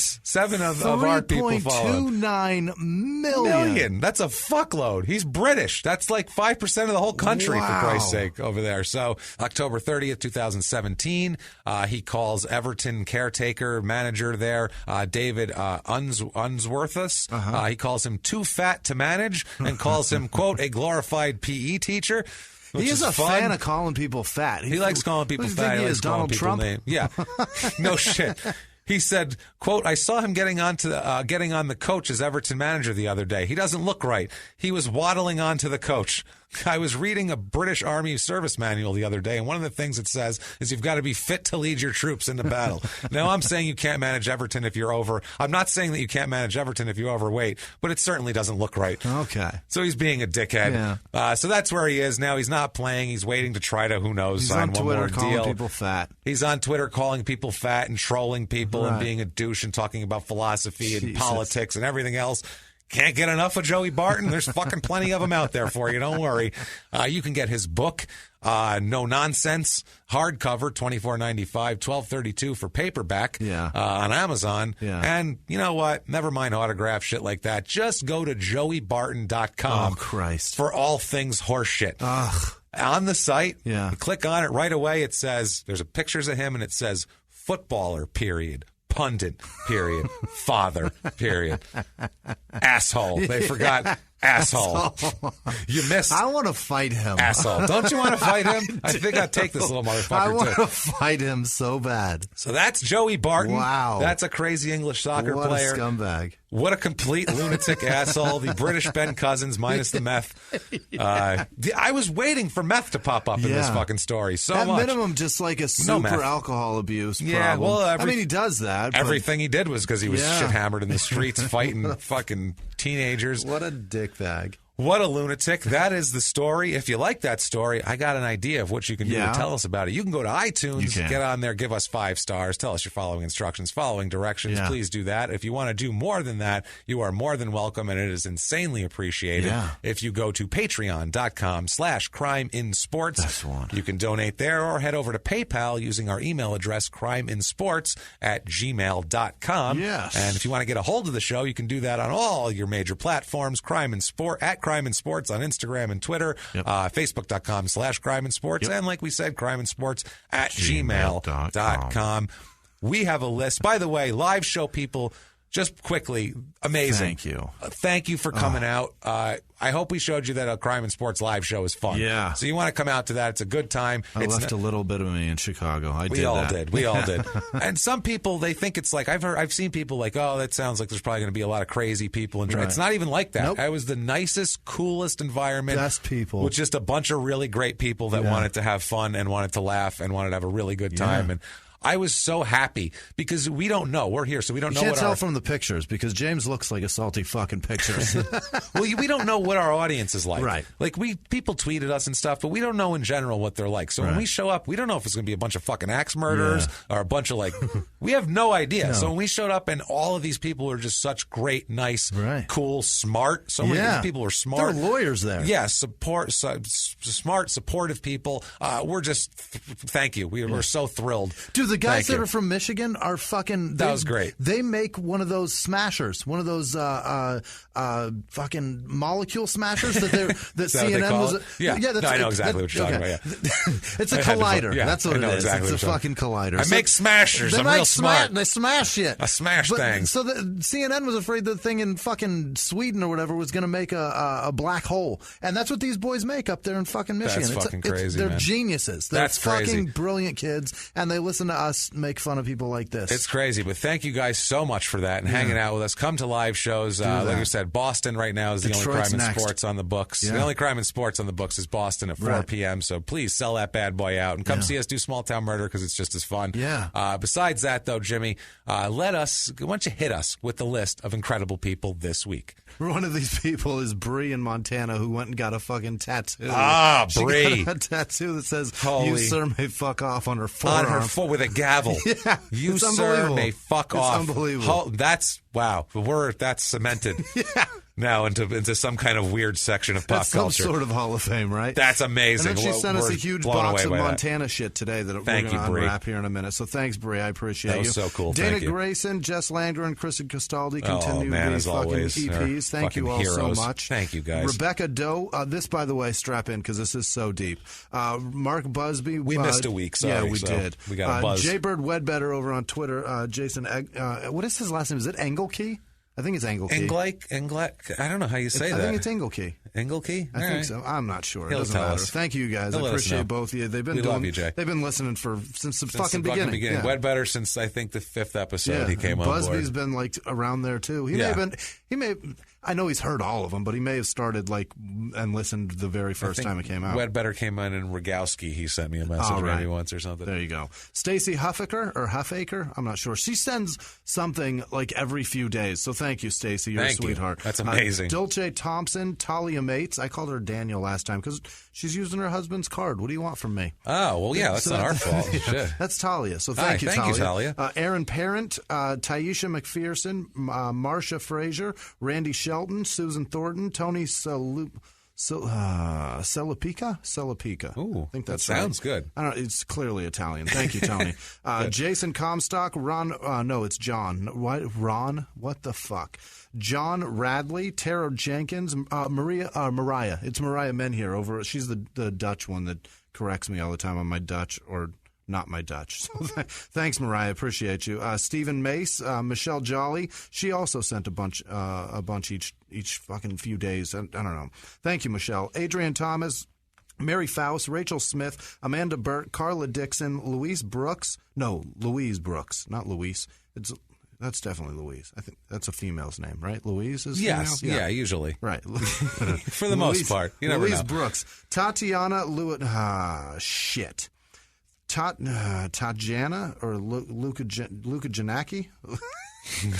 people follow him. 3.29 million. That's a fuckload. He's British. That's like 5% of the whole country, for Christ's sake, over there. So, October 30th, 2017, he calls Everton caretaker manager there, David Unsworthus. He calls him too fat to manage and calls him, quote, a glorified PE teacher. He is a fan of calling people fat. He likes calling people fat. He likes Donald Trump. Yeah. No shit. He said, quote, I saw him getting on the coach as Everton manager the other day. He doesn't look right. He was waddling onto the coach. I was reading a British Army service manual the other day, and one of the things it says is you've got to be fit to lead your troops into battle. Now, I'm saying you can't manage Everton if you're over. I'm not saying that you can't manage Everton if you're overweight, but it certainly doesn't look right. Okay. So he's being a dickhead. Yeah. So that's where he is now. He's not playing. He's waiting to try to, who knows, sign one more deal. He's on Twitter calling people fat. He's on Twitter calling people fat and trolling people and being a douche and talking about philosophy and politics and everything else. Can't get enough of Joey Barton. There's fucking plenty of them out there for you. Don't worry. You can get his book, No Nonsense, hardcover, $24.95, $12.32 for paperback on Amazon. Yeah. And you know what? Never mind autograph shit like that. Just go to joeybarton.com for all things horseshit. Ugh. On the site, you click on it right away. It says, there's pictures of him and it says footballer, period. Pundit, period. Father, period. Asshole. They forgot asshole. You missed. I want to fight him. Asshole. Don't you want to fight him? I think I'll take this little motherfucker, I want to fight him so bad. So that's Joey Barton. Wow. That's a crazy English soccer player. What a scumbag. What a complete lunatic asshole. The British Ben Cousins minus the meth. I was waiting for meth to pop up in this fucking story so At much. At minimum, just like a super alcohol abuse problem. Well, I mean, he does that. Everything he did was because he was shit hammered in the streets fighting fucking teenagers. What a dickbag. What a lunatic. That is the story. If you like that story, I got an idea of what you can do to tell us about it. You can go to iTunes, get on there, give us 5 stars, tell us you're following instructions, following directions. Please do that. If you want to do more than that, you are more than welcome, and it is insanely appreciated. If you go to patreon.com/crimeinsports, that's one. You can donate there or head over to PayPal using our email address, crimeinsports@gmail.com. Yes. And if you want to get a hold of the show, you can do that on all your major platforms, Crime and Sport, at Crime and Sports on Instagram and Twitter, Facebook.com/Crime and Sports, and like we said, Crime and Sports at gmail.com. We have a list. By the way, live show people, just quickly, amazing. Thank you. Thank you for coming out. I hope we showed you that a Crime and Sports live show is fun. Yeah. So you want to come out to that. It's a good time. I left a little bit of me in Chicago. We all did. And some people, they think it's like, I've seen people like, oh, that sounds like there's probably going to be a lot of crazy people. And It's not even like that. Nope. It was the nicest, coolest environment. Best people. With just a bunch of really great people that wanted to have fun and wanted to laugh and wanted to have a really good time. And I was so happy because we don't know. We're here, so we don't know. You can't tell from the pictures because James looks like a salty fucking picture. Well, we don't know what our audience is like. Right. Like people tweeted us and stuff, but we don't know in general what they're like. So when we show up, we don't know if it's going to be a bunch of fucking axe murderers or a bunch of we have no idea. No. So when we showed up and all of these people are just such great, nice, cool, smart. So many of these people are smart. There are lawyers there. Yeah, smart, supportive people. We're just, thank you. We're so thrilled. Dude, the guys that are from Michigan are fucking... That was great. They make one of those smashers, one of those fucking molecule smashers that CNN was... I know exactly what you're talking about, It's a collider. That's what it is. Exactly it's a fucking collider. I make smashers. I'm real smart. They smash shit. I smash things. So CNN was afraid the thing in fucking Sweden or whatever was going to make a black hole. And that's what these boys make up there in fucking Michigan. That's fucking crazy, They're man. geniuses. They're fucking brilliant kids, and they listen to us make fun of people like this. It's crazy, but thank you guys so much for that and hanging out with us. Come to live shows. Like we said, Boston right now is the only Crime and Sports on the books. The only Crime and Sports on the books is Boston at 4 p.m., so please sell that bad boy out and come see us do Small Town Murder because it's just as fun. Besides that, though, Jimmy, why don't you hit us with the list of incredible people this week? One of these people is Bree in Montana who went and got a fucking tattoo. Bree. She got a tattoo that says, "You sir may fuck off" on her forearm. On her foot with a gavel. You sir may fuck off. It's unbelievable. That's, wow. That's cemented. Now into some kind of weird section of pop culture. Some sort of Hall of Fame, right? That's amazing. And then she sent us a huge box of Montana shit today that we're going to unwrap here in a minute. So thanks, Bree. I appreciate you. That was so cool. Dana Grayson, Jess Langer, and Kristen Castaldi continue these fucking EPs. Thank you all so much. Thank you, guys. Rebecca Doe. This, by the way, strap in because this is so deep. Mark Busby. We missed a week. Sorry. Yeah, we did. We got a buzz. Jaybird Wedbetter over on Twitter. Jason, what is his last name? Is it Engelkey? I think it's Engelkey. I don't know how you say that. I think it's Engelkey. Engelkey? I think so. I'm not sure. It He'll doesn't tell matter. us. Thank you guys. He'll I appreciate both of you. We love you, Jay. They've been listening since the fucking beginning. Yeah. Wedbetter since I think the 5th episode he came on board. Busby's been around there too. He may I know he's heard all of them, but he may have started and listened the very first time it came out. Wedbetter came in and Rogowski, he sent me a message maybe once or something. There you go. Stacy Huffaker, I'm not sure. She sends something every few days. So thank you, Stacy. You're a sweetheart. That's amazing. Dulce Thompson, Talia Mates. I called her Daniel last time because she's using her husband's card. What do you want from me? Oh, well, yeah, that's not our fault. Shit. That's Talia. So thank you, Talia. Aaron Parent, Taisha McPherson, Marcia Frazier, Randy Shelton, Susan Thornton, Tony Celapica. Ooh, I think that sounds good. I don't know. It's clearly Italian. Thank you, Tony. Jason Comstock, Ron. No, it's John. What? Ron? What the fuck? John Radley, Tara Jenkins, Mariah. It's Mariah Menhier over. She's the Dutch one that corrects me all the time on my Dutch or not my Dutch. So thanks, Mariah. Appreciate you. Stephen Mace, Michelle Jolly. She also sent a bunch each fucking few days. I don't know. Thank you, Michelle. Adrian Thomas, Mary Faust, Rachel Smith, Amanda Burt, Carla Dixon, Louise Brooks. No, Louise Brooks, not Louise. That's definitely Louise. I think that's a female's name, right? Louise is female? Yes. Yeah, usually. Right. For the most part. You never Louise know. Brooks. Tatiana Lewitt. Shit. Tatjana or Luka Janaki?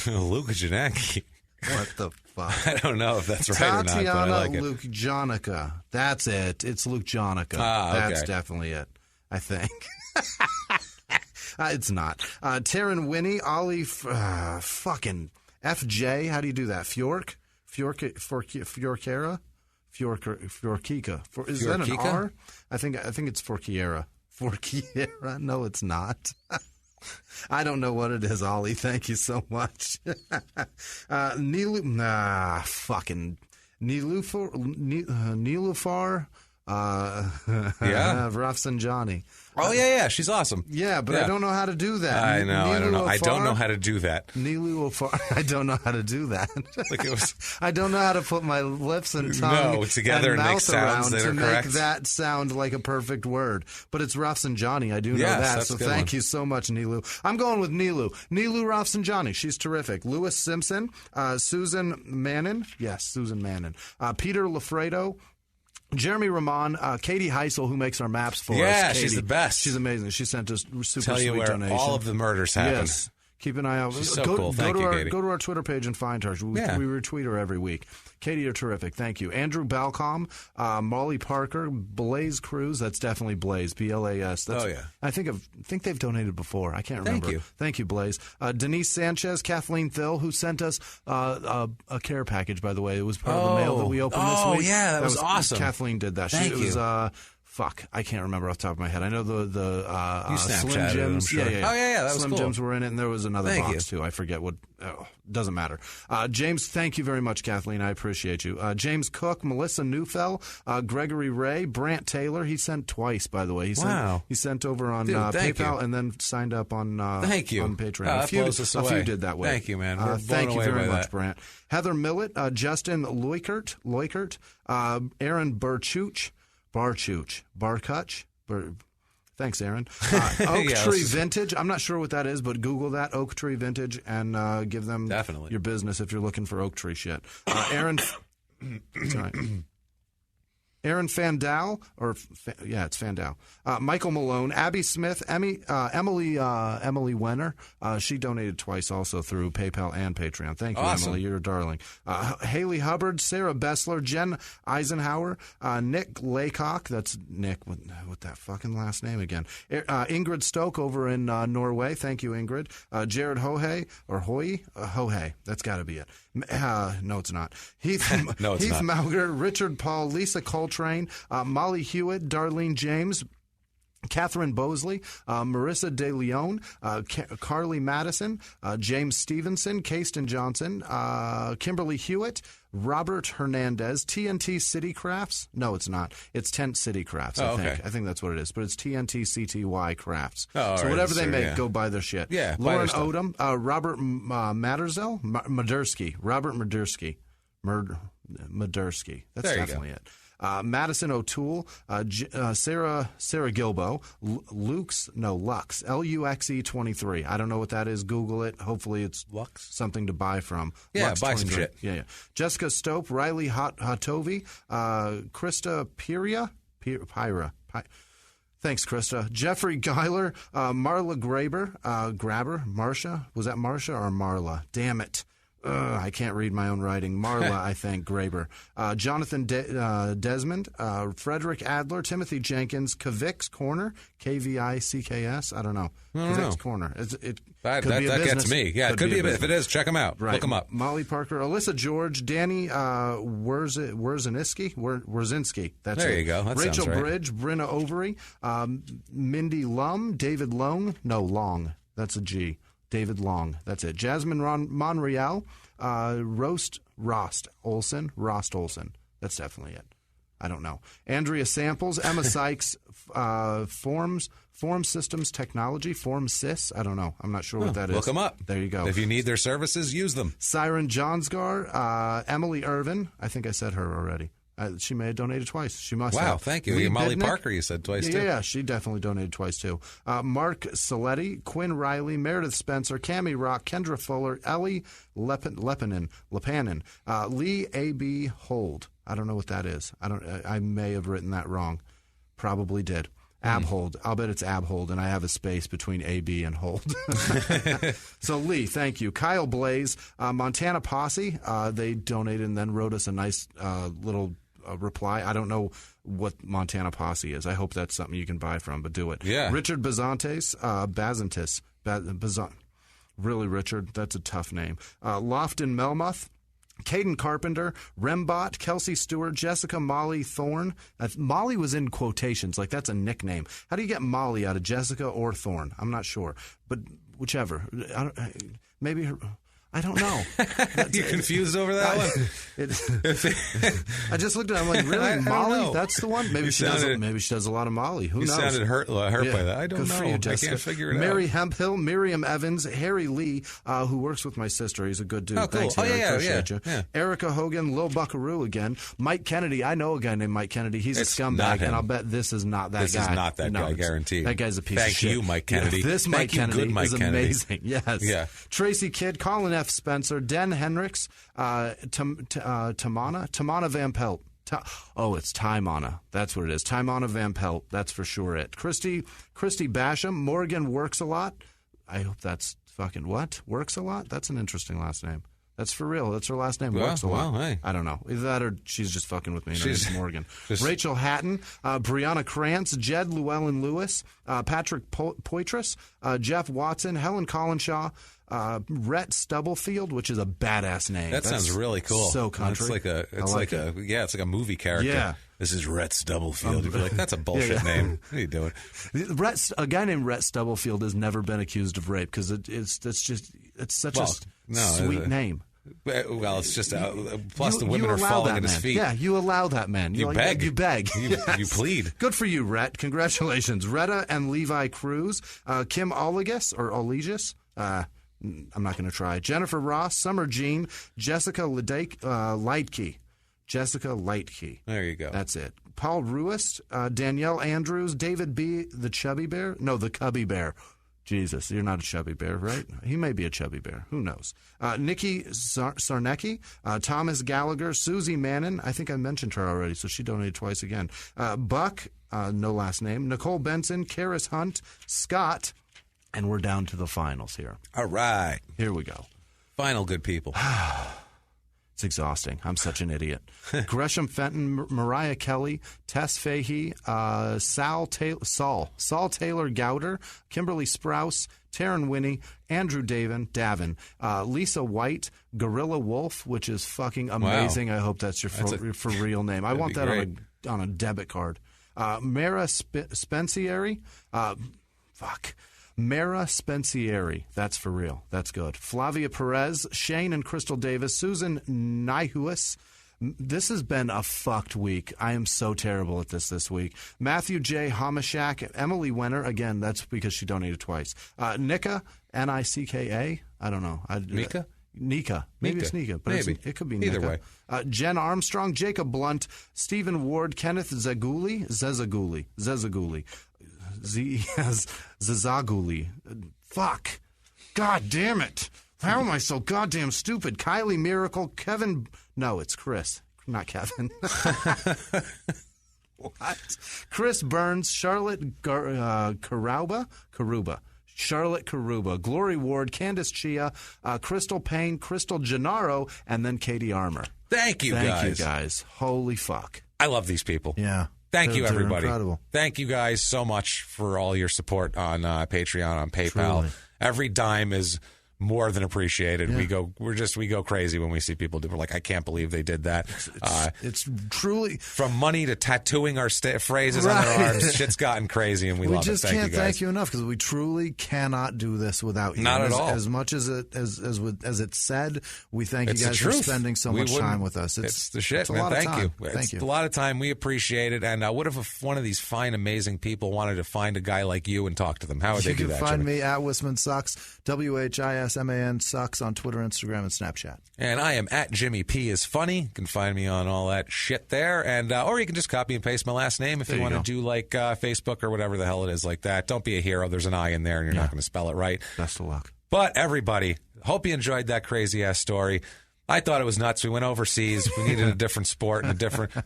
Luka Janaki. What the fuck? I don't know if that's right or not, but I like it. Tatiana Lukjanica. That's it. It's Lukjanica. Okay. That's definitely it, I think. It's not. Taryn Winnie, Ollie, fucking FJ. How do you do that? Fjorkera? Fjorkika. Is that an R? I think it's Forkiera. Forkiera? No, it's not. I don't know what it is, Ollie. Thank you so much. Nilufar Rafsanjani. Oh, yeah, she's awesome. Yeah, but I don't know how to do that. I know. I don't know how to do that. Nilu Afar. I don't know how to do that. I don't know how to put my lips and tongue together and make sounds that are correct. Make that sound like a perfect word. But it's Rafsanjani. I do know that. So thank you so much, Nilu. I'm going with Nilu. Nilu Rafsanjani. She's terrific. Lewis Simpson. Susan Mannon. Yes, Susan Mannon. Peter Lafredo. Jeremy Rahman, Katie Heisel, who makes our maps for us. Yeah, Katie, she's the best. She's amazing. She sent us super Tell you sweet where donation. all of the murders happen. Yes. Keep an eye out. She's so cool. Thank you, Katie. Go to our Twitter page and find her. We retweet her every week. Katie, you're terrific. Thank you. Andrew Balcom, Molly Parker, Blaze Cruz. That's definitely Blaze, B-L-A-S. I think they've donated before. I can't remember. Thank you, Blaze. Denise Sanchez, Kathleen Thill, who sent us a care package, by the way. It was part of the mail that we opened this week. Oh, yeah, that was awesome. Kathleen did that. Thank you. I can't remember off the top of my head. I know the Slim Jims. Sure. Yeah. Oh, yeah, that was Slim cool. Jims were in it, and there was another box, too. I forget what. Doesn't matter. James, thank you very much, Kathleen. I appreciate you. James Cook, Melissa Neufeld, Gregory Ray, Brant Taylor. He sent twice, by the way. He sent over on PayPal and then signed up on thank you. On Patreon. That blows us away. A few did that way. Thank you, man. We're thank you very much, that. Brant. Heather Millett, Justin Leukert, Aaron Barchuch. Thanks, Aaron. Oak Tree Vintage. I'm not sure what that is, but Google that, Oak Tree Vintage, and give them your business if you're looking for oak tree shit. Aaron, sorry. Aaron Fandau, it's Fandau. Michael Malone, Abby Smith, Emily Wenner. She donated twice also through PayPal and Patreon. Thank you, awesome. Emily. You're a darling. Haley Hubbard, Sarah Bessler, Jen Eisenhower, Nick Laycock. That's Nick with that fucking last name again. Ingrid Stoke over in Norway. Thank you, Ingrid. Jared Hohe. That's got to be it. No, it's not. Heath Mauger, Richard Paul, Lisa Coltrane, Molly Hewitt, Darlene James, Catherine Bosley, Marissa De Leon, Carly Madison, James Stevenson, Kasten Johnson, Kimberly Hewitt, Robert Hernandez, TNT City Crafts. No, it's not. It's Tent City Crafts, I think. I think that's what it is. But it's TNT CTY Crafts. So whatever they make, go buy their shit. Yeah, Lauren Odom, Robert Matterzel, Madursky. Robert Madursky. Madursky. That's definitely it. Madison O'Toole, Sarah Gilbo, Lux, Luxe 23. I don't know what that is. Google it. Hopefully it's something to buy from. Yeah, Lux buy 23. some shit. Yeah. Jessica Stope, Riley Hatovi, Krista Pyra. Thanks, Krista. Jeffrey Geiler, Marla Marsha. Was that Marsha or Marla? Damn it. I can't read my own writing. Marla, I think, Graber. Jonathan Desmond, Frederick Adler, Timothy Jenkins, Kavix Corner, Kvicks. I don't know. Kavix Corner. That gets me. Yeah, it could be a bit. If it is, check them out. Right. Look them up. Molly Parker, Alyssa George, Danny Wierzinski. That's there it. You go. That Rachel sounds right. Bridge, Brenna Overy, Mindy Lum, David Long. No, Long. That's a G. David Long. That's it. Jasmine Monreal, Rost Olson. That's definitely it. I don't know. Andrea Samples, Emma Sykes, Form Systems Technology, Form Sys. I don't know. I'm not sure what that is. Look them up. There you go. If you need their services, use them. Siren Johnsgar, Emily Irvin. I think I said her already. She may have donated twice. She must have. Wow, thank you. Molly Parker, you said twice, too. Yeah, she definitely donated twice, too. Mark Saletti, Quinn Riley, Meredith Spencer, Cammie Rock, Kendra Fuller, Ellie Lepanin, Lee A.B. Hold. I don't know what that is. I may have written that wrong. Probably did. Abhold. I'll bet it's Abhold, and I have a space between A-B and Hold. So, Lee, thank you. Kyle Blaze, Montana Posse, they donated and then wrote us a nice little reply. I don't know what Montana Posse is. I hope that's something you can buy from, but do it. Yeah. Richard Bazantes, really, Richard, that's a tough name. Lofton Melmoth, Caden Carpenter, Rembot, Kelsey Stewart, Jessica Molly Thorne. Molly was in quotations, like that's a nickname. How do you get Molly out of Jessica or Thorne? I'm not sure, but whichever. Maybe her. I don't know. You confused over that one? I just looked at it. I'm like, really? Molly? That's the one? Maybe she does a lot of Molly. Who knows? You sounded hurt by that. I don't know. I can't figure it out. Mary Hemphill, Miriam Evans, Harry Lee, who works with my sister. He's a good dude. Oh, cool. Thanks, Harry. Appreciate you. Yeah. Erica Hogan, Lil Buckaroo again. Mike Kennedy. I know a guy named Mike Kennedy. He's a scumbag, and I'll bet this is not that guy. This is not that guy, guaranteed. That guy's a piece of shit. Thank you, Mike Kennedy. This Mike Kennedy is amazing. Yes. Yeah. Tracy Kidd, Colin F. Spencer, Den Hendricks, Tamana Van Pelt. It's Timana. That's what it is. Timana Van Pelt. That's for sure it. Christy Basham. Morgan Works a Lot. I hope that's fucking what? Works a Lot? That's an interesting last name. That's for real. That's her last name. Works a lot. Hey. I don't know. Either that or she's just fucking with me. She's Morgan. Rachel Hatton, Brianna Krantz, Jed Llewellyn Lewis, Patrick Poitras, Jeff Watson, Helen Collinshaw, Rhett Stubblefield, which is a badass name. That sounds really cool. So country. It's like a movie character. Yeah. This is Rhett Stubblefield. You'd be like, that's a bullshit name. What are you doing? A guy named Rhett Stubblefield has never been accused of rape because it's such a sweet name. Well, it's just plus the women are falling at his feet. Yeah, you allow that man. You beg. You beg. You plead. Good for you, Rhett. Congratulations, Retta and Levi Cruz, Kim Olegas or Olegas. I'm not going to try. Jennifer Ross, Summer Jean, Jessica Lightke. Jessica Lightke. There you go. That's it. Paul Ruist, Danielle Andrews, David B. The Chubby Bear. No, the Cubby Bear. Jesus, you're not a chubby bear, right? He may be a chubby bear. Who knows? Nikki Sarnecki, Thomas Gallagher, Susie Mannon. I think I mentioned her already, so she donated twice again. Buck, no last name. Nicole Benson, Karis Hunt, Scott, and we're down to the finals here. All right. Here we go. Final good people. It's exhausting. I'm such an idiot. Gresham Fenton, Mariah Kelly, Tess Fahey, Saul Taylor Gowder, Kimberly Sprouse, Taryn Winnie, Andrew Davin, Lisa White, Gorilla Wolf, which is fucking amazing. Wow. I hope that's your for real name. I want that on a debit card. Mara Spencieri. Mara Spencieri. That's for real. That's good. Flavia Perez, Shane and Crystal Davis, Susan Nyhuis. This has been a fucked week. I am so terrible at this week. Matthew J. Homashak, Emily Wenner. Again, that's because she donated twice. Nika, Nicka. I don't know. Nika? Nika. Maybe it's Nika, but it could be Nika. Either way. Jen Armstrong, Jacob Blunt, Stephen Ward, Kenneth Zezaguli. Zazaguli. Fuck. God damn it. How am I so goddamn stupid? Kylie Miracle, Kevin. No, it's Chris, not Kevin. What? Chris Burns, Charlotte Karuba. Charlotte Karuba, Glory Ward, Candace Chia, Crystal Payne, Crystal Gennaro, and then Katie Armour. Thank you guys. Holy fuck. I love these people. Yeah. Thank you, everybody. Incredible. Thank you guys so much for all your support on Patreon, on PayPal. Truly. Every dime is more than appreciated. Yeah. We go crazy when we see people do. We're like, I can't believe they did that. It's truly from money to tattooing our phrases on their arms. Shit's gotten crazy, and we love it. Just can't thank you enough because we truly cannot do this without you. Not at all. As much as it's said, we thank you guys for spending so much time with us. It's the shit, man. Thank you. It's a lot of time. We appreciate it. And what if one of these fine, amazing people wanted to find a guy like you and talk to them? How would they do that? You can find me at Wisman Sucks, WHISMAN Sucks on Twitter, Instagram, and Snapchat. And I am at Jimmy P is Funny. You can find me on all that shit there. And or you can just copy and paste my last name if you want to do like Facebook or whatever the hell it is like that. Don't be a hero. There's an I in there, and you're not going to spell it right. Best of luck. But everybody, hope you enjoyed that crazy-ass story. I thought it was nuts. We went overseas. We needed a different sport and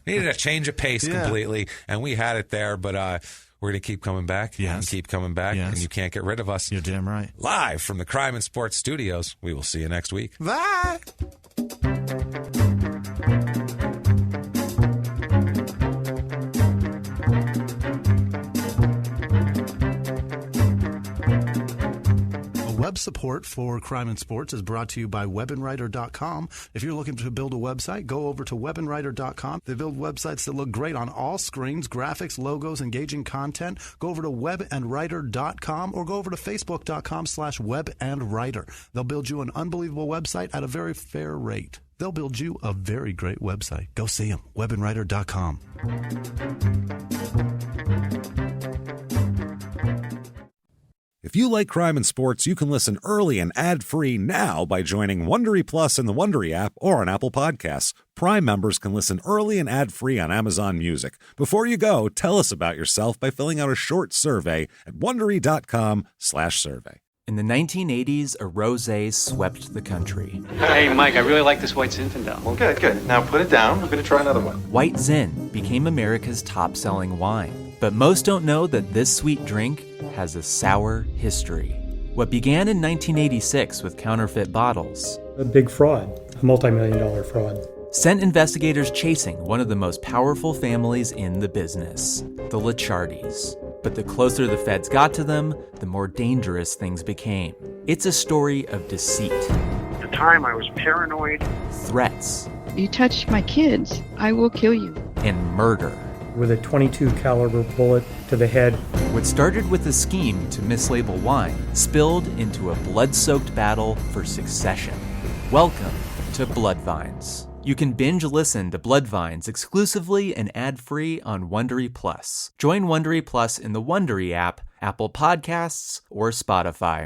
needed a change of pace completely, and we had it there. But we're going to keep coming back and keep coming back, and you can't get rid of us. You're damn right. Live from the Crime and Sports Studios. We will see you next week. Bye. Web support for Crime and Sports is brought to you by WebandWriter.com. If you're looking to build a website, go over to WebandWriter.com. They build websites that look great on all screens, graphics, logos, engaging content. Go over to WebandWriter.com or go over to Facebook.com/WebandWriter. They'll build you an unbelievable website at a very fair rate. They'll build you a very great website. Go see them. WebandWriter.com. If you like crime and sports, you can listen early and ad-free now by joining Wondery Plus in the Wondery app or on Apple Podcasts. Prime members can listen early and ad-free on Amazon Music. Before you go, tell us about yourself by filling out a short survey at Wondery.com/survey. In the 1980s, a rosé swept the country. Hey, Mike, I really like this white Zinfandel. Well, good. Now put it down. We're going to try another one. White Zin became America's top-selling wine. But most don't know that this sweet drink has a sour history. What began in 1986 with counterfeit bottles, A big fraud, a multi-million-dollar fraud, sent investigators chasing one of the most powerful families in the business, the Licciardis. But the closer the feds got to them, the more dangerous things became. It's a story of deceit. At the time, I was paranoid. Threats. You touch my kids, I will kill you. And murder. with a .22 caliber bullet to the head. What started with a scheme to mislabel wine spilled into a blood-soaked battle for succession. Welcome to Bloodvines. You can binge listen to Bloodvines exclusively and ad-free on Wondery Plus. Join Wondery Plus in the Wondery app, Apple Podcasts, or Spotify.